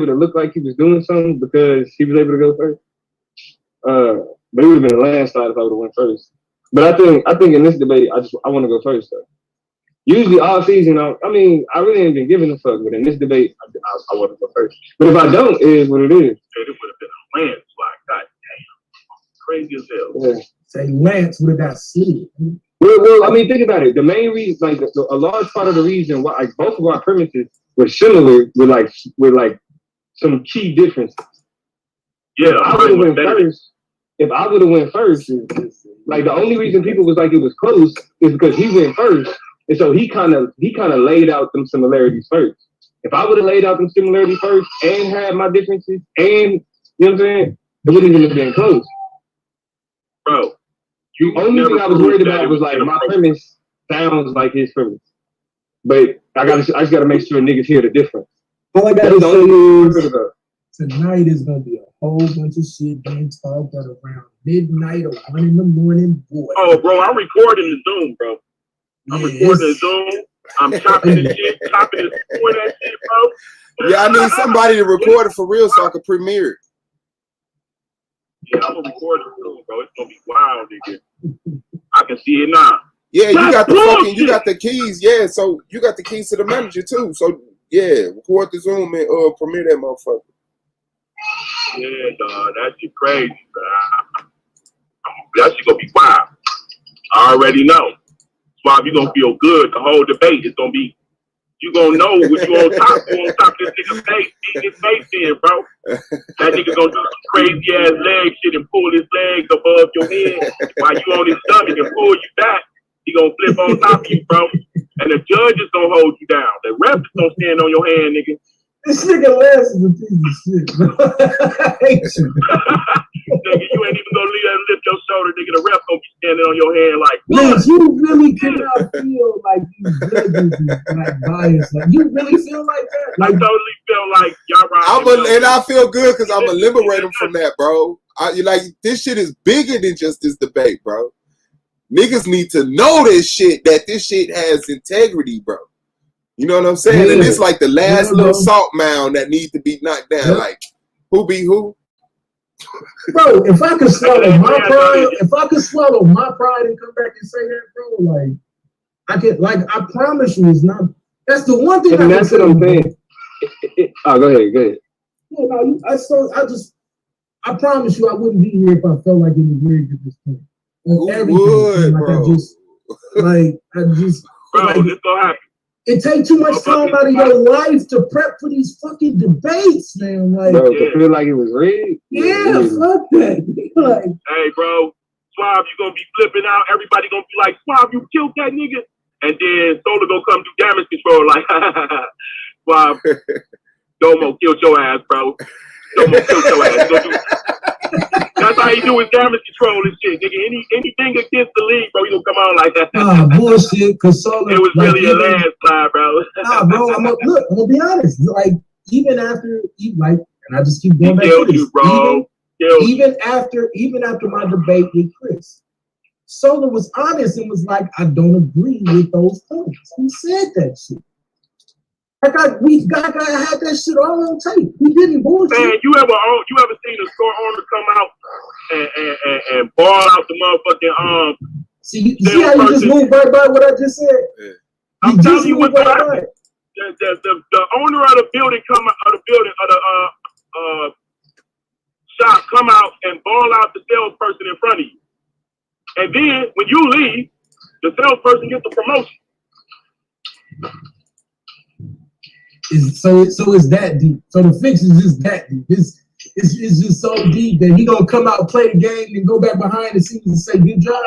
to look like he was doing something because he was able to go first. But it would have been a landslide if I would have went first. But I think in this debate, I want to go first though. Usually all season, I really ain't been giving a fuck. But in this debate, I want to go first. But if I don't, it is what it is. It would have been a landslide. God damn, crazy as hell. Yeah. Say Lance would have got sleep. Well, I mean, think about it. The main reason, like a large part of the reason why, like both of our premises were similar with like some key differences. Yeah, if I would have went first, like the only reason people was like it was close is because he went first, and so he kind of laid out them similarities first. If I would have laid out them similarities first and had my differences, and you know what I'm saying, it wouldn't even have been close. Bro, the only thing I was worried about was like my premise sounds like his premise, but I just gotta make sure niggas hear the difference. All I gotta say is tonight is gonna be a whole bunch of shit being talked at around midnight or 1 a.m, boy. Oh, bro, I'm recording the Zoom, bro. I'm recording the Zoom. I'm chopping the shit, chopping and doing that shit, bro. Yeah, I need somebody to record it for real so I can premiere it. Yeah, I'm gonna record the Zoom, bro. It's gonna be wild, nigga. I can see it now. Yeah, you got the keys. Yeah, so you got the keys to the manager too. So yeah, record the Zoom and premiere that motherfucker. Yeah, dog, that shit crazy, man. That shit gonna be wild. I already know. Suave, you gonna feel good. The whole debate is gonna be you gonna know what you on top. You on top of this nigga's face, eat his face in, bro. That nigga gonna do some crazy ass leg shit and pull his legs above your head while you on his stomach and pull you back. He gonna flip on top of you, bro. And the judge is gonna hold you down. The ref is gonna stand on your hand, nigga. This nigga Les is a piece of shit, bro. I hate you. Nigga, you ain't even gonna lift your shoulder, nigga. The ref gonna be standing on your hand like, Les, you really cannot feel like these judges is like biased. Like, you really feel like that? Like, I totally feel like y'all right. And I feel good because I'm gonna liberate them from that, bro. This shit is bigger than just this debate, bro. Niggas need to know this shit, that this shit has integrity, bro. You know what I'm saying? Yeah. And it's like the last little salt mound that needs to be knocked down. Yeah. Like, who be who? Bro, if I could swallow my pride, and come back and say that, bro, like, I could, like, I promise you, it's not. That's the one thing. And that's what I'm saying. Oh, go ahead. Yeah, no, I promise you, I wouldn't be here if I felt like it was rigged at this point. Bro, this gonna happen. It takes too much time out of your life to prep for these fucking debates, man. Like, bro, to feel like it was rigged. Yeah, fuck that. Like, hey, bro, Suave, you gonna be flipping out. Everybody gonna be like, Suave, you killed that nigga. And then Solar gonna come do damage control, like, Suave, Domo killed your ass, bro. Domo killed your ass. That's how he do his damage control and shit, nigga. Anything against the league, bro, he gonna come out like that. Nah, bullshit. Cause Solar, it was like, really a landslide, bro. Nah, bro. I'm gonna be honest. Like, even after and I just keep going back to this, you, bro. Even after my debate with Chris, Solar was honest and was like, I don't agree with those points. He said that shit. Like, we had that shit all on tape. We didn't bullshit. Man, you ever seen a store owner come out and ball out the motherfucking See how you just moved right by what I just said? Yeah. I'm telling you what happened. The owner of the building shop come out and ball out the salesperson in front of you. And then when you leave, the salesperson gets the promotion. So it's that deep. So the fix is just that deep. It's just so deep that he gonna come out, play the game, and go back behind the scenes and say, "Good job."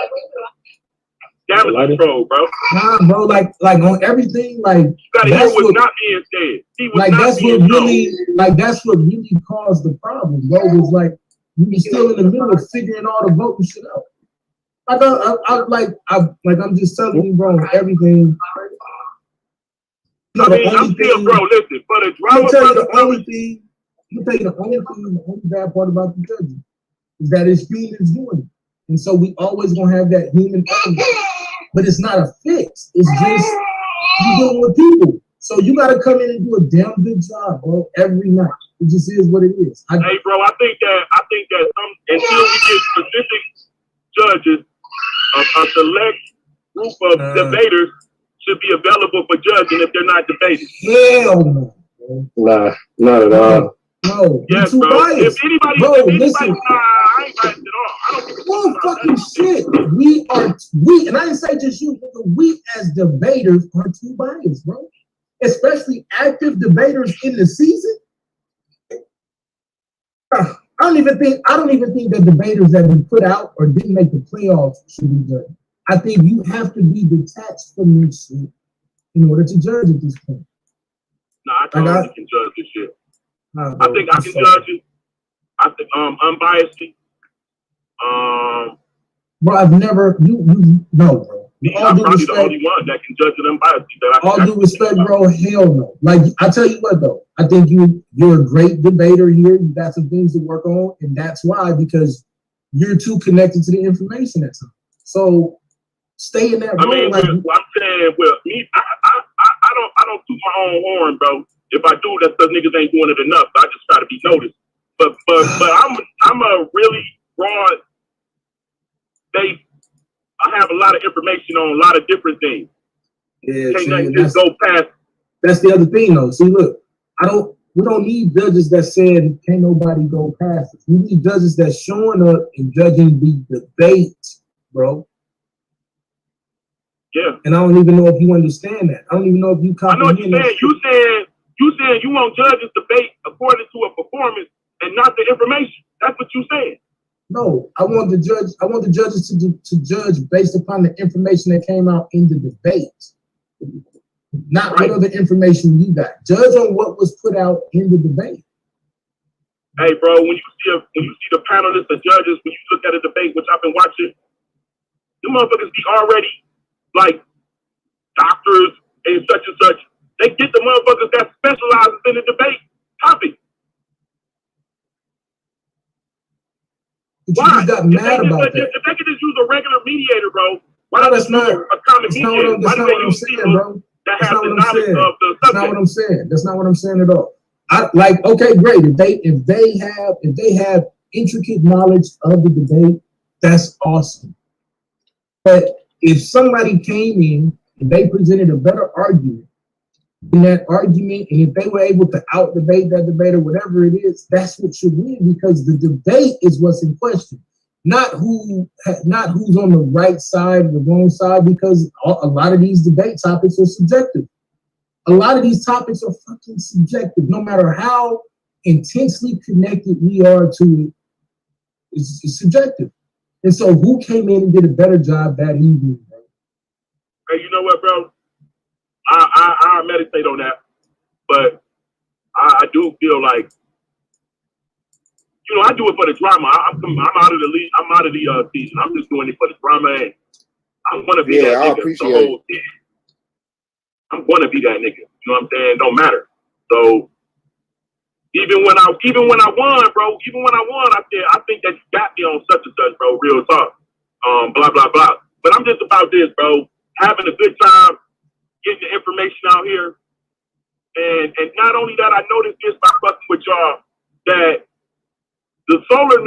Damage control, bro. Nah, bro. Like on everything. Like, you gotta hear what's not being said. That's what really caused the problem, bro. Was like we were still in the middle of figuring all the voting shit out. I'm just telling you, bro. Everything. I mean, I'm still, bro, listen, for the drama, the only bad part about the judges is that it's humans doing it. And so we always gonna have that human element. But it's not a fix. It's just you dealing with people. So you gotta come in and do a damn good job, bro, every night. It just is what it is. Hey, bro, I think that until we get specific judges, a select group of debaters should be available for judging if they're not debating. Hell no. Nah, not at all. No, yes, bro. Biased. If anybody, bro, I ain't biased at all. I don't give a well, fucking shit. We, and I didn't say just you, but we as debaters are too biased, bro. Especially active debaters in the season. I don't even think that debaters that we put out or didn't make the playoffs should be judged. I think you have to be detached from this shit in order to judge at this point. No, I totally can judge this shit. I think I can judge it. I think unbiasedly. Bro, I've never no, bro. I'm probably the only one that can judge it unbiasedly. All due respect, bro. Hell no. Like, I tell you what though, I think you're a great debater here. You got some things to work on, and that's why, because you're too connected to the information at times. So stay in that role. I mean, I'm saying, well, me, I don't toot my own horn, bro. If I do, that's because niggas ain't doing it enough. I just try to be noticed. But I'm a really broad base. I have a lot of information on a lot of different things. Yeah, can't nothing just go past. That's the other thing, though. See, look, we don't need judges that said can't nobody go past it. We need judges that's showing up and judging the debate, bro. Yeah. And I don't even know if you understand that. I don't even know if you I know what comprehend you're that. saying. You saying you want judges debate according to a performance and not the information. That's what you saying. No, I want the judges to judge based upon the information that came out in the debate, not what other information you got. Judge on what was put out in the debate. Hey, bro, when you see the panelists, the judges, when you look at a debate, which I've been watching, you motherfuckers be already like doctors and such and such. They get the motherfuckers that specializes in the debate topic. Why? You got mad about that. If they could just use a regular mediator, bro, why No, not just use a common mediator? Why do they use people bro. that have the knowledge of the subject? That's not what I'm saying. That's not what I'm saying at all. Okay, great. If they have intricate knowledge of the debate, that's awesome. But if somebody came in and they presented a better argument in that argument, and if they were able to out debate that debate or whatever it is, that's what should win, because the debate is what's in question, not who's on the right side or the wrong side, because a lot of these debate topics are subjective. A lot of these topics are fucking subjective, no matter how intensely connected we are to it. It's subjective. And so who came in and did a better job that evening, bro? Hey, you know what, bro? I meditate on that, but I do feel like, you know, I do it for the drama. I'm out of the league. I'm out of the season. I'm just doing it for the drama, and I'm gonna be that nigga the whole season. I'm gonna be that nigga. You know what I'm saying? It don't matter. So even when I won, bro, I said, I think that you got me on such and such, bro. Real talk. Blah blah blah. But I'm just about this, bro. Having a good time, getting the information out here, and not only that, I noticed this by fucking with y'all that the solar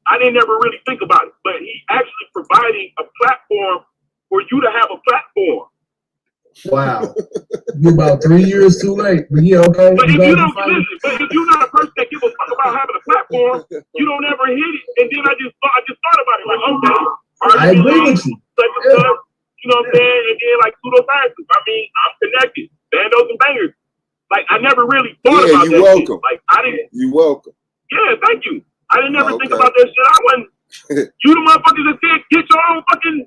I didn't ever really think about it, but he actually providing a platform for you to have a platform. Wow. You're about 3 years too late. But yeah, okay. But if you don't listen, but if you're not a person that give a fuck about having a platform, you don't ever hit it. And then I just thought about it. Like, okay, I agree with you. Such and such, you know what I'm saying? And then like pseudosciences. I mean, I'm connected. Bandos and bangers. Like, I never really thought about that. Welcome. Shit. Like, I didn't. You welcome. Yeah, thank you. I didn't ever think about that shit. I wasn't. You the motherfuckers that said get your own fucking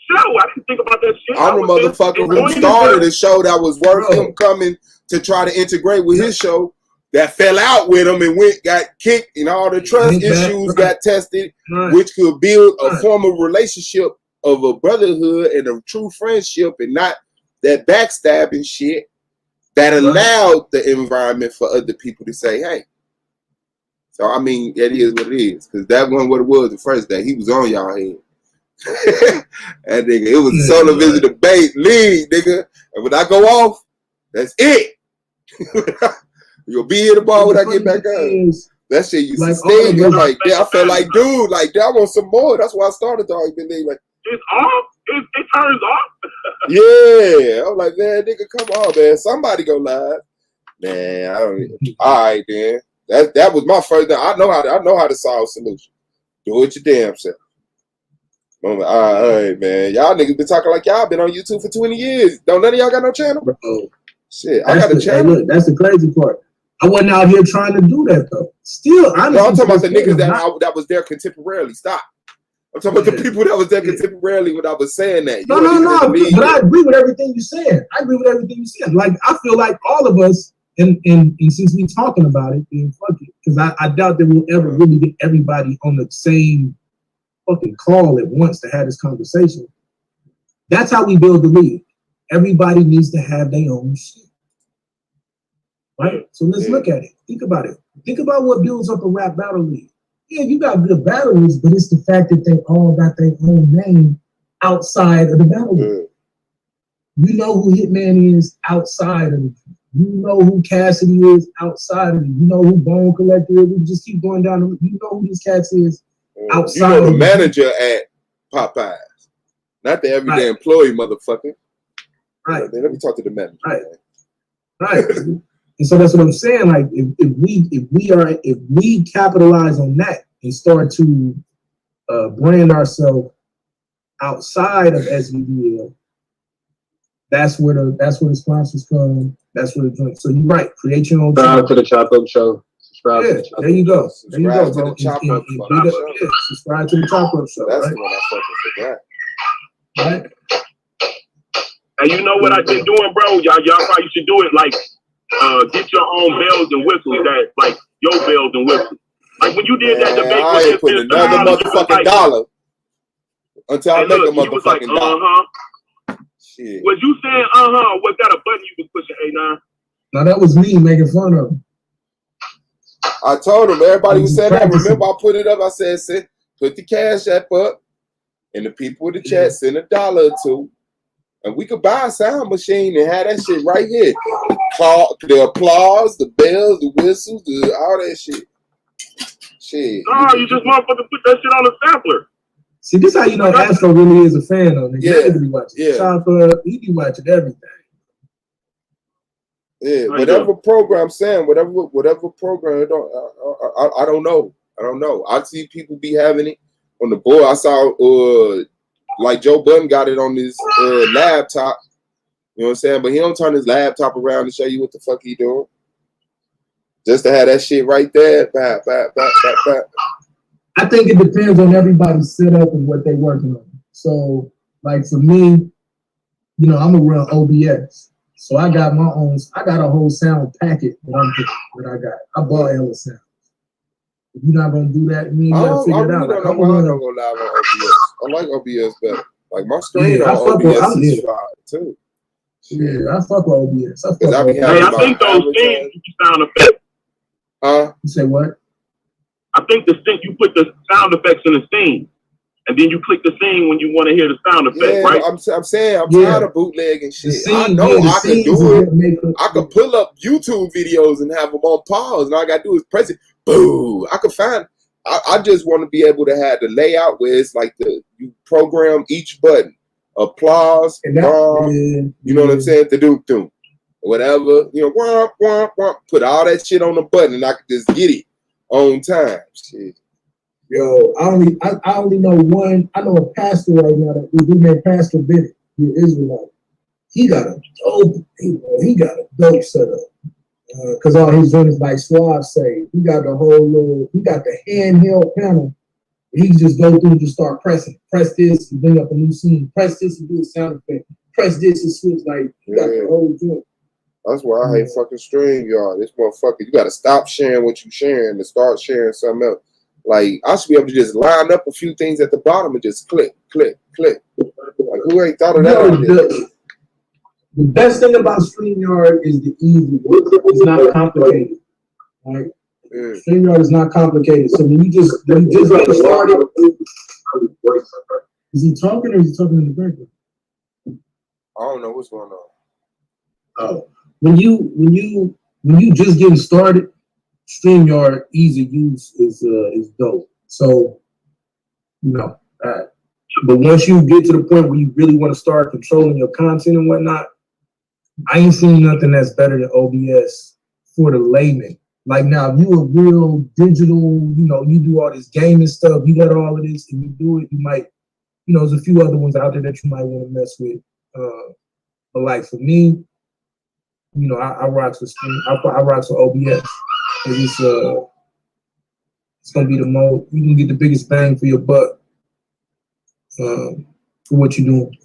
show. I didn't think about that shit. I'm the motherfucker who started a show that was worth him coming to try to integrate with his show, that fell out with him and got kicked, and all the trust issues got tested, which could build a formal relationship of a brotherhood and a true friendship, and not that backstabbing shit that allowed the environment for other people to say, hey. So, I mean, that is what it is, because that wasn't what it was the first day. He was on y'all head. That nigga, it was a solo visit debate league, nigga. And when I go off, that's it. You'll be here tomorrow when I get back up. That shit used to sting. It was like, yeah, I felt like, dude, like, I want some more. That's why I started the argument. Like, it's off. It turns off. Yeah, I'm like, man, nigga, come on, man. Somebody go live, man. All right, then. That was my first. I know how to solve solution. Do it your damn self. I'm like, all right, man. Y'all niggas been talking like y'all been on YouTube for 20 years. Don't none of y'all got no channel? Bro. Shit, I got a channel. Look, that's the crazy part. I wasn't out here trying to do that though. Still, I'm talking about the niggas that was there contemporarily. Stop. I'm talking about the people that was there contemporarily when I was saying that. No. But I agree with everything you said. Like, I feel like all of us, and since we're talking about it, then fuck it. Because I doubt that we'll ever really get everybody on the same fucking call at once to have this conversation. That's how we build the league. Everybody needs to have their own shit. Right? So let's look at it. Think about it. Think about what builds up a rap battle league. Yeah, you got good battlers, but it's the fact that they all got their own name outside of the battle league. You know who Hitman is outside of it. You know who Cassidy is outside of it. You know who Bone Collector is. We just keep going down. You know who these cats is outside. You know the manager at Popeyes, not the everyday employee, motherfucker. Right. Let me talk to the manager. Right. And so that's what I'm saying. Like, if we capitalize on that and start to brand ourselves outside of S.V.D.L, That's where the sponsors come. That's where the joint. So you're right. Create your own. Subscribe to the Chop Up Show. Subscribe to the Chop Up. There you go. There you go, bro. Subscribe to the Chop Up Show. That's right? the one I fucking forgot. Right. And you know what I've been doing, bro? Y'all probably should do it. Like, get your own bells and whistles. That like your bells and whistles. Like when you did that debate, I ain't putting another motherfucking dollar until I make a motherfucking dollar. Shit. Was you saying was that a button you was pushing, A9? No, that was me making fun of him. I told him, everybody was saying that. Remember, I put it up. I said, put the Cash App up, and the people in the chat send $1 or $2, and we could buy a sound machine and have that shit right here. The applause, the bells, the whistles, all that shit. Shit. No, you just motherfucker put that shit on a sampler. See, this is how you know Astro really is a fan of it. Yeah. He be watching Chop Up. He be watching everything. Yeah, whatever program, Sam, whatever program, I don't know. I see people be having it on the board. I saw like Joe Budden got it on his laptop. You know what I'm saying? But he don't turn his laptop around to show you what the fuck he doing. Just to have that shit right there. I think it depends on everybody's setup and what they're working on. So, like for me, you know, I'm gonna run OBS. So I got my own. I got a whole sound packet that I got. I bought hella sounds. If you're not gonna do that, you gotta figure it out. I don't go live on OBS. I like OBS better. Like my screen on OBS is fire too. Yeah, I fuck with OBS. I think those things you sound effects. You say what? I think you put the sound effects in the scene, and then you click the scene when you want to hear the sound effect, right? I'm saying I'm tired of bootlegging shit. I know I can do it. I can pull up YouTube videos and have them on pause, and all I gotta do is press it. Boo! I can find. I just want to be able to have the layout where it's like you program each button, applause, you know what I'm saying? The whatever, you know, womp, womp, womp. Put all that shit on the button, and I can just get it on time. Shit. Yo, I only know one. I know a pastor right now that we named Pastor Bennett. He's Israelite. He got a dope setup. Cause all his joints like Suave say, he got the handheld panel. He just go through and just start pressing. Press this and bring up a new scene. Press this and do a sound effect. Press this and switch. Like you got the whole joint. That's why I hate fucking StreamYard. This motherfucker, you gotta stop sharing what you sharing and start sharing something else. Like I should be able to just line up a few things at the bottom and just click. Like who ain't thought of that? The best thing about StreamYard is the easy. It's not complicated. Right? StreamYard is not complicated. So when you just get started, is he talking or is he talking in the background? I don't know what's going on. Oh, when you just getting started, StreamYard easy use is dope. So you know, but once you get to the point where you really want to start controlling your content and whatnot, I ain't seen nothing that's better than OBS for the layman. Like now, if you a real digital, you know, you do all this gaming stuff, you got all of this, and you do it, you might, you know, there's a few other ones out there that you might want to mess with. But like for me, you know, I rocks with OBS. It's gonna be the most, you can get the biggest bang for your buck for what you're doing.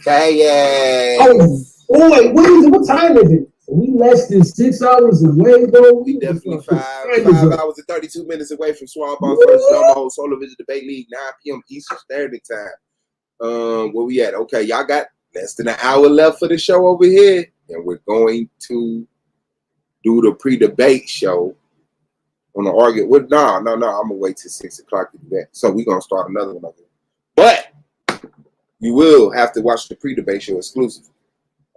Okay. Oh boy, what time is it? We less than 6 hours away, bro. We definitely 5 hours and 32 minutes away from Suave versus Domo Solar Vision Debate League, 9 p.m. Eastern Standard Time. Where we at? Okay, y'all got less than an hour left for the show over here, and we're going to do the pre-debate show on the argument. No, I'm gonna wait till 6 o'clock to do that. So we're gonna start another one over here. But you will have to watch the pre-debate show exclusively,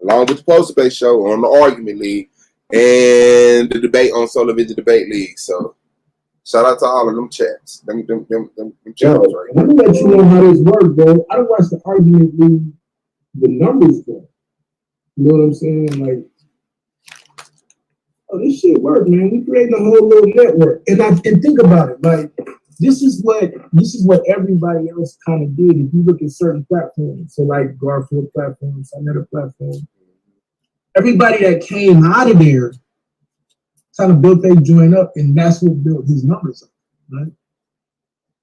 along with the post-debate show on the Argument League and the debate on Solar Vision Debate League. So shout out to all of them chats. Them chats right let me let you know how this works, bro. I don't watch the Argument League, the numbers, bro. You know what I'm saying? Like, oh, this shit work, man. We creating a whole little network. And think about it. Like, this is what everybody else kind of did. If you look at certain platforms, so like Garfield platforms, Sonetta platform, everybody that came out of there kind of built their joint up, and that's what built his numbers up, right?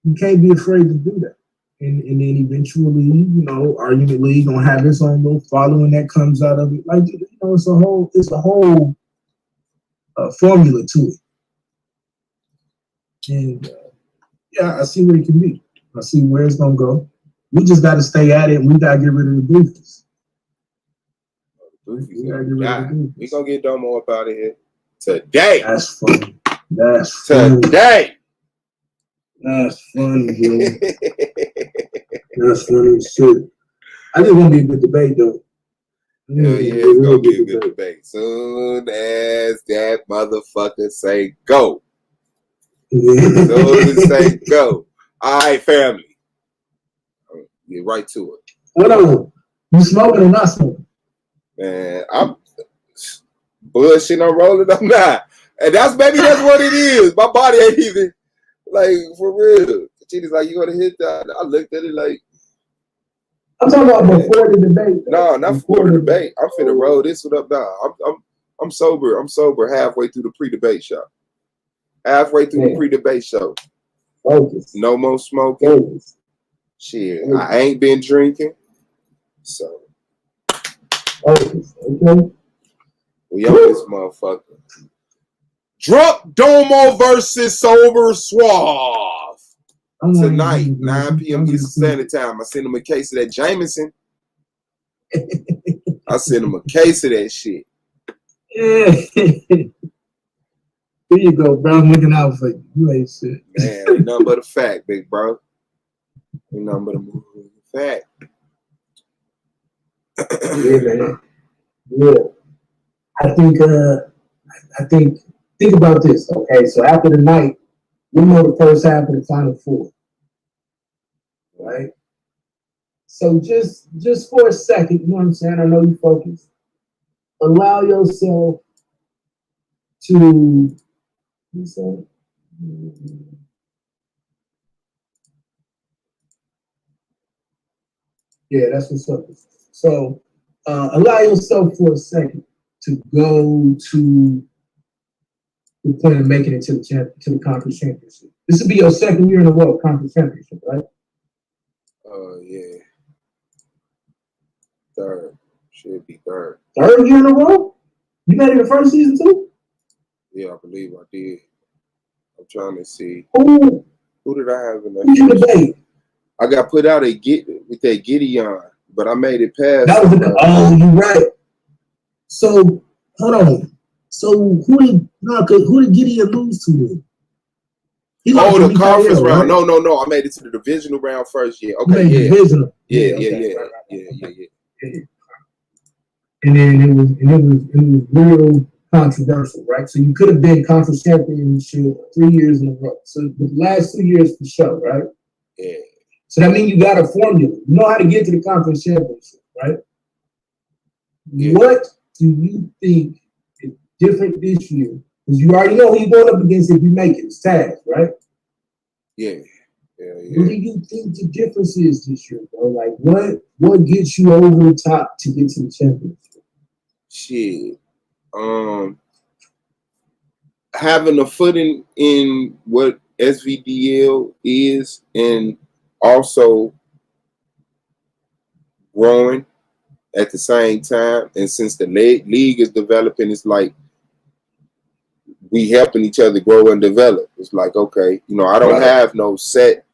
You can't be afraid to do that. And then eventually, you know, Argument League gonna have its own little following that comes out of it. Like, you know, it's a whole formula to it. And yeah, I see what it can be. I see where it's gonna go. We just got to stay at it, and we got to get rid of the goofies. We gonna get Domo up out of here today. That's funny. That's funny. Today. That's funny, bro. That's funny as shit. I just want to be a good debate, though. Hell yeah, it's gonna be a good debate. Soon as that motherfucker say go. Soon as say go. All right, family. Get right to it. What on? You smoking or not smoking? Man, I'm bullshitting, I'm rolling, I'm not. And that's what it is. My body ain't even like for real. She's like, you gonna hit that? I looked at it like I'm talking about before the debate. No, not before the debate. I'm finna roll this one up now. I'm sober. I'm sober halfway through the pre-debate show. Halfway through the pre-debate show. Focus. No more smoking. Focus. Shit, I ain't been drinking. So focus. Okay. We on this motherfucker. Drunk Domo versus Sober Suave. Tonight, 9 p.m. Eastern Standard Time. I sent him a case of that Jameson. I sent him a case of that shit. Yeah. Here you go, bro. I'm looking out for you. You ain't shit. Man, ain't nothing but a fact, big bro. Ain't nothing but a fact. Yeah, man. Yeah. I think about this, okay? So after the night, we know the first half of the Final Four. Right? So just for a second, you know what I'm saying? I know you focus. Allow yourself to yeah, that's what's up. So allow yourself for a second to go to the point of making it to the conference championship. This will be your second year in a row conference championship, right? Yeah. Third. Should be third. Third year in a row? You made it the first season too? Yeah, I believe I did. I'm trying to see. Who did I have in that? Who you debate? I got put out with that Gideon, but I made it past. That was you're right. So hold on. So who did Gideon lose to then? The conference round. Right? No. I made it to the divisional round first. Yeah. Okay. Yeah. Divisional. Yeah. And then it was real controversial, right? So you could have been conference championship 3 years in a row. So the last 2 years for sure, right? Yeah. So that means you got a formula. You know how to get to the conference championship, right? Yeah. What do you think is different this year? Because you already know who you're going up against if you make it. It's Taz, right? Yeah. What do you think the difference is this year, bro? Like, what gets you over the top to get to the championship? Shit. Having a footing in what S.V.D.L is, and also growing at the same time. And since the league is developing, it's like we helping each other grow and develop. It's like, okay, I don't have no set,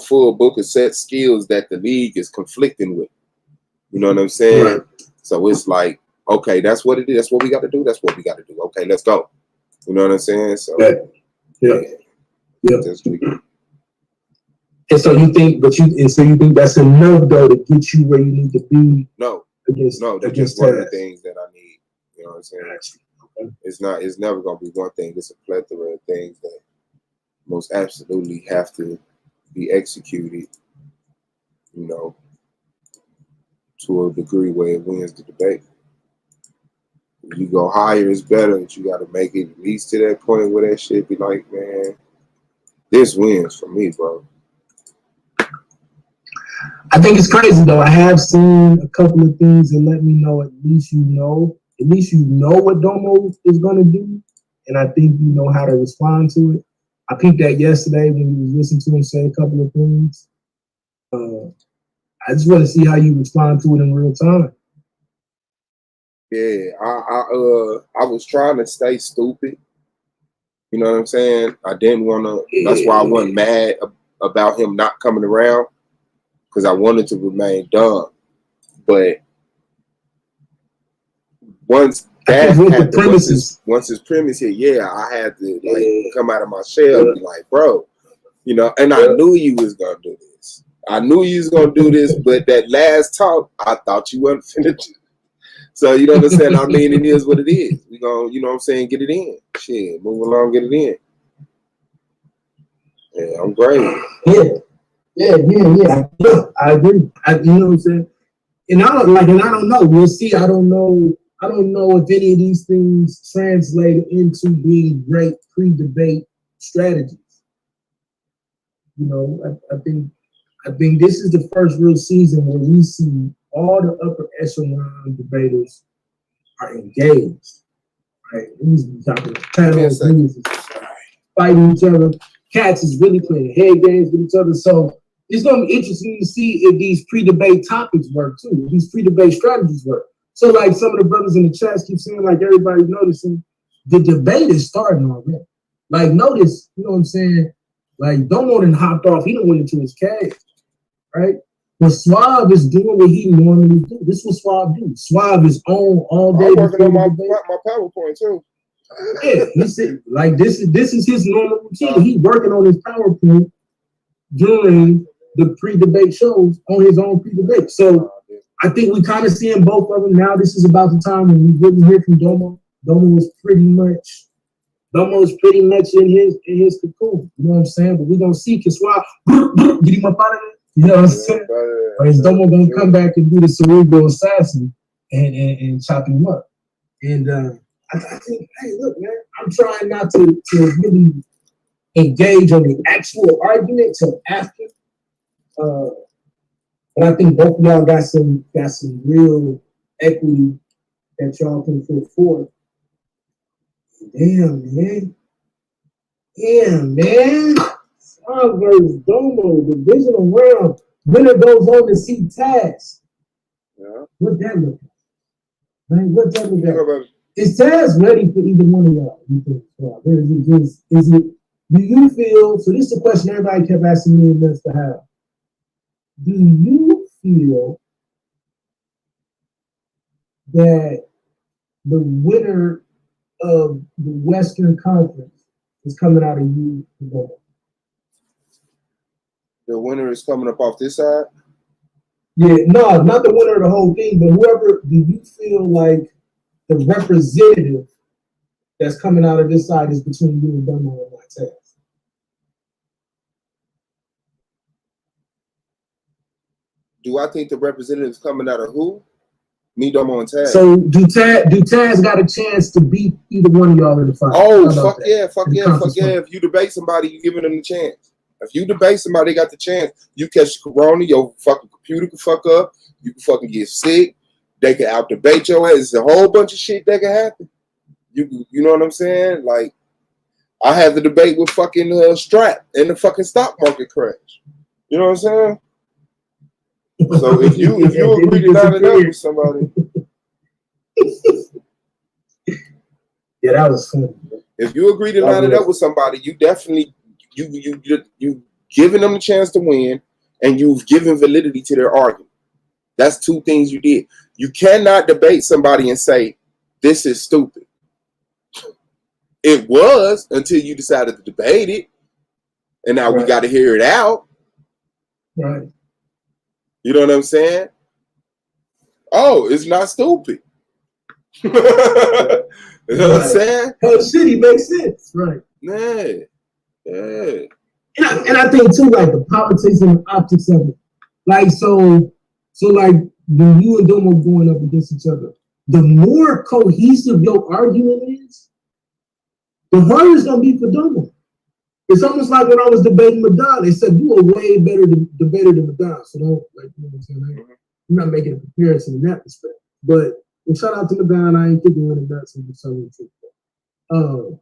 full book of set skills that the league is conflicting with. You know what I'm saying? Right. So it's like, okay, that's what it is. That's what we got to do. That's what we got to do. Okay, let's go. You know what I'm saying? So yeah. And so you think that's enough though to get you where you need to be? No, that's just one of the things that I need. You know what I'm saying? Okay. It's never gonna be one thing. It's a plethora of things that most absolutely have to be executed, to a degree where it wins the debate. If you go higher, it's better, but you got to make it at least to that point where that shit be like, man, This wins for me, bro. I think it's crazy though. I have seen a couple of things that let me know at least you know what Domo is gonna do, and I think you know how to respond to it. I peeped that yesterday when you was listening to him say a couple of things. I just want to see how you respond to it in real time. Yeah, I was trying to stay stupid. You know what I'm saying? I didn't want to. That's why I wasn't mad about him not coming around, because I wanted to remain dumb. But once that happened, once his premise hit, yeah, I had to like come out of my shell and be like, bro, you know. And I knew you was gonna do this. I knew you was gonna do this. But that last talk, I thought you wasn't finished. So you know what I'm saying? I mean, it is what it is. We gonna, you know what I'm saying, get it in. Shit, move along, get it in. Yeah, I'm great. Yeah. I agree. You know what I'm saying? And I don't know. We'll see. I don't know if any of these things translate into being great pre-debate strategies. You know, I think this is the first real season where we see all the upper echelon debaters are engaged. Right? These panels, fighting each other. Cats is really playing head games with each other. So it's going to be interesting to see if these pre-debate topics work too. If these pre-debate strategies work. So like some of the brothers in the chat keep saying, like everybody's noticing, the debate is starting already. Like notice, you know what I'm saying? Like Domo done hopped off. He done went into his cage, right? But Suave is doing what he normally do. This is what Suave do. Suave is on all day. I'm working on my PowerPoint too. Yeah, he said like this is his normal routine. He's working on his PowerPoint during the pre-debate shows on his own pre-debate. So I think we kind of seeing both of them now. This is about the time when we didn't hear from Domo. Domo is pretty much in his cocoon. You know what I'm saying? But we're gonna see Suave get him up out of there. You know what I'm saying? Or is Domo gonna come back and do the cerebral assassin and chop him up? And I think, hey, look, man, I'm trying not to really engage on the actual argument till after. But I think both of y'all got some real equity that y'all can put forth. Damn, man. Suave versus Domo, divisional round. Winner goes on to see Taz. Yeah. What that look like? Right? What that look like? Is Taz ready for either one of y'all? You think? Is it? Do you feel? So this is a question everybody kept asking me and Mr. Hal. Do you feel that the winner of the Western Conference is coming out of you? The winner is coming up off this side? Yeah, no, not the winner of the whole thing, but whoever. Do you feel like the representative that's coming out of this side is between you and Domo and Montez? Do I think the representative is coming out of who? Me, Domo, and Taz. So do Taz got a chance to beat either one of y'all in the fight? Oh, fuck yeah. If you debate somebody, you giving them the chance. If you debate somebody, they got the chance. You catch corona, your fucking computer can fuck up. You can fucking get sick. They can out debate your ass. It's a whole bunch of shit that can happen. You know what I'm saying? Like, I had the debate with fucking Strap in the fucking stock market crash. You know what I'm saying? So if you agree to line it up with somebody, yeah, that was funny. If you agree to line it up with somebody, you definitely you giving them a chance to win, and you've given validity to their argument. That's two things you did. You cannot debate somebody and say this is stupid. It was until you decided to debate it, and now we got to hear it out. Right. You know what I'm saying? Oh, it's not stupid. You know what I'm saying? Oh, shit, he makes sense. Right. Yeah. And I think, too, like, the politics and the optics of it. Like, so like, when you and Domo going up against each other, the more cohesive your argument is, the harder it's going to be for Domo. It's almost like when I was debating Madonna, they said you a way better debater than Madonna. So don't like, you know what I'm saying? I'm not making a comparison in that respect. But shout out to Madonna, I ain't kicking in the nuts and so on.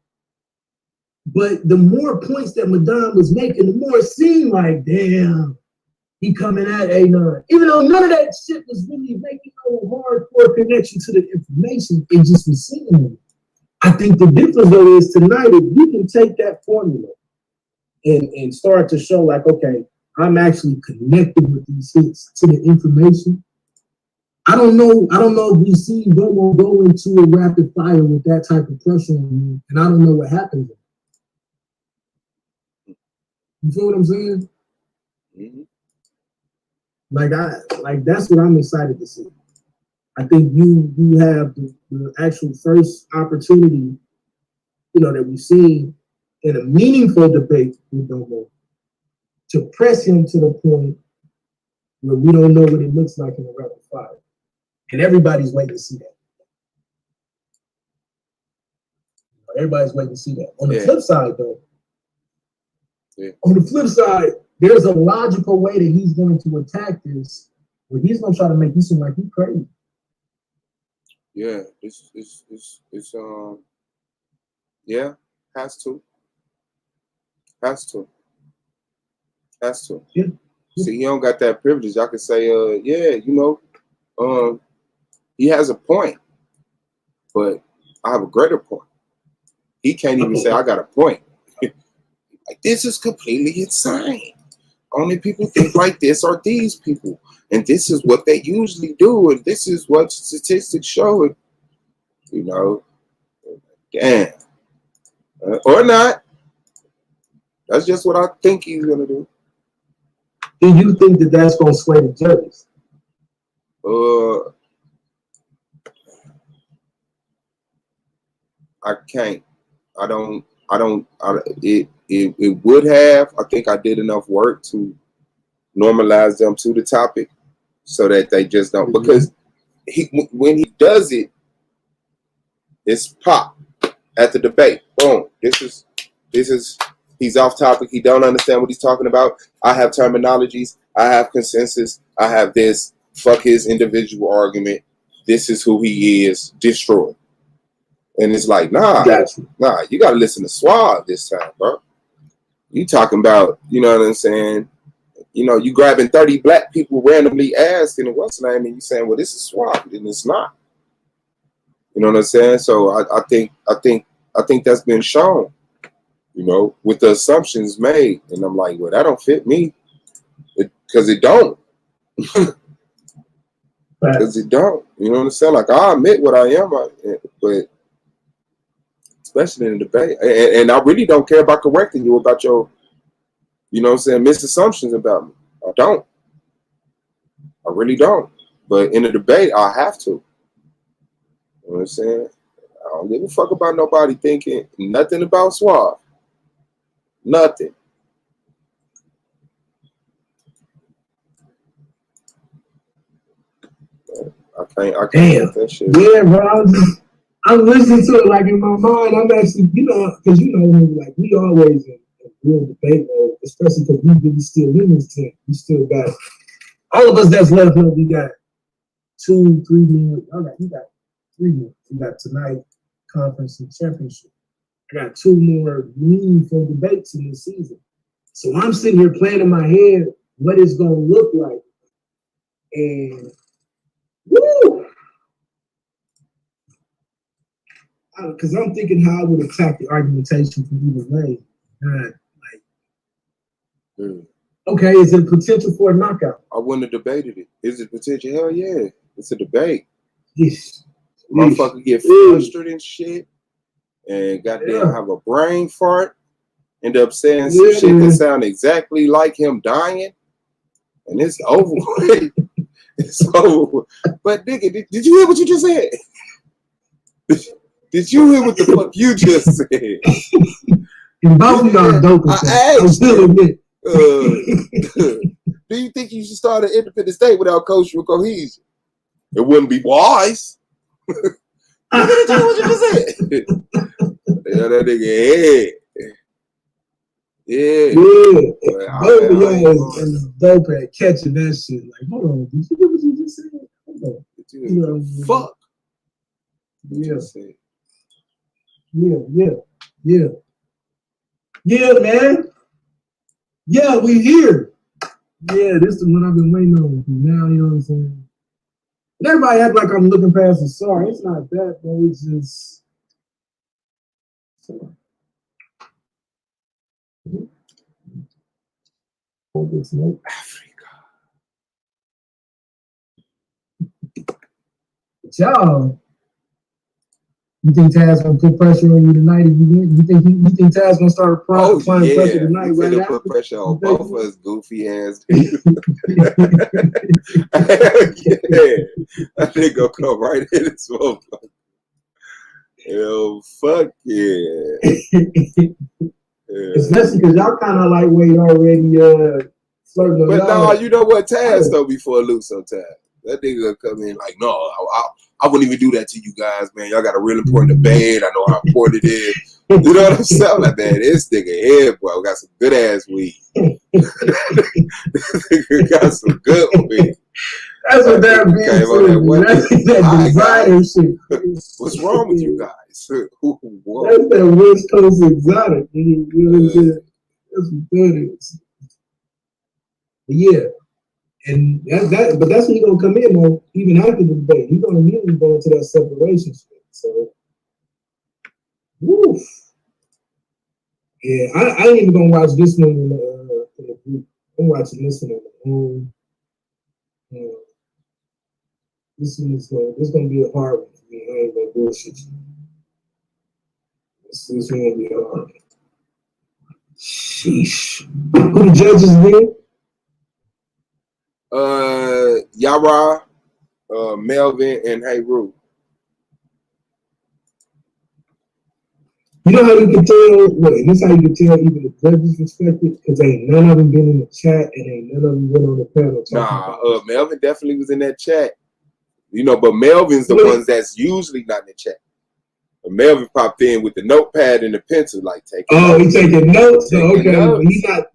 But the more points that Madonna was making, the more it seemed like, damn, he coming at A9. Even though none of that shit was really making no hardcore connection to the information, it just was seeing it. I think the difference though is tonight, if you can take that formula and start to show like, okay, I'm actually connected with these hits to the information. I don't know if we see Domo go into a rapid fire with that type of pressure on him, and I don't know what happens. You feel what I'm saying? Mm-hmm. Like that's what I'm excited to see. I think you have the actual first opportunity, that we've seen in a meaningful debate with Domo to press him to the point where we don't know what it looks like in a rapid fire. And everybody's waiting to see that. Everybody's waiting to see that. On the flip side, though, there's a logical way that he's going to attack this, where he's going to try to make you seem like he's crazy. Yeah, yeah, has to. Yeah. See, he don't got that privilege. I could say, he has a point, but I have a greater point. He can't even say I got a point. Like, this is completely insane. Only people think like this are these people, and this is what they usually do, and this is what statistics show. It, damn, or not. That's just what I think he's gonna do. Do you think that that's gonna sway the judges? I can't. It would have. I think I did enough work to normalize them to the topic so that they just don't. Because when he does it, it's pop at the debate. Boom. This is he's off topic. He don't understand what he's talking about. I have terminologies. I have consensus. I have this. Fuck his individual argument. This is who he is. Destroy. And it's like, nah, you got to listen to Suave this time, bro. You talking about, you know what I'm saying? You grabbing 30 black people randomly asking what's the name, and you saying, well, this is Suave, and it's not. You know what I'm saying? So I think that's been shown, with the assumptions made, and I'm like, well, that don't fit me, because it don't. Because it don't. You know what I'm saying? Like, I admit what I am, but especially in the debate. And I really don't care about correcting you about your, misassumptions about me. I don't. I really don't. But in the debate, I have to. You know what I'm saying? I don't give a fuck about nobody thinking nothing about Suave. Nothing. I can't get that shit. Yeah, bro. I'm listening to it like in my mind. I'm actually, because like we always in real debate mode, especially because we really still in this team. We still got all of us that's left. We got 2, 3 more. All right, we got 3 more. We got tonight, conference and championship. I got 2 more meaningful debates in this season. So I'm sitting here playing in my head what it's gonna look like, and woo. Because I'm thinking how I would attack the argumentation from either way. Okay, is it potential for a knockout? I wouldn't have debated it. Is it potential? Hell yeah. It's a debate. Yes. Motherfucker get frustrated and shit, and goddamn have a brain fart, end up saying some shit that sound exactly like him dying, and it's over with. It's over. But nigga, did you hear what you just said? Did you hear what the fuck you just said? And both of y'all dope. I asked do you think you should start an independent state without cultural cohesion? It wouldn't be wise. Did you hear what you just said? Yeah, that nigga head. Yeah. Both of y'all is dope at catching that shit. Like, hold on, did you hear what you just said? Hold on. Fuck. Yeah. Yeah, man. Yeah, we here. Yeah, this is what I've been waiting on. Now, you know what I'm saying? And everybody act like I'm looking past the sorry. It's not that, bro. It's just. Africa. Y'all. You think Taz gonna put pressure on you tonight if you win? You think Taz gonna start applying pressure tonight? Right after? Put pressure on both of us goofy ass. Yeah, that nigga gonna come right in this motherfucker. Yo, fuck yeah. Especially because y'all kind of lightweight already flirting. But no, you know what? Taz though before Luke sometimes. That nigga come in like, no, I wouldn't even do that to you guys, man. Y'all got a real important debate. I know how important it is. You know what I'm saying? Like, man, this nigga here, boy, got some good ass weed. This nigga got some good weed. That's what that means. That designer shit. What's wrong with you guys? That's that West Coast exotic. You know what I'm saying? That's what that is. But yeah. And but that's when you're gonna come in on even after the debate. You're gonna immediately go into that separation shit. So, woof. Yeah, I ain't even gonna watch this one in the group. I'm watching this one on my own. This one is gonna be a hard one for me. I ain't gonna bullshit you. This one gonna be a hard one. Sheesh. Who the judges again? Yara, Melvin, and Hey Roo. You know how you can tell? This is how you can tell even the judges respected because ain't none of them been in the chat and ain't none of them been on the panel. Nah, Melvin definitely was in that chat. You know, but Melvin's the ones that's usually not in the chat. But Melvin popped in with the notepad and the pencil, like taking. Oh, he's taking notes. Okay, notes. But he's not.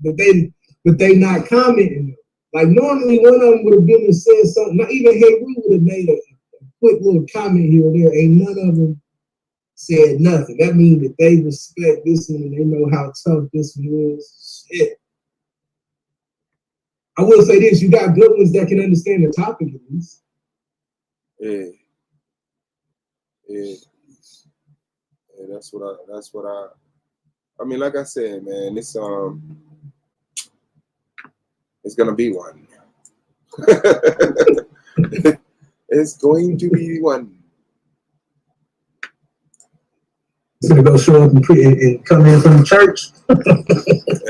But they not commenting. Like normally, one of them would have been and said something. Not even Hey, we would have made a quick little comment here or there. Ain't none of them said nothing. That means that they respect this one and they know how tough this one is. Shit. I will say this: you got good ones that can understand the topic at least. Yeah. That's what I mean, like I said, man, it's gonna be one. It's going to be one. It's gonna go show up and come in from the church.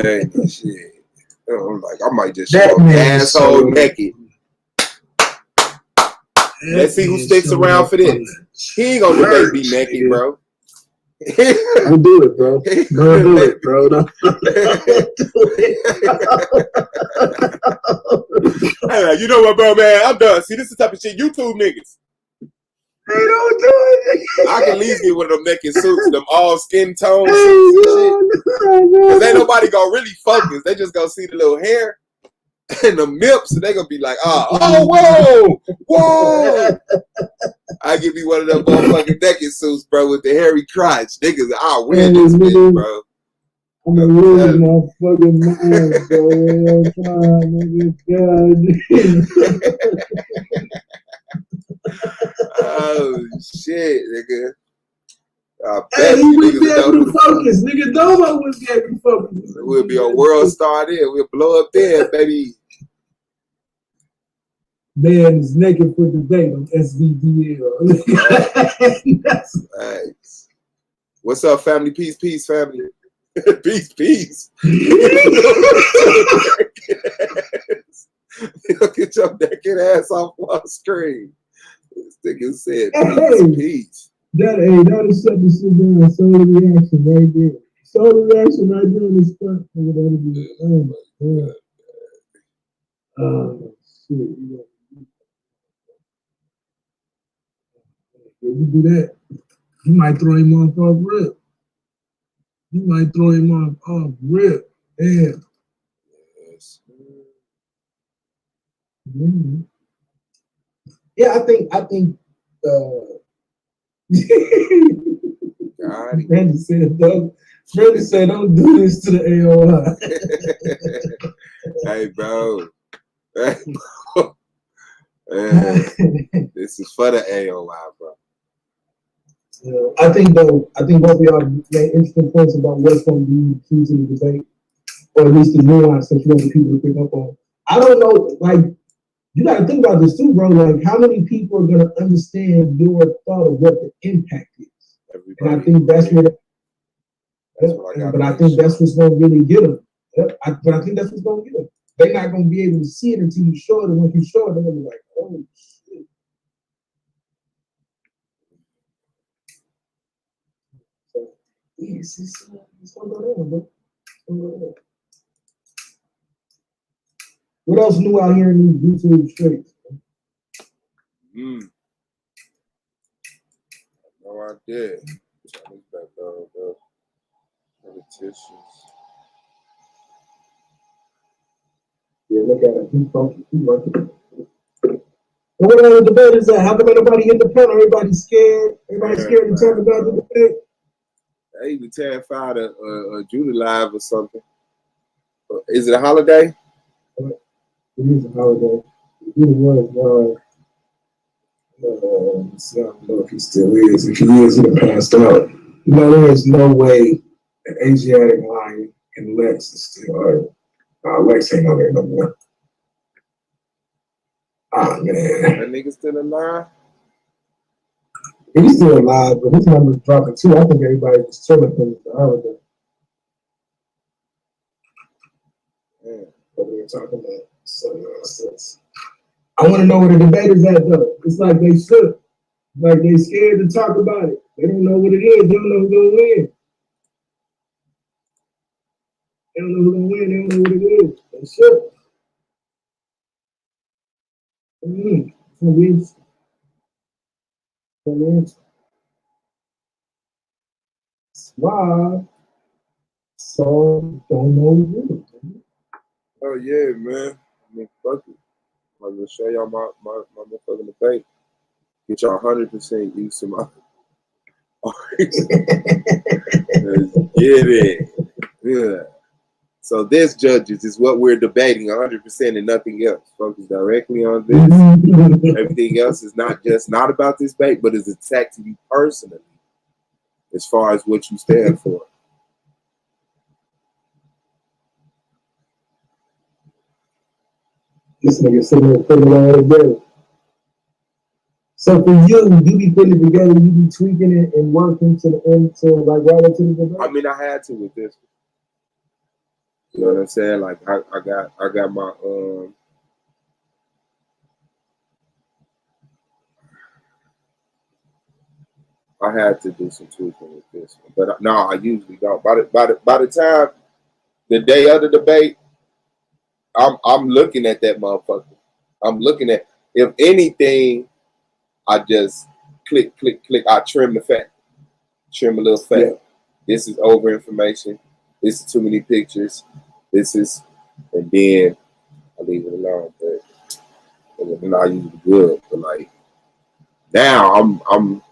Hey, shit. I'm like, I might just show up asshole naked. Let's see who sticks around for this. He ain't gonna debate be naked, bro. Don't do it, bro. Don't do it, bro. Don't do it. You know what, bro, man? I'm done. See, this is the type of shit YouTube niggas. Hey, don't do it. I can at least get one of them naked suits, them all skin tone suits and shit. Because ain't nobody gonna really focus. They just gonna see the little hair and the mips, and they gonna be like, whoa. I give me one of them motherfucking naked suits, bro, with the hairy crotch. Niggas, I'll win this bitch, bro. I'm gonna lose my fucking mind, bro. Oh shit, nigga. Hey, he was there to focus, nigga. Domo was there to focus. We'll be a world star there. We'll blow up there, baby. Man is naked for the day on S.V.D.L. Nice. What's up, family? Peace, family. Peace. Get your naked ass off my screen. This nigga said, peace. That is something to sit down. Solar reaction right there. Solar reaction right there on this front. Oh my God. Shit. If you do that, you might throw him off rip. Yeah. Yes. Mm-hmm. Yeah, I think Randy said, don't do this to the AOI. Hey, bro. Hey, bro. This is for the AOI, bro. I think both of y'all made interesting points about what's going to be key to the debate, or at least the nuance that you want people to pick up on. I don't know, like, you got to think about this too, bro. Like, how many people are going to understand your thought of what the impact is? Everybody, and I think that's what. But I think that's what's going to really get them. But I think that's what's going to get them. They're not going to be able to see it until you show it, and once you show it, they're going to be like, "Oh shit." So, yes, it's going to go down, bro. What else new out here in these YouTube streets? No idea. Politicians. Yeah, look at it. He's working. What other debate is that? How come nobody hit the panel? Everybody's scared. Everybody's scared to talk about the debate. They even terrified of Judy Live or something. Is it a holiday? It is a holiday. It really was. I don't know if he still is. If he is, he'll passed out. You know, there is no way an Asiatic lion and Lex is still alive. Lex ain't on there no more. Oh, man. That nigga still alive? He's still alive, but his number's dropping too. I think everybody was chilling for the holiday. What we were talking about. So nonsense. I want to know where the debate is at, though. It's like they shook. Like they scared to talk about it. They don't know what it is. They don't know who's going to win. They don't know who's going to win. They don't know what it is. They shook. Suave. So don't know what it is. Oh, yeah, man. I mean, fuck it. I'm going to show y'all my motherfucking debate. Get y'all 100% used to my. Let's get it. Yeah. So this, judges, is what we're debating 100% and nothing else. Focus directly on this. Everything else is not about this debate, but is attacked to you personally as far as what you stand for. This nigga sitting there putting it all together. So for you be putting it together, you be tweaking it and working to the end to like right up to the debate? I mean, I had to with this one. You know what I'm saying? Like I got my I had to do some tweaking with this one, but no, I usually don't. By the time the day of the debate, I'm looking at that motherfucker. I'm looking at, if anything, I just click. I trim the fat, trim a little fat. Yeah. This is over information. This is too many pictures. This is, and then I leave it alone. But it's not usually good. But like now, I'm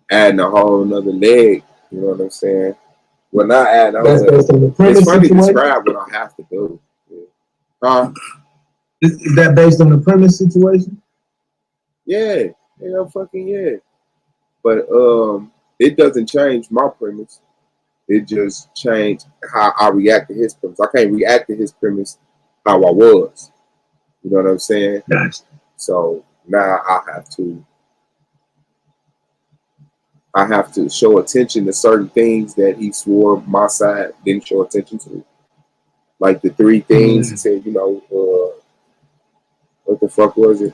adding a whole nother leg. You know what I'm saying? Well, not adding. It's funny to describe what I have to do. Yeah. Is that based on the premise situation? Yeah, fucking yeah. But it doesn't change my premise. It just changed how I react to his premise. I can't react to his premise how I was. You know what I'm saying? Nice. So now I have to show attention to certain things that he swore my side didn't show attention to. Like the 3 things he said, you know, what the fuck was it?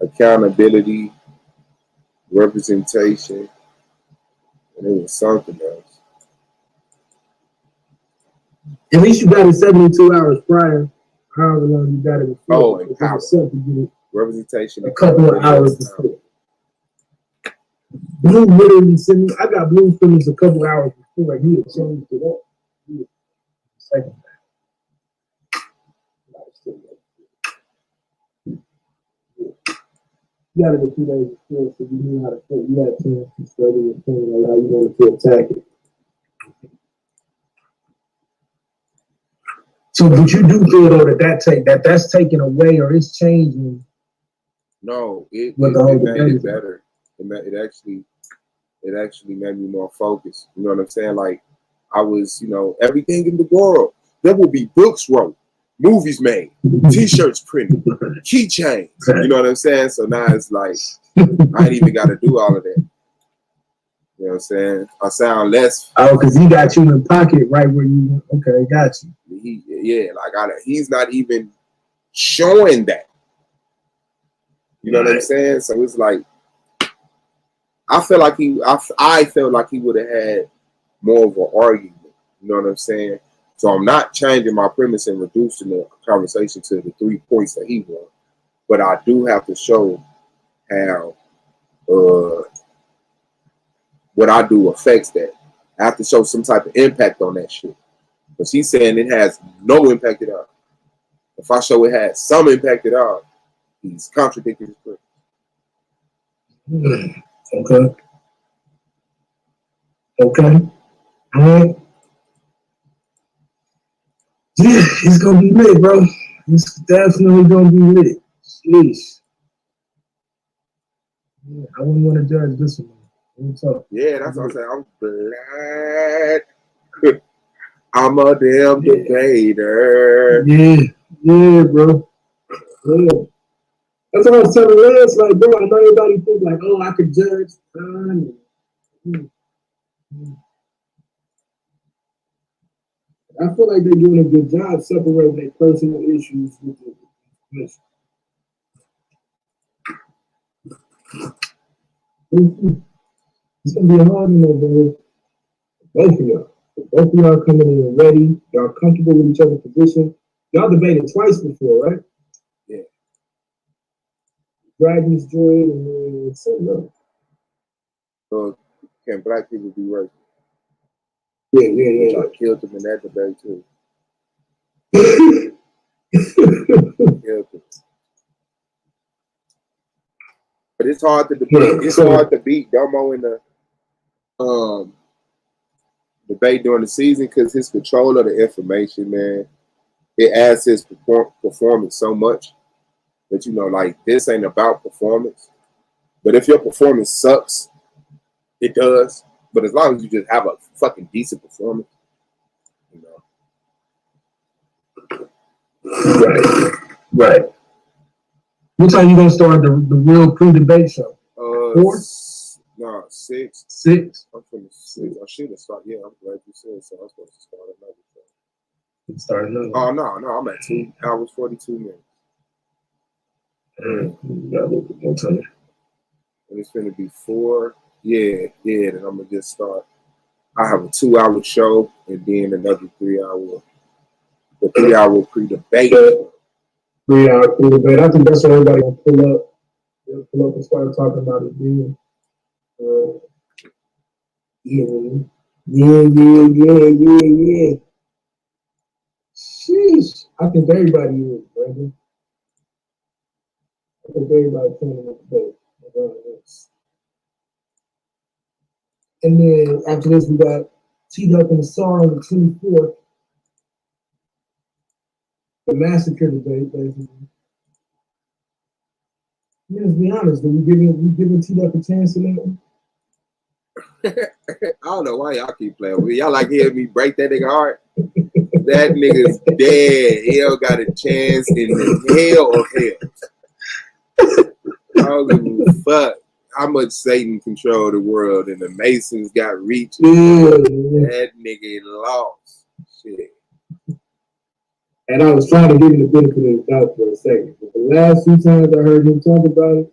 Accountability, representation, and it was something else. At least you got it 72 hours prior. However long you got it before. Oh, and power. Representation. A couple of hours before. Blue literally sent me. I got Blue feelings a couple of hours before. feel like he had changed it up. Second. You got it a few days before, so you knew how to play. You had a chance to study and think like how you wanted to attack it. So, but you do feel though that's taken away or it's changing. No, it made it better. It actually made me more focused. You know what I'm saying? Like I was, everything in the world. There will be books wrote, movies made, T-shirts printed, keychains. You know what I'm saying? So now it's like I ain't even got to do all of that. You know what I'm saying? I sound less. Oh, because he got you in the pocket right where you. Okay, got you. He's not even showing that. You know what I'm saying? So it's like I felt like he would have had more of an argument. You know what I'm saying? So I'm not changing my premise and reducing the conversation to the 3 points that he won, but I do have to show how what I do affects that. I have to show some type of impact on that shit. Because he's saying it has no impact at all. If I show it has some impact at all, he's contradicting his premise. Okay. Okay. All right. Yeah, it's gonna be lit, bro. It's definitely gonna be lit. Jeez. Yeah, I wouldn't want to judge this one. Yeah, that's what I'm saying. I'm glad I'm a damn debater. Yeah, bro. Yeah. That's what I was telling Lance, like, bro, I know everybody think like, oh, I could judge. I feel like they're doing a good job separating their personal issues with the mission. It's gonna be a hard one over both of y'all. Both of y'all coming in ready. Y'all comfortable with each other's position. Y'all debated twice before, right? Yeah. Dragons joined and something else. So can black people be racist? Yeah. I killed them in that debate too. Killed them. But it's hard to debate. It's hard to beat Domo in the debate during the season because his control of the information, man, it adds his performance so much that like this ain't about performance. But if your performance sucks, it does. But as long as you just have a fucking decent performance, Right. What time you gonna start the real pre-debate show? 4? No, 6. 6? I'm from the 6. I should have started. Yeah, I'm glad you said so. I'm supposed to start another show. Start another. Oh no, I'm at 2 hours 42 minutes. You got a little bit more time. And it's gonna be 4. Yeah. Then I'm gonna just start. I have a 2-hour show and then another 3-hour. The 3-hour pre-debate. 3-hour pre-debate. I think that's what everybody will pull up. They'll pull up and start talking about it then. Yeah. Sheesh. I think everybody is, brother. I think everybody playing with the debate. And then after this, we got T-Duck and the Star on the 24th. The massacre debate, basically. Let's be honest, we giving T-Duck a chance in that one? I don't know why y'all keep playing with me. Y'all like hearing me break that nigga heart. That nigga's dead. He don't got a chance in the hell of hell. I don't give a fuck how much Satan controlled the world and the Masons got reach. That nigga lost. Shit. And I was trying to give him the benefit of the doubt for a second. But the last 2 times I heard him talk about it,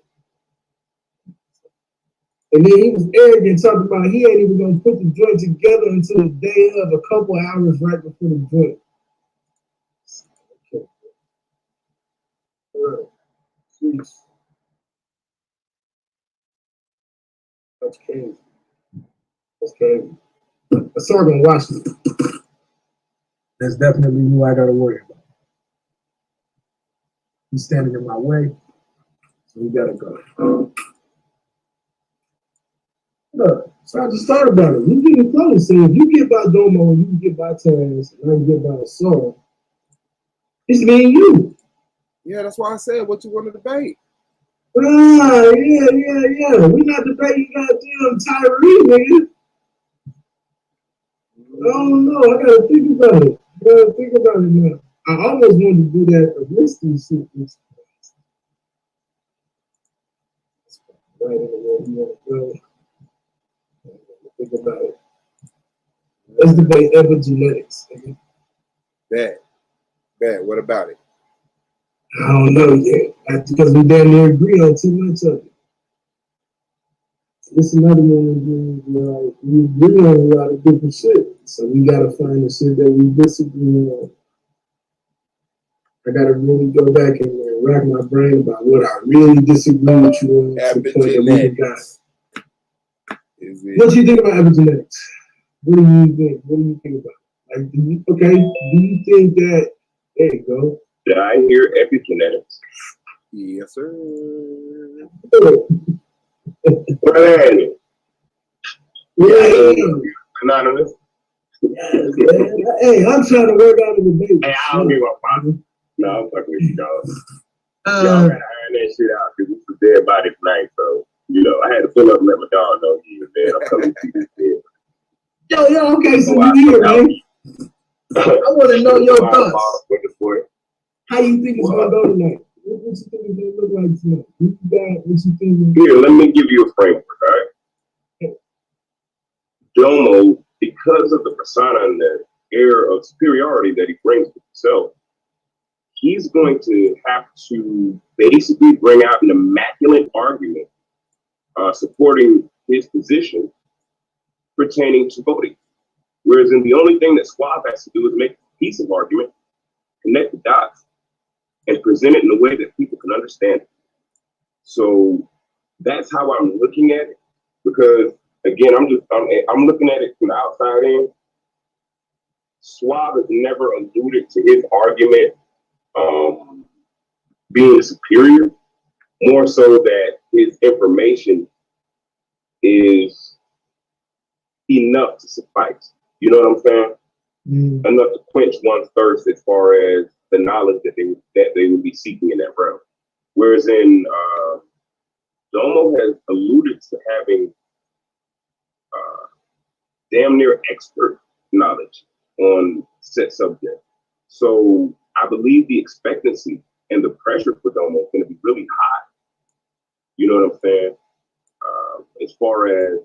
and then he was arrogant talking about he ain't even gonna put the joint together until the day of, a couple hours right before the joint. That's crazy. a sword gonna watch me. That's definitely who I gotta worry about. He's standing in my way, so we gotta go. Look, so I just thought about it. You getting close. So if you get by Domo, you can get by Terrence, and I can get by Saul. It's me and you. Yeah, that's why I said what you want to debate. Ah, yeah. We not debating goddamn Tyree, nigga. I don't know. I gotta think about it. Now. I almost wanted to do that for listing shit. Right in the way you want to go. Think about it. Let's debate epigenetics. Bad. What about it? I don't know yet. Because we damn near agree on too much of it. It's another one where we agree on a lot of different shit. So we gotta find the shit that we disagree on. I gotta really go back and rack my brain about what I really disagree with you on. Epigenetics. What do you think about epigenetics? What do you think about? Like, do you think that? There you go. Did I hear epigenetics? Yes, sir. Brandon. Yeah. Anonymous. Yes, man. Hey, I'm trying to work out a debate. Hey, I don't give a fuck. No, I'm fucking with you, dog. Y'all gotta iron that shit out because it's a dead body tonight. So, I had to pull up and let my dog know he was dead. I'm coming to see this dead. Yo, okay, so you here, man. I want to know your thoughts. How you think it's going to go tonight? What you think it's going to look like tonight? What you think? Here, let me give you a framework, all right? Domo, because of the persona and the air of superiority that he brings to himself, he's going to have to basically bring out an immaculate argument supporting his position pertaining to voting. Whereas the only thing that Suave has to do is make a piece of argument, connect the dots, and present it in a way that people can understand it. So that's how I'm looking at it. Because again, I'm looking at it from the outside in. Suave has never alluded to his argument being superior, more so that his information is enough to suffice. You know what I'm saying? Enough to quench one's thirst as far as the knowledge that they would be seeking in that realm. Whereas in Domo has alluded to having damn near expert knowledge on set subject. So I believe the expectancy and the pressure for Domo is going to be really high. You know what I'm saying? As far as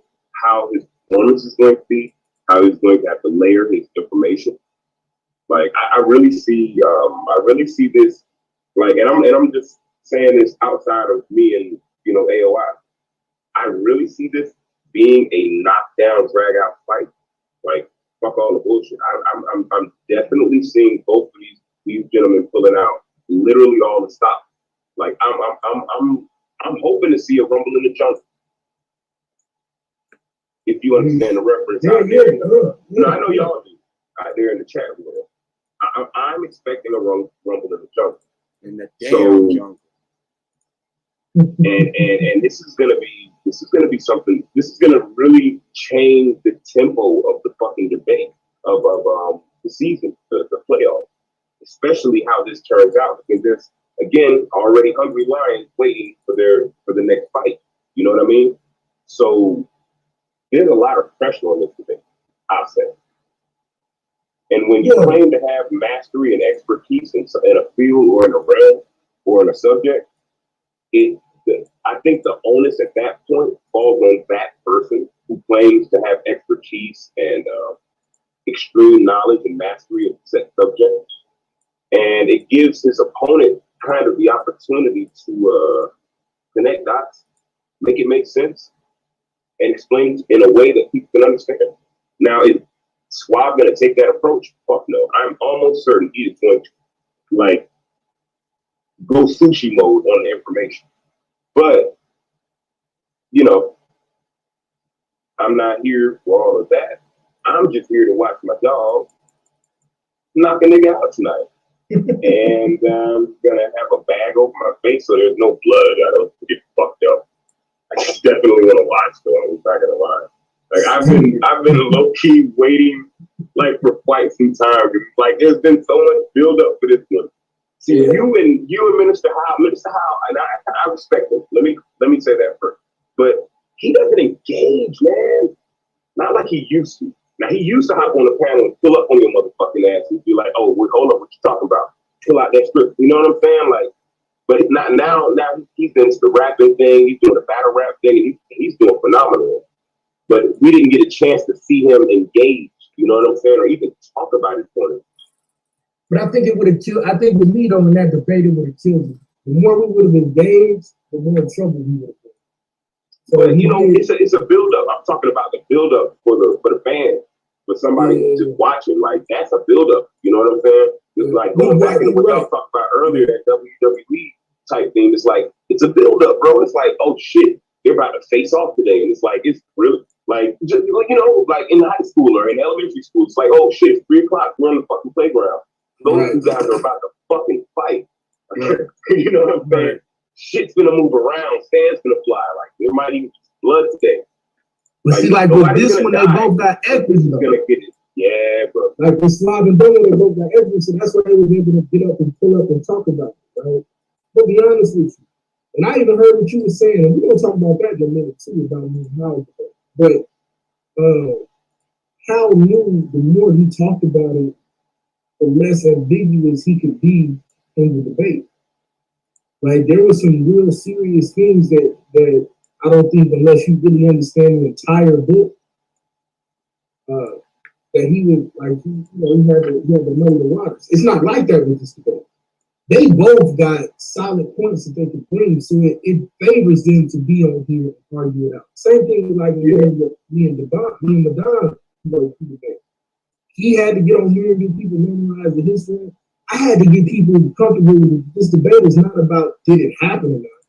how his performance is going to be, how he's going to have to layer his information. Like I really see this, like, and I'm just saying this outside of me and AOI. I really see this being a knockdown, drag out fight. Like, fuck all the bullshit. I'm definitely seeing both of these gentlemen pulling out literally all the stops. Like I'm hoping to see a rumble in the jungle. If you understand the reference out there, I know y'all do out there in the chat world. I'm expecting a rumble in the jungle. In the damn jungle. And this is gonna be something. This is gonna really change the tempo of the fucking debate of the season, the playoff, especially how this turns out, because there's again already hungry lions waiting for the next fight. You know what I mean? So there's a lot of pressure on this debate, I'll say. And when you claim to have mastery and expertise in a field or in a realm or in a subject, I think the onus at that point falls on that person who claims to have expertise and extreme knowledge and mastery of set subjects. And it gives his opponent kind of the opportunity to connect dots, make it make sense, and explain in a way that people can understand. Now, is Suave going to take that approach? Fuck no. I'm almost certain he is going to, like, go sushi mode on the information. But, I'm not here for all of that. I'm just here to watch my dog knock a nigga out tonight. And I'm gonna have a bag over my face so there's no blood. I don't get fucked up. I definitely want to watch though. I'm not gonna lie. Like I've been low key waiting like for quite some time. Like there's been so much build up for this one. See, you and Minister Howe, and I respect him. Let me say that first. But he doesn't engage, man. Not like he used to. Now he used to hop on the panel and pull up on your motherfucking ass and be like, "Oh, hold up, what you talking about? Pull out that script." You know what I'm saying? Like, but not now. Now he's into the rapping thing. He's doing the battle rap thing. And he's doing phenomenal. But we didn't get a chance to see him engage. You know what I'm saying? Or even talk about his point. But I think it would have killed. I think with me though, in that debate, it would have killed him. The more we would have engaged, the more trouble we would have been. So but you know, it's a build up. I'm talking about the build up for the fans, for somebody just watching. Like that's a build up. You know what I'm saying? It's like going back to what y'all talked about earlier, that WWE type thing. It's like it's a build up, bro. It's like, oh shit, they're about to face off today, and it's like it's really like just, you know, like in high school or in elementary school. It's like, oh shit, it's 3 o'clock. We're on the fucking playground. Those two guys are about to fucking fight. You know what I'm saying? Shit's gonna move around, sand's gonna fly, like there might even be blood today. But see, like with this one, they both got equity. Gonna get it. Yeah, bro. Like with Suave and Domo, they both got equity, so that's why they were able to get up and pull up and talk about it, right? But be honest with you, and I even heard what you were saying, and we're gonna talk about that in a minute too, about me and how. But Hal knew the more he talked about it, the less ambiguous he could be in the debate. Like there were some real serious things that I don't think, unless you really understand the entire book, that he would like. He had to know the waters. It's not like that with this debate. They both got solid points that they could bring, so it favors them to be on here and argue it out. Same thing with like me and Madon, debate. He had to get on here and get people memorize the history. I had to get people comfortable with this debate. Is not about did it happen or not,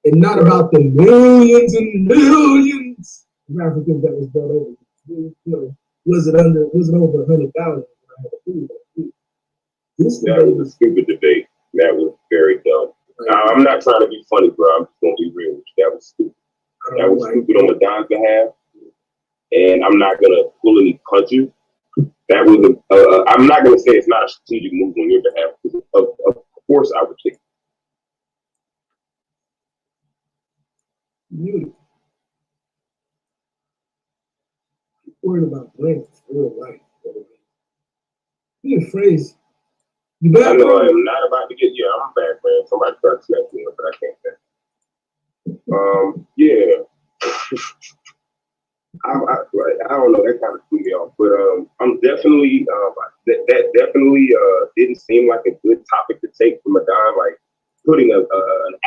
and not about the millions and millions of Africans that was brought over. You know, was it over 100,000? That was a stupid debate. That was very dumb. I'm not trying to be funny, bro. I'm just gonna be real with you. That was stupid. That was stupid on Madon's behalf, and I'm not gonna pull any punches. That was I'm not going to say it's not a strategic move on your behalf. Of course, I would take it. Worried about blanks, real life. Be afraid. You bad, I know I am not about to get. Yeah, I'm bad, man. Somebody tried to snap me up, but I can't. Yeah. I don't know, that kind of threw me off, but I'm definitely that definitely didn't seem like a good topic to take from Madon, like putting an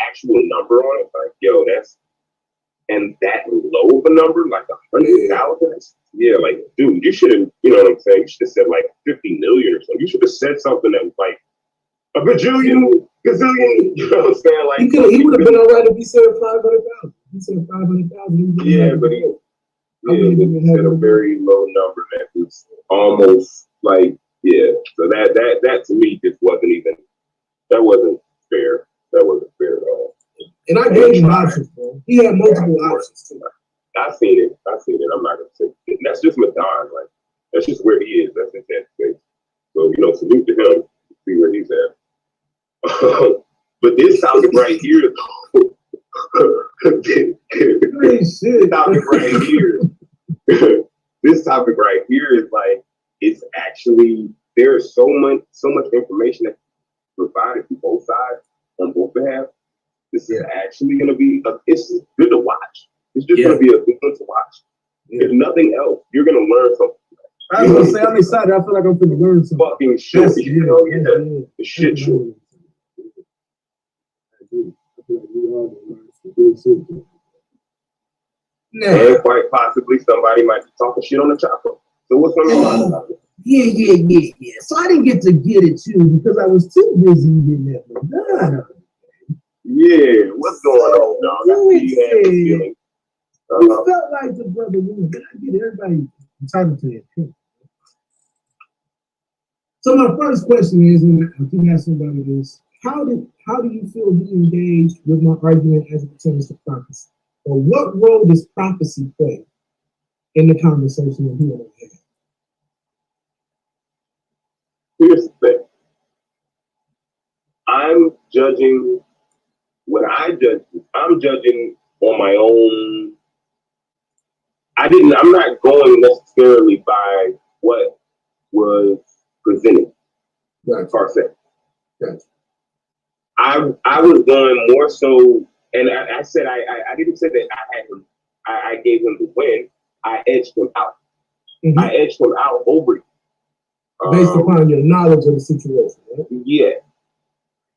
actual number on it, like yo, that's and that low of a number, like 100,000. Yeah, like dude, you should have, you know what I'm saying? You should have said like 50 million or something. You should have said something that was like a bajillion, gazillion. You know what I'm saying? Like he would have been all right if he said 500,000. He said 500,000. Yeah, but he. Yeah, he said a very low number that was almost like, yeah. So that to me just wasn't even, that wasn't fair. That wasn't fair at all. And I gave him options, bro. He had multiple options too. I seen it. I'm not gonna say it. That's just Madon. Like that's just where he is. That's his headspace. So salute to him. See where he's at. But this topic right here. This topic right here is like, it's actually, there's so much information that's provided to both sides on both behalf. This is actually going to be it's good to watch. It's just going to be a good one to watch. If nothing else, you're going to learn something. I was going to say, I'm excited. I feel like I'm going to learn something. Fucking shit. The shit show. And quite possibly somebody might be talking shit on the chopper. So what's on your mind about it? Yeah. So I didn't get to get it too because I was too busy getting that. Yeah, what's going on, dog? I see you having feelings. It felt like the brother woman. I get everybody entitled to their opinion. So my first question is, and I think ask somebody this: How do you feel being engaged with my argument as it pertains to prophecy? Or what role does prophecy play in the conversation that we want to have? Here's the thing. I'm judging when I judge. I'm judging on my own. I'm not going necessarily by what was presented. Right. Per se. Right. I was going more so, and I said I didn't say that I had him. I gave him the win. I edged him out. Mm-hmm. I edged him out over you. Based upon your knowledge of the situation, right? Yeah.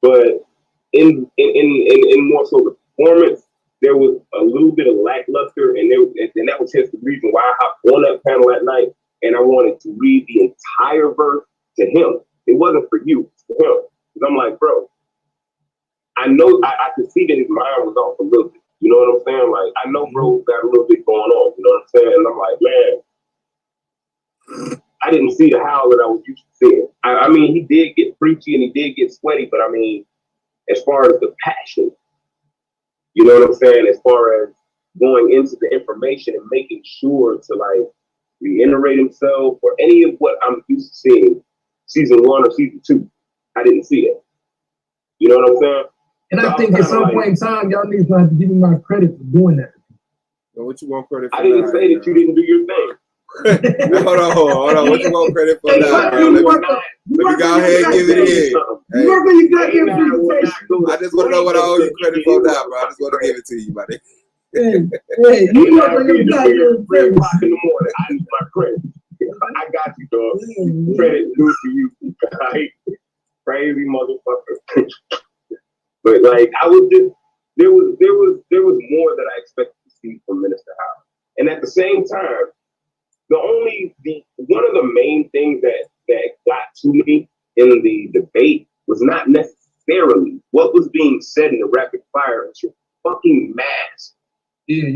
But in more so the performance, there was a little bit of lackluster, and that was just the reason why I hopped on that panel that night, and I wanted to read the entire verse to him. It wasn't for you, it's for him. Because I'm like, bro, I know I could see that his mind was off a little bit. You know what I'm saying? Like, I know bro got a little bit going on, you know what I'm saying? And I'm like, man, I didn't see the howl that I was used to seeing. I mean, he did get preachy and he did get sweaty, but I mean, as far as the passion, you know what I'm saying? As far as going into the information and making sure to like reiterate himself or any of what I'm used to seeing season 1 or season 2, I didn't see that. You know what I'm saying? And I think at some point in time, y'all niggas gonna have to give me my credit for doing that. Well, what you want credit for? I didn't say that you didn't do your thing. Hold on. What you want credit for now, bro? Let me go ahead and give it in. Hey, I just want to know what I owe you credit for now, bro. I just want to give it to you, buddy. Hey, you work on your goddamn 3 o'clock in the morning. I need my credit. I got you, dog. Credit due to you. Right? Crazy motherfucker. But like, I was just there was more that I expected to see from Minister Howard, and at the same time, one of the main things that got to me in the debate was not necessarily what was being said in the rapid fire. It's your fucking mask. Yeah.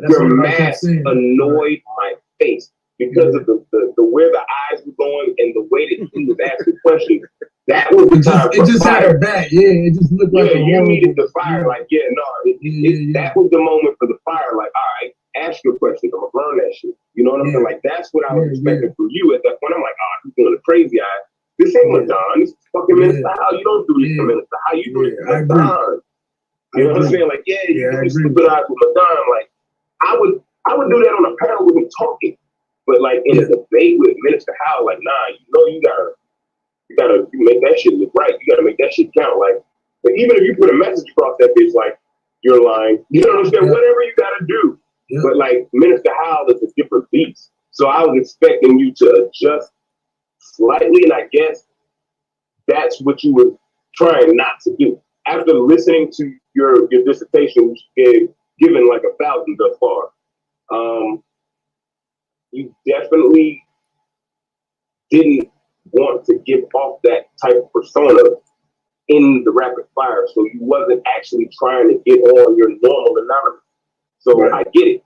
That's your mask annoyed my face because of the where the eyes were going and the way that he was asking questions. That was the time. It just had her back. Yeah, it just looked like you needed the fire. Like, that was the moment for the fire. Like, all right, ask your questions. I'm gonna burn that shit. You know what I'm saying? Like, that's what I was expecting from you at that point. I'm like, he's doing a crazy eye. This ain't Madonna. This is fucking Minister. How you don't do this for Minister? How you do this for Madonna? You know what I'm saying? Like, you do this stupid eyes with Madonna. Like, I would do that on a panel with him talking, but like in a debate with Minister Howard, like, nah, you gotta make that shit look right. You gotta make that shit count. Like, but even if you put a message across that bitch, like, you're lying. You know what I'm saying? Whatever you gotta do. Yeah. But like Minister Howard is a different beast. So I was expecting you to adjust slightly, and I guess that's what you were trying not to do. After listening to your dissertation, which you given like 1,000 thus far, you definitely didn't want to give off that type of persona in the rapid fire. So you wasn't actually trying to get on your normal anonymous. So I get it.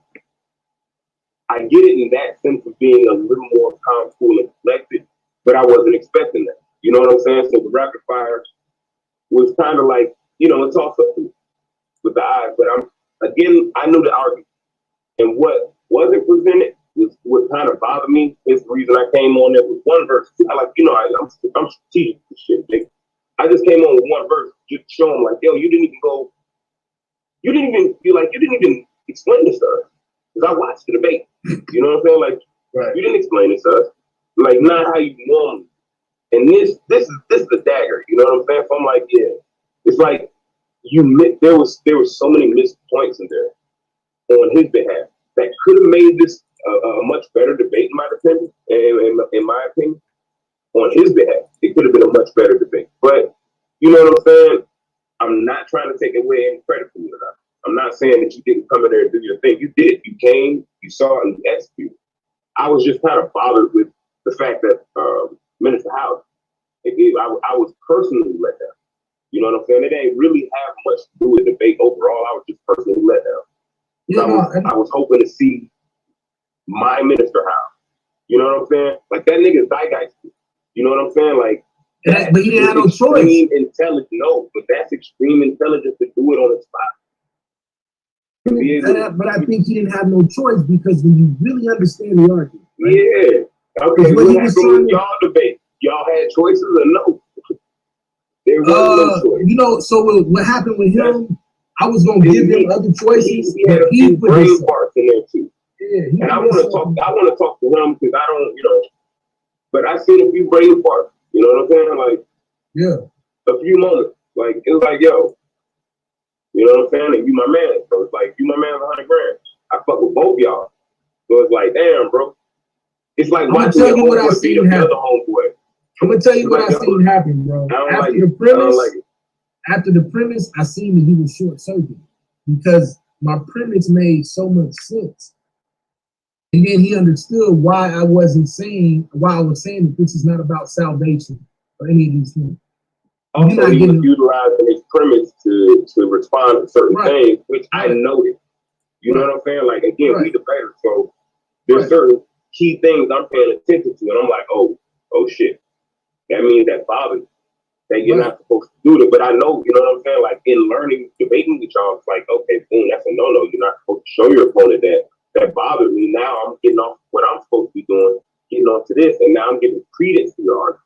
I get it in that sense of being a little more calm, cool, and collected, but I wasn't expecting that. You know what I'm saying? So the rapid fire was kind of like, it's also with the eyes, but I knew the argument. And what wasn't presented was what kind of bothered me. Is the reason I came on there with one verse. I'm strategic for shit, nigga. I just came on with one verse just to show them, like, yo, you didn't even explain this to us. Because I watched the debate. You know what I'm saying? Like, you didn't explain this to us. Like, not how you normally. And this is the dagger. You know what I'm saying? So I'm like, it's like there was so many missed points in there on his behalf that could have made this a much better debate, in my opinion. In my opinion, on his behalf, it could have been a much better debate. But you know what I'm saying? I'm not trying to take away any credit from you. I'm not saying that you didn't come in there and do your thing. You did. You came, you saw, and you executed. I was just kind of bothered with the fact that Minister Howard, I was personally let down. You know what I'm saying? It ain't really have much to do with debate overall. I was just personally let down. I was hoping to see my Minister Howard. You know what I'm saying? Like, that nigga's zeitgeist. You know what I'm saying? Like, but he didn't have no choice. Extreme intelligence, no, but that's extreme intelligence to do it on the spot. But I think he didn't have no choice because when you really understand the argument, right? Yeah. Okay. What happened with y'all debate? Y'all had choices or no? There was no choice. You know, so what happened with him? I was gonna give him other choices. He had a few brain parts in there too. Yeah, and I want to talk. I want to talk to him because I don't, you know. But I seen a few brain parts. You know what I'm saying? Like, yeah, a few moments. Like it was like, yo, you know what I'm saying? And you my man. So it's like you my man, 100 grand. I fuck with both y'all. So it's like, damn, bro. It's like watching your homeboy beat up the other homeboy. I'm gonna tell you what I seen happen, bro. After the premise, I seen that he was short circuited because my premise made so much sense. And then he understood why I was saying that this is not about salvation or any of these things. Also, he was utilizing his premise to respond to certain things, which I noted. You know what I'm saying? Like, again, we debaters, so there's certain key things I'm paying attention to, and I'm like, oh shit. That means that bothers you. That you're not supposed to do that. But I know, you know what I'm saying? Like, in learning, debating with y'all, it's like, okay, boom, that's a no-no. You're not supposed to show your opponent that bothered me. Now I'm getting off what I'm supposed to be doing, getting on to this, and now I'm giving credence to your argument.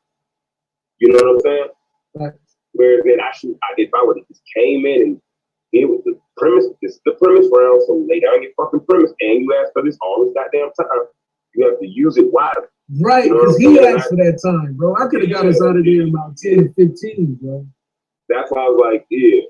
You know what I'm saying? Right. Whereas then if I would have just came in and it was the premise, this is the premise round, so lay down your fucking premise, and you ask for this all this goddamn time. You have to use it wisely. Right, because he asked for that time, bro. I could have got us out of there in about 10 to 15, bro. That's why I was like, yeah.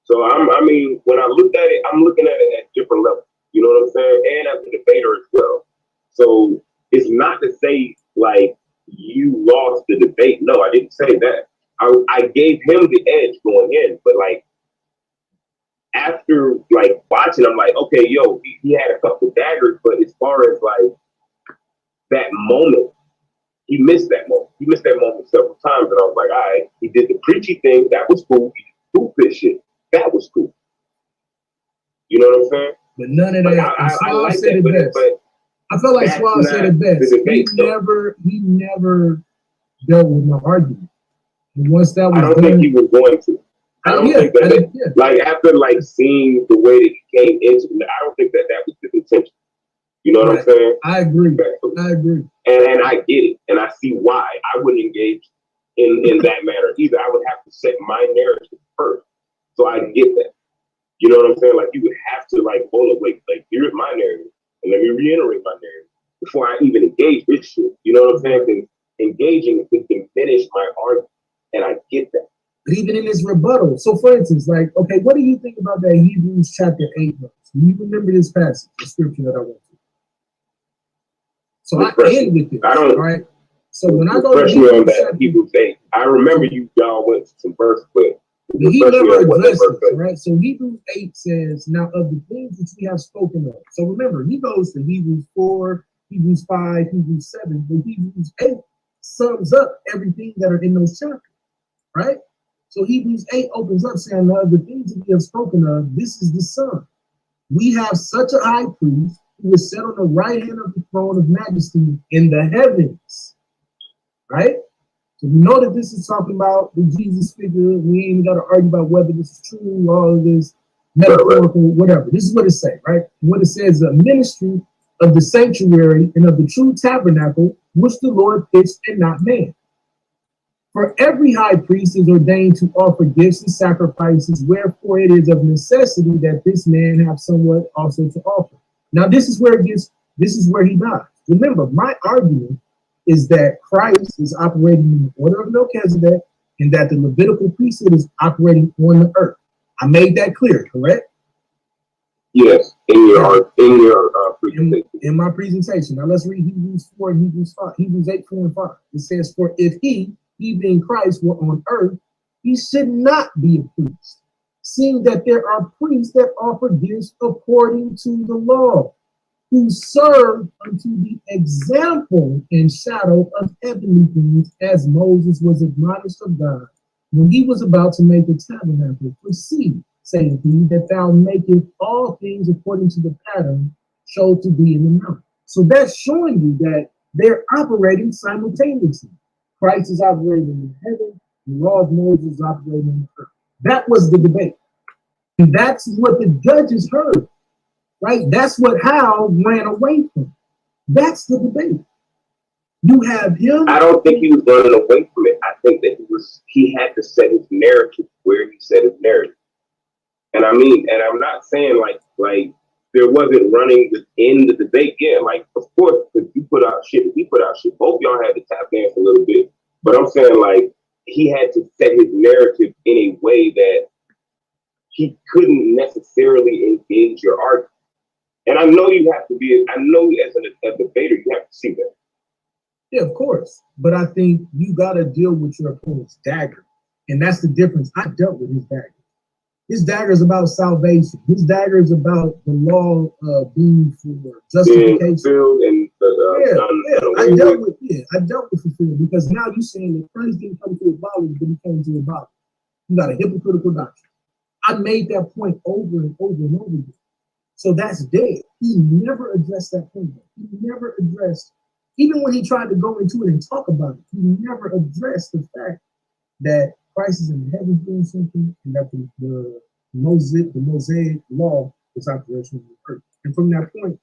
So I mean, when I looked at it, I'm looking at it at different levels. You know what I'm saying? And as a debater as well. So it's not to say like you lost the debate. No, I didn't say that. I gave him the edge going in, but like after like watching, I'm like, okay, yo, he had a couple daggers, but as far as like that moment, he missed that moment. He missed that moment several times, and I was like, all right, he did the preachy thing, that was cool. He did stupid shit, that was cool. You know what I'm saying? But none of that. I like said that, it best. but I felt like Suave said it best. He never dealt with my argument. And once that was I don't think he was going to. I don't think that, like after like seeing the way that he came into it, I don't think that was his intention. You know what I'm saying? I agree. I agree. And I get it, and I see why I wouldn't engage in that manner either. I would have to set my narrative first, so I get that. You know what I'm saying? Like you would have to like, hold up, wait, like here's my narrative, and let me reiterate my narrative before I even engage this shit. You know what I'm saying? Because engaging can diminish my argument, and I get that. But even in his rebuttal, so for instance, like, okay, what do you think about that Hebrews chapter 8 verse? Do you remember this passage, the scripture that I went to? So I end with this. All right. So when I go to Hebrews 8, I remember y'all went to some verse, but he never addressed it, right? So Hebrews 8 says, now of the things which we have spoken of. So remember, he goes to Hebrews 4, Hebrews 5, Hebrews 7, but Hebrews 8 sums up everything that are in those chapters, right? So Hebrews 8 opens up saying, now of the things that we have spoken of, this is the Son. We have such a high priest who is set on the right hand of the throne of majesty in the heavens, right? So we know that this is talking about the Jesus figure. We ain't even got to argue about whether this is true or all of this metaphorical, whatever. This is what it says, right? What it says, the ministry of the sanctuary and of the true tabernacle, which the Lord pitched and not man. For every high priest is ordained to offer gifts and sacrifices, wherefore it is of necessity that this man have somewhat also to offer. Now, this is where he dies. Remember, my argument is that Christ is operating in the order of Melchizedek and that the Levitical priesthood is operating on the earth. I made that clear, correct? Yes, in your presentation. In my presentation. Now let's read Hebrews 4 and Hebrews 5. Hebrews 8, 4 and 5. It says, for if he being Christ, were on earth, he should not be a priest, seeing that there are priests that offer gifts according to the law, who serve unto the example and shadow of heavenly things, as Moses was admonished of God when he was about to make a tabernacle. For see, saith he, that thou makest all things according to the pattern showed to be in the mount. So that's showing you that they're operating simultaneously. Christ is operating in heaven, the law of Moses is operating in earth. That was the debate. And that's what the judges heard, right? That's what Hal ran away from. That's the debate. You have him. I don't think he was running away from it. I think that he had to set his narrative where he set his narrative. And I mean, and I'm not saying like there wasn't running within the debate. Yeah, like of course, if you put out shit, he put out shit. Both y'all had to tap dance a little bit. But I'm saying like he had to set his narrative in a way that he couldn't necessarily engage your argument. And I know you have to be, I know as a debater, you have to see that. Yeah, of course. But I think you got to deal with your opponent's dagger. And that's the difference. I dealt with his dagger. His dagger is about salvation. His dagger is about the law being for justification. I dealt with fulfilled because now you're saying that Christ didn't come to abolish, but he came to abolish. You got a hypocritical doctrine. I made that point over and over and over again. So that's dead. He never addressed that point. He never addressed, even when he tried to go into it and talk about it, he never addressed the fact that Christ is in the heavens doing something and that the Mosaic law is operational on the earth. And from that point,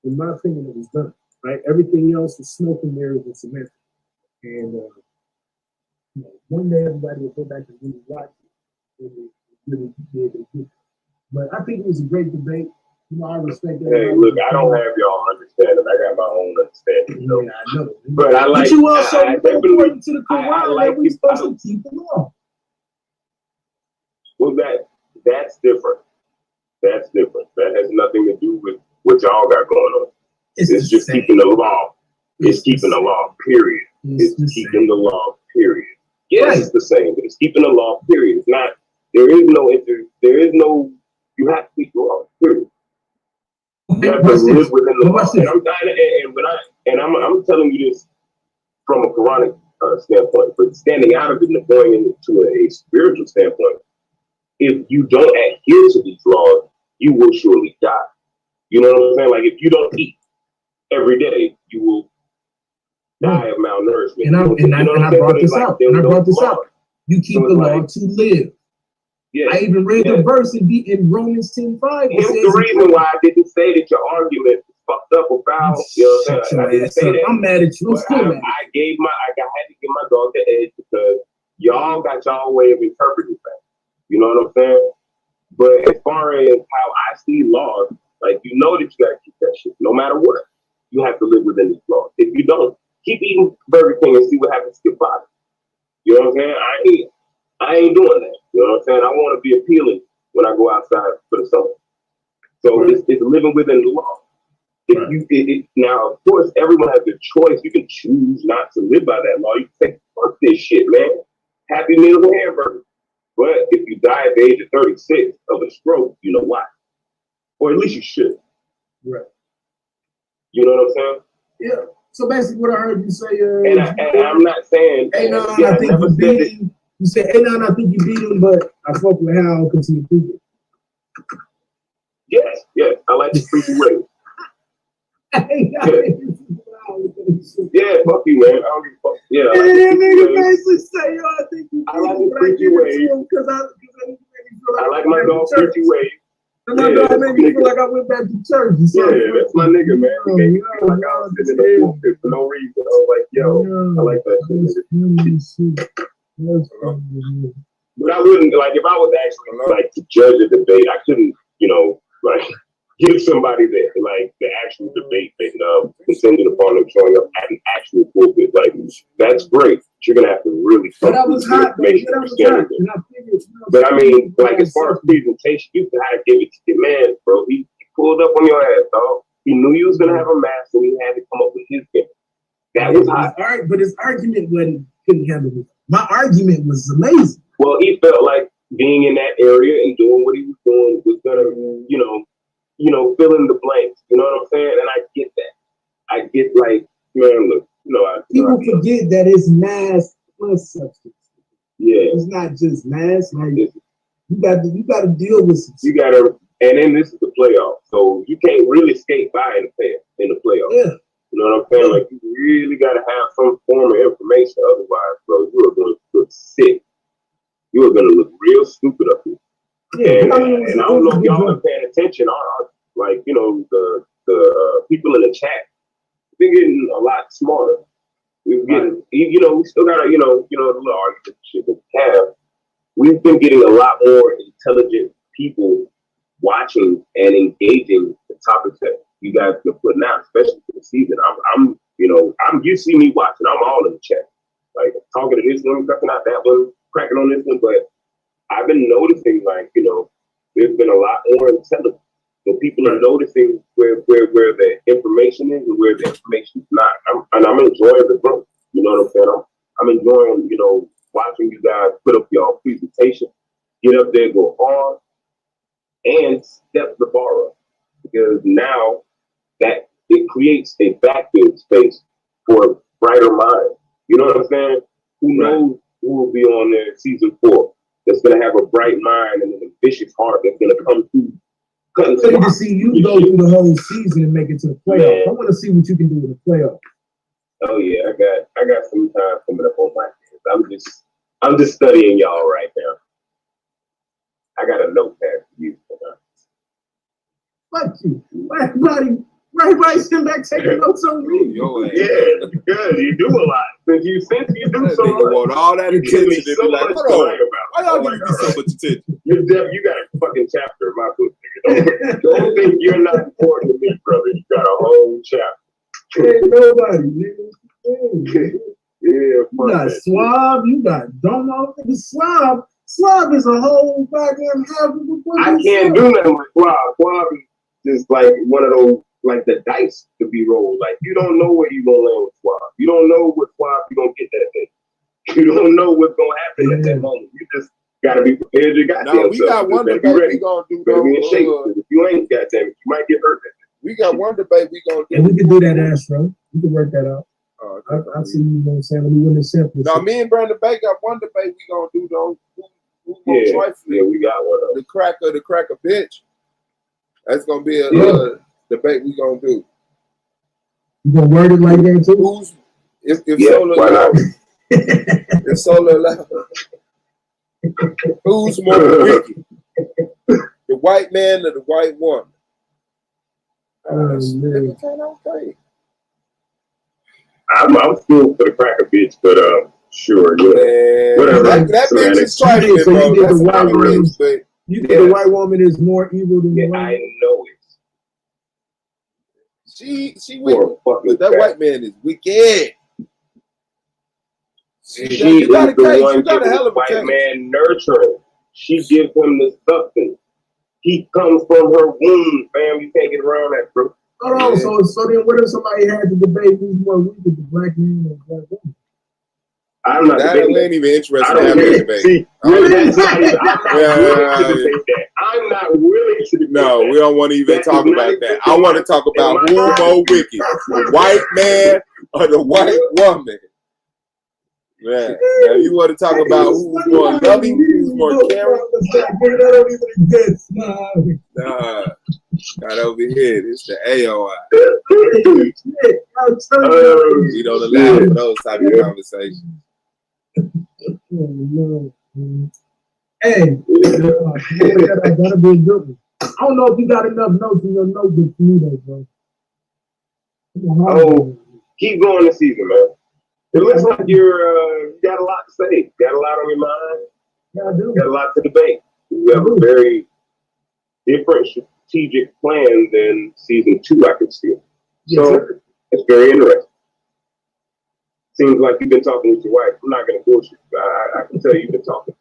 in my opinion, it was done. Right? Everything else was smoke and mirrors and semantics. And one day everybody will go back and really watch it. And really be able to get it. But I think it was a great debate. You know, I respect that. Hey, look, I don't have y'all understanding. I got my own understanding. You know? Yeah, I know. But I like. But you also according to the Quran that we supposed to keep the law. Well, that's different. That's different. That has nothing to do with what y'all got going on. It's just keeping the law. It's keeping the law. Period. It's keeping the law. Period. Yes, it's the same. But it's keeping the law. Period. It's not. There is no. You have to keep the law. Period. You have to live within the law. And I'm telling you this from a Quranic standpoint, but standing out of it and going into a spiritual standpoint, if you don't adhere to these laws, you will surely die. You know what I'm saying? Like if you don't eat every day, you will die of malnourishment. And I brought this out. You keep the law to live. Yeah. I even read the verse in Romans 10:5. Here's the reason why I didn't say that your argument is fucked up or foul. You know what I'm saying? I didn't say that. I'm mad at you. I'm still mad. I had to give my dog the edge because y'all got y'all way of interpreting things. You know what I'm saying? But as far as how I see laws, like you know that you gotta keep that shit. No matter what, you have to live within these laws. If you don't, keep eating Burger King and see what happens to your body. You know what I'm saying? I ain't doing that. You know what I'm saying? I want to be appealing when I go outside for the summer. So it's living within the law. Now, of course, everyone has the choice. You can choose not to live by that law. You can say, fuck this shit, man. Happy Meals and hamburgers. But if you die at the age of 36 of a stroke, you know why. Or at least you should. Right. You know what I'm saying? Yeah. So basically what I heard you say and I'm not saying I think you beat him. You said I think you beat him, but I fuck with Hal because he beat him. Yes, I like the freaky way. Yeah, fuck you, man. I don't give a fuck. Yeah, I like that nigga basically say, I think you beat him, but I give it to him because I like my dog freaky way. And my dog made me feel like I went back to church. Yeah, that's my nigga, man. He made me feel like I was sitting in the pulpit for no reason. I was like, yo, I like that shit. But I wouldn't, like, if I was actually, like, to judge a debate, I couldn't, like, give somebody the actual debate and contingent upon them showing up at an actual pulpit. Like, that's great. You're going to have to really make sure you're standing there. But I mean, like, as far as presentation, you had to give it to your man, bro. He pulled up on your ass, dog. He knew you was going to have a mask, so he had to come up with his game. That was hot. But his argument couldn't handle it. My argument was amazing. Well, he felt like being in that area and doing what he was doing was gonna, fill in the blanks. You know what I'm saying? And I get that. I get like, man, look, people forget that it's mass plus substance. Yeah, it's not just mass. Like you got to deal with some. You got to, and then this is the playoff, so you can't really skate by in the playoff. Yeah. You know what I'm saying? Like, you really got to have some form of information. Otherwise, bro, you are going to look sick. You are going to look real stupid up here. Yeah, and I don't know if y'all are paying attention. Like, you know, the people in the chat, they're getting a lot smarter. We're getting, you know, we still got to, you know, the little argument shit that we have. We've been getting a lot more intelligent people watching and engaging the topics that you guys are putting out, especially for the season. You see me watching. I'm all in the chat, like talking to this one, cracking out that one, cracking on this one. But I've been noticing, like, you know, there's been a lot more intelligence. So people are noticing where the information is and where the information is not. I'm enjoying the growth. You know what I'm saying? I'm enjoying, you know, watching you guys put up your presentation, get up there, go hard, and step the bar up. Because now that it creates a vacuum space for a brighter mind. You know what I'm saying? Who knows who will be on there season 4 that's going to have a bright mind and an ambitious heart that's going to come through. I'm ready to see you go through the whole season and make it to the playoffs. I want to see what you can do in the playoffs. Oh yeah, I got some time coming up on my hands. I'm just studying y'all right now. I got a notepad for you. Fuck you. Everybody sitting back taking notes on me. Yeah, good. You do a lot. Since you do so much. Want all that attention to be like, hold on. Why y'all give me so much attention? You got a fucking chapter in my book, nigga. Don't think you're not important to me, brother. You got a whole chapter. Ain't nobody, nigga. Yeah, you got Suave, you got Domo. Suave is a whole goddamn half of the book. I can't do nothing with Suave. Suave is just like one of those, like the dice to be rolled. Like, you don't know where you're going to land with Suave. You don't know what Suave you're going to get that day. You don't know what's going to happen at that moment. You just got to be prepared. You got we got one debate we going to do, though. If you ain't, goddamn it, you might get hurt. We got one debate we going to do. And we can do that, Astro. We can work that out. I see you know what I'm saying. Let me win the sample. No, me and Brandon Bay got one debate we going to do, though. Who's going to trifle? Yeah, we got one. The cracker bitch. That's going to be a debate we going to do. You going to word it like that, too? If Solar allowed. If Solar allowed. Who's more wicked? The white man or the white woman? Man. Okay. I'm still for the cracker bitch, but sure, yeah. Whatever. That bitch is trifling, bro. That's a white bitch, but you think the white woman is more evil than the white? I know it. She wicked, but that white man is wicked. You got a hell of a white man nurturing. She gives him the substance. He comes from her womb, fam. You can't get around that, bro. Oh, so then what if somebody had to debate who's more weak, the black man or the black woman? I'm not debating. I ain't even interested in having a debate. I'm not willing to debate. No, we don't want to even talk about that. I want to talk about who's more wicked, the white man or the white woman. Man, now you want to talk about who's more loving, who's more caring? That don't even exist. Nah, not over here. It's the AOI. We don't allow for those type of conversations. Hey, that'll be a good one. I don't know if you got enough notes in your notebook for me, though, bro. Keep going this season, man. It looks like you got a lot to say. Got a lot on your mind. Yeah, I do. Got a lot to debate. You have a very different strategic plan than season 2, I can see. So it's very interesting. Seems like you've been talking with your wife. I'm not going to bullshit. I can tell you've been talking.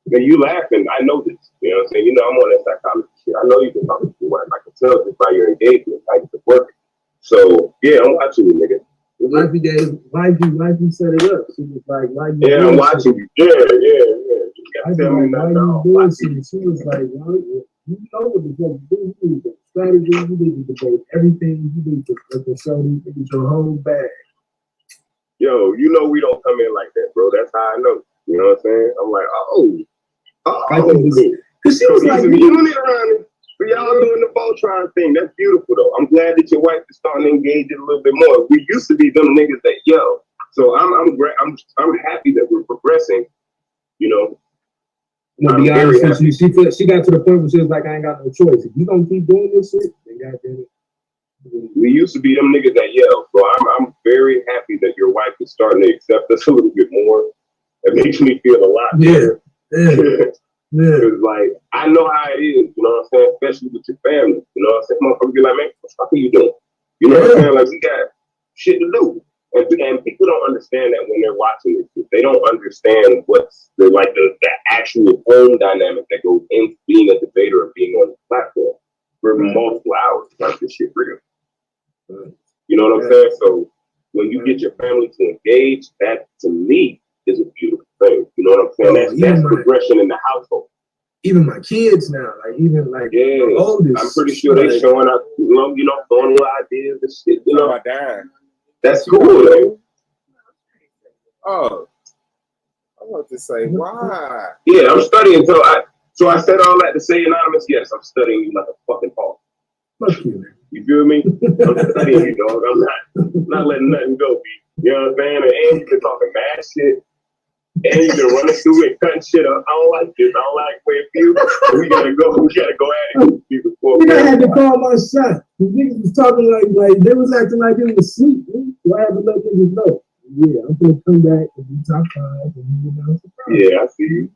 Now, you laughing. I know this. You know what I'm saying? You know I'm on that psychology shit. I know you've been talking to your wife. I can tell just by your engagement, how you've been working. So, yeah, I'm watching you, nigga. Wifey set it up. She was like, why you I'm watching you. Yeah. You gotta tell me nothing. She was like, well, you know what the fuck you do. You need the strategy. You need to debate everything. You need to show you your whole bag. Yo, you know we don't come in like that, bro. That's how I know. You know what I'm saying? I'm like, because she was like, unit around it. For y'all doing the Voltron thing, that's beautiful though. I'm glad that your wife is starting to engage it a little bit more. We used to be them niggas that yell. So I'm happy that we're progressing. You know. I'm gonna be honest with you. She got to the point where she was like, I ain't got no choice. If you gonna keep doing this shit, then goddamn it. We used to be them niggas that yell. So I'm very happy that your wife is starting to accept us a little bit more. It makes me feel a lot better. Yeah. Because, like, I know how it is, you know what I'm saying? Especially with your family. You know what I'm saying? Motherfuckers be like, man, what the fuck are you doing? You know what I'm saying? Like, we got shit to do. And people don't understand that when they're watching this. They don't understand what's the actual home dynamic that goes into being a debater and being on the platform for multiple hours. Like, this shit real. You know what I'm saying? So when you get your family to engage, that to me is a beautiful thing. You know what I'm saying? That's progression in the household. Even my kids now, my oldest. I'm pretty sure they showing up, you know, throwing little ideas and shit. You know, that's cool. Though. Oh, I want to say why? Yeah, I'm studying. So I said all that to say, Anonymous. Yes, I'm studying you like a fucking hawk. Fuck you, man. You feel me? I'm studying you, dog. I'm not letting nothing go, B. You know what I'm saying? And you've been talking mad shit. And you've been running through it, cutting shit up. I don't like this. I don't like where it feels. We gotta go at it. I had to call my shot. The niggas was talking like they was acting like they was asleep. So I had to let niggas know. Yeah, I'm gonna come back and be top 5 and yeah, I see you.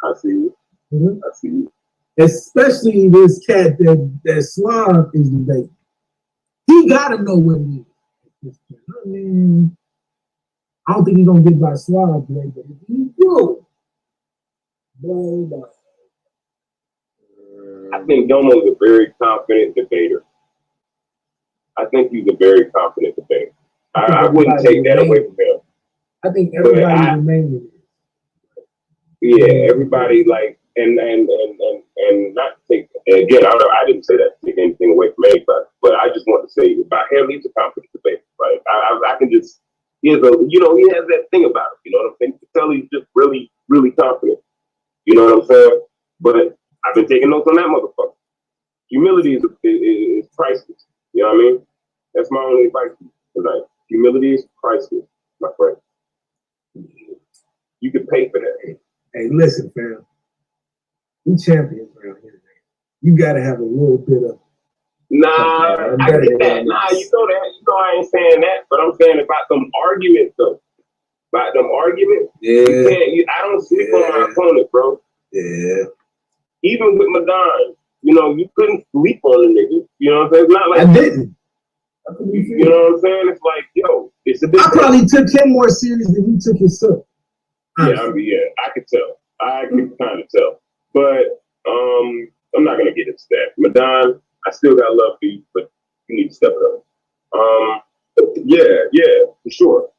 I see you. Mm-hmm. I see you. Especially this cat that Suave is debating. He gotta know what it is. I mean, I don't think he's gonna get by Suave today, but if he do, I think Domo's a very confident debater. I think he's a very confident debater. I wouldn't take that away from him. I think everybody remains. Yeah, everybody and not to take again. I didn't say that to take anything away from anybody, but I just want to say about him, he's a confident debater. Like I can just he has that thing about him. You know what I'm saying? You can tell he's just really, really confident. You know what I'm saying? But I've been taking notes on that motherfucker. Humility is priceless. You know what I mean? That's my only advice tonight. Humility is priceless, my friend. You can pay for that. Hey, listen, fam. We champions around here, man. You gotta have a little bit of. Nah, I get that. Nah, you know that. You know I ain't saying that, but I'm saying about them arguments though. About them arguments. Yeah. I don't sleep on my opponent, bro. Yeah. Even with Madon, you couldn't sleep on the nigga. You know what I'm saying? It's not like I didn't. You know what I'm saying? It's like, yo, it's a bit. I probably took him more serious than you took yourself. Yeah, I could tell. I could kind of tell. But I'm not gonna get into that. Madon, I still got love for you, but you need to step it up. Yeah, for sure.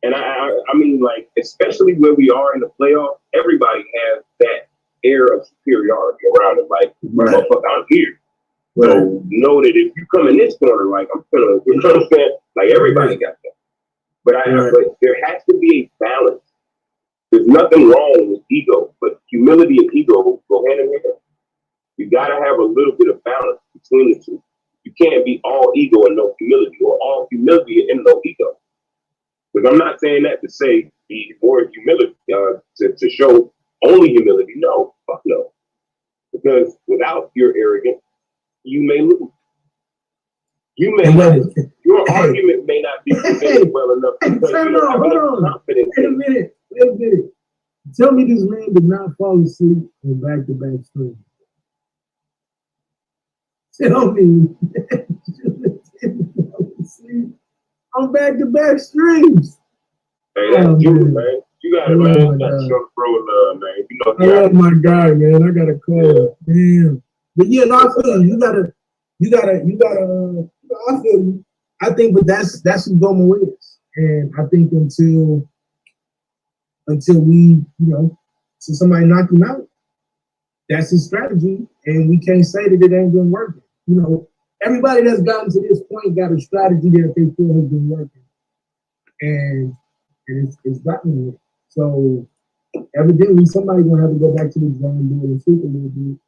And I mean, like, especially where we are in the playoff, everybody has that air of superiority around it. Like, motherfucker, I'm here. Right. So know that if you come in this corner, like, I'm gonna, you know what I'm saying? Like, everybody got that. But but there has to be a balance. There's nothing wrong with ego, but humility and ego go hand in hand. You gotta have a little bit of balance between the two. You can't be all ego and no humility, or all humility and no ego. Because I'm not saying that to say be more humility, to show only humility. No, fuck no. Because without your arrogance, you may lose. You may your argument may not be presented well enough. Hold on. Wait a minute. Tell me this man did not fall asleep on back-to-back streams. Tell me didn't fall asleep on back-to-back streams. Hey, that's you, man. You got it, man. You got to show bro love, man. You know, I love my guy, man. I got to call. Damn. But yeah, no, I feel you. You gotta. I feel you. I think, but that's who Domo is, and I think until we, till somebody knock him out, that's his strategy, and we can't say that it ain't been working. Everybody that's gotten to this point got a strategy that they feel has been working, and it's gotten it. So evidently, somebody's gonna have to go back to the drawing board and think a little bit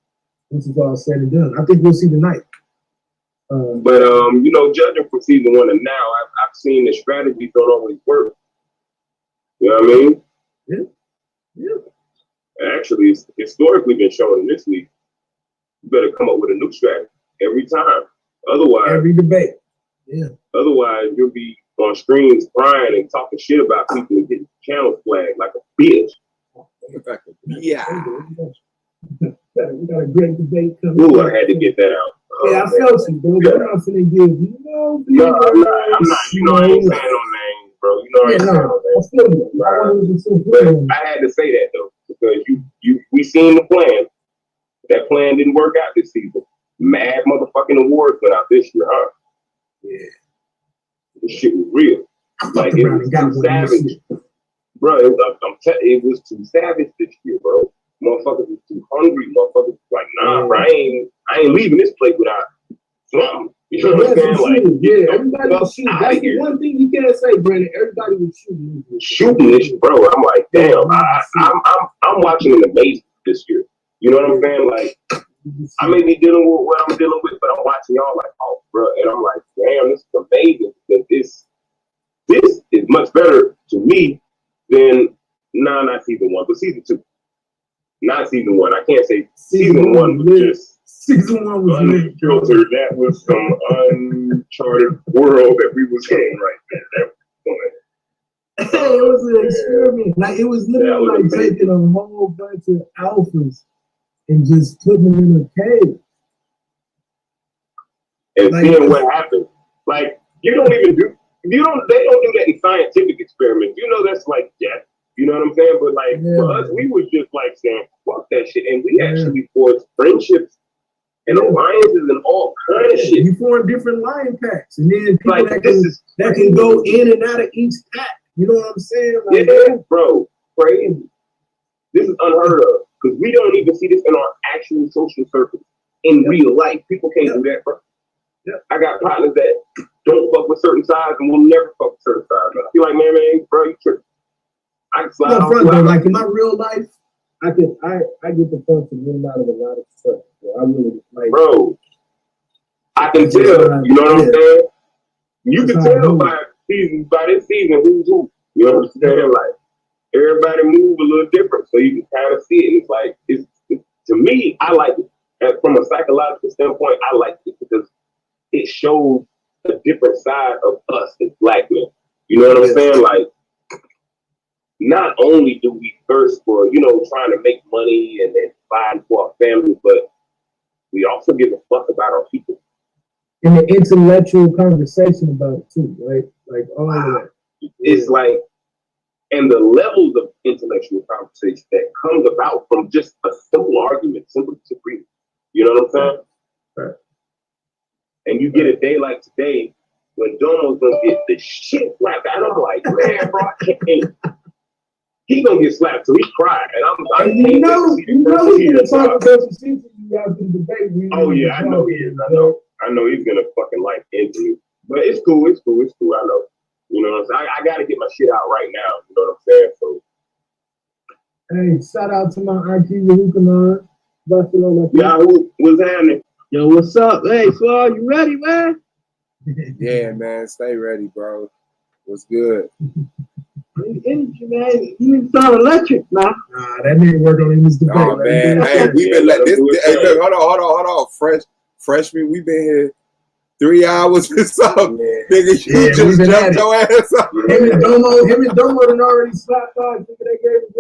Once it's all said and done, I think we'll see tonight. But you know, judging from season 1 and now, I've seen the strategies don't always work. You know what I mean? Yeah. Actually, it's historically been shown in this league. You better come up with a new strategy every time. Otherwise, every debate. Yeah. Otherwise, you'll be on screens crying and talking shit about people and getting channel flagged like a bitch. Yeah. We got a great debate coming. Ooh, I had to get that out. Yeah, I felt you, bro. I'm not finna give I'm not. You know, I ain't saying no names, bro. You know, I ain't saying no names. But I had to say that though, because we seen the plan. That plan didn't work out this season. Mad motherfucking awards went out this year, huh? Yeah. This shit was real. Like it was too savage, bro. It was too savage this year, bro. Motherfuckers was too hungry. Motherfuckers was like, nah, bro, I ain't leaving this place without something. You know what I'm saying? Like, everybody was shooting. That's the one thing you can't say, Brandon. Everybody was shooting. Shooting this, bro. I'm like, damn. I'm watching an amazing this year. You know what I'm saying? Like, I may be dealing with what I'm dealing with, but I'm watching y'all like, oh, bro, and I'm like, damn, this is amazing. Because this is much better to me than not season 1, but season 2. Not season 1. I can't say season 1 was just season 1 was unfiltered. That was some uncharted world that we was in right there. It was an experiment. Like it was literally like taking a whole bunch of alphas and just putting them in a cage. And like, seeing what happens. Like they don't do that in scientific experiments. You know that's like death. You know what I'm saying? But like for us, we was just like saying, fuck that shit. And we actually forged friendships and alliances and all kind of shit. You form different lion packs. And then people like, that can go in and out of each pack. You know what I'm saying? Like, yeah, bro. Crazy. This is unheard of. Because we don't even see this in our actual social circles in real life. People can't do that, bro. Yeah. I got partners that don't fuck with certain sides and will never fuck with certain sides. I feel like, man, bro, you tripping. I can slide on front though, like in my real life, I get the fun from getting out of a lot of stuff. So I really like, bro. I can tell. You know what I'm saying? You can tell by this season who's who. You know what I'm saying? Like everybody move a little different, so you can kind of see it. It's like it's to me, I like it. And from a psychological standpoint, I like it because it shows a different side of us as black men. You know what I'm saying? Like, not only do we thirst for, trying to make money and then provide for our family, but we also give a fuck about our people. And the intellectual conversation about it too, right? Like all of that. It's like, and the levels of intellectual conversation that comes about from just a simple argument, simple disagreement. You know what I'm saying? Right. And you get a day like today when Domo's gonna get the shit slapped out. I'm like, man, bro, I can't. He gonna get slapped till he cry, and he's gonna talk about some shit to you after the debate. Oh yeah, I know he is. I know he's gonna fucking into me. But it's cool. I know. You know what I'm saying? I gotta get my shit out right now. You know what I'm saying? So, hey, shout out to my auntie Rukanan, Barcelona. Yahoo, what's happening? Yo, what's up? Hey, Suave, you ready, man? Yeah, man, stay ready, bro. What's good? Energy, man. You need to sound electric, man. Nah, that didn't work on this debate. Oh man, hey, we've been like this. Hey, look, hold on. Freshman, we've been here 3 hours or so. Nigga, you just jumped your ass up. Him and Domo done already slapped on. Nigga, they gave him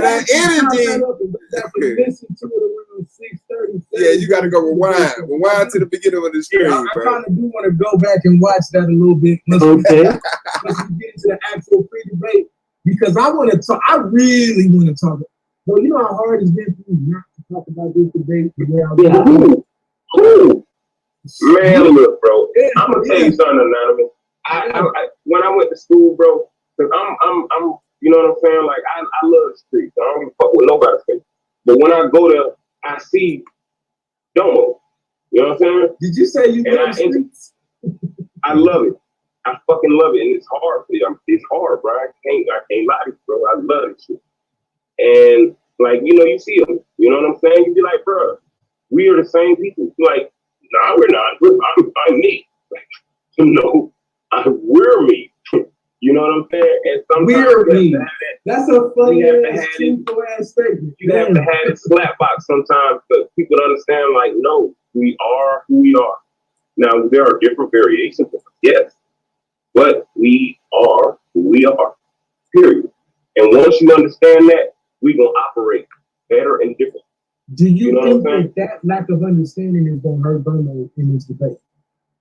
that energy. Listen to it around 6:30. Yeah, you got to go rewind to the beginning of the stream, I bro. kind of do want to go back and watch that a little bit. Once we get into the actual pre-debate, because I want to talk. I really want to talk. So you know how hard it's been for me not to talk about this debate. Who? Man, look, bro. I'm gonna tell you something, Anonymous. I when I went to school, bro, because I'm you know what I'm saying? Like I love the streets. I don't give a fuck with nobody's face. But when I go there, I see Domo. You know what I'm saying? Did you say you love the streets? I love it. I fucking love it, and it's hard. It's hard, bro. I can't lie to you, bro. I love this shit. And Like, you know, you see them. You know what I'm saying? You be like, bro, we are the same people. Like, nah, we're not. I'm me. Like, no, we're me. You know what I'm saying? And sometimes we're me. That's a funny ass statement. You have to have it slap box sometimes for people to understand, like, no, we are who we are. Now, there are different variations of it, yes, but we are who we are, period. And once you understand that, we're going to operate better and different. Do you think that lack of understanding is going to hurt Domo in this debate?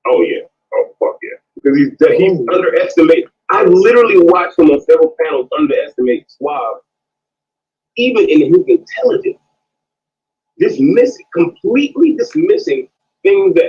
Oh, yeah. Oh, fuck yeah. Because he's underestimated. I literally watched him on several panels underestimate Suave, even in his intelligence. Completely dismissing things that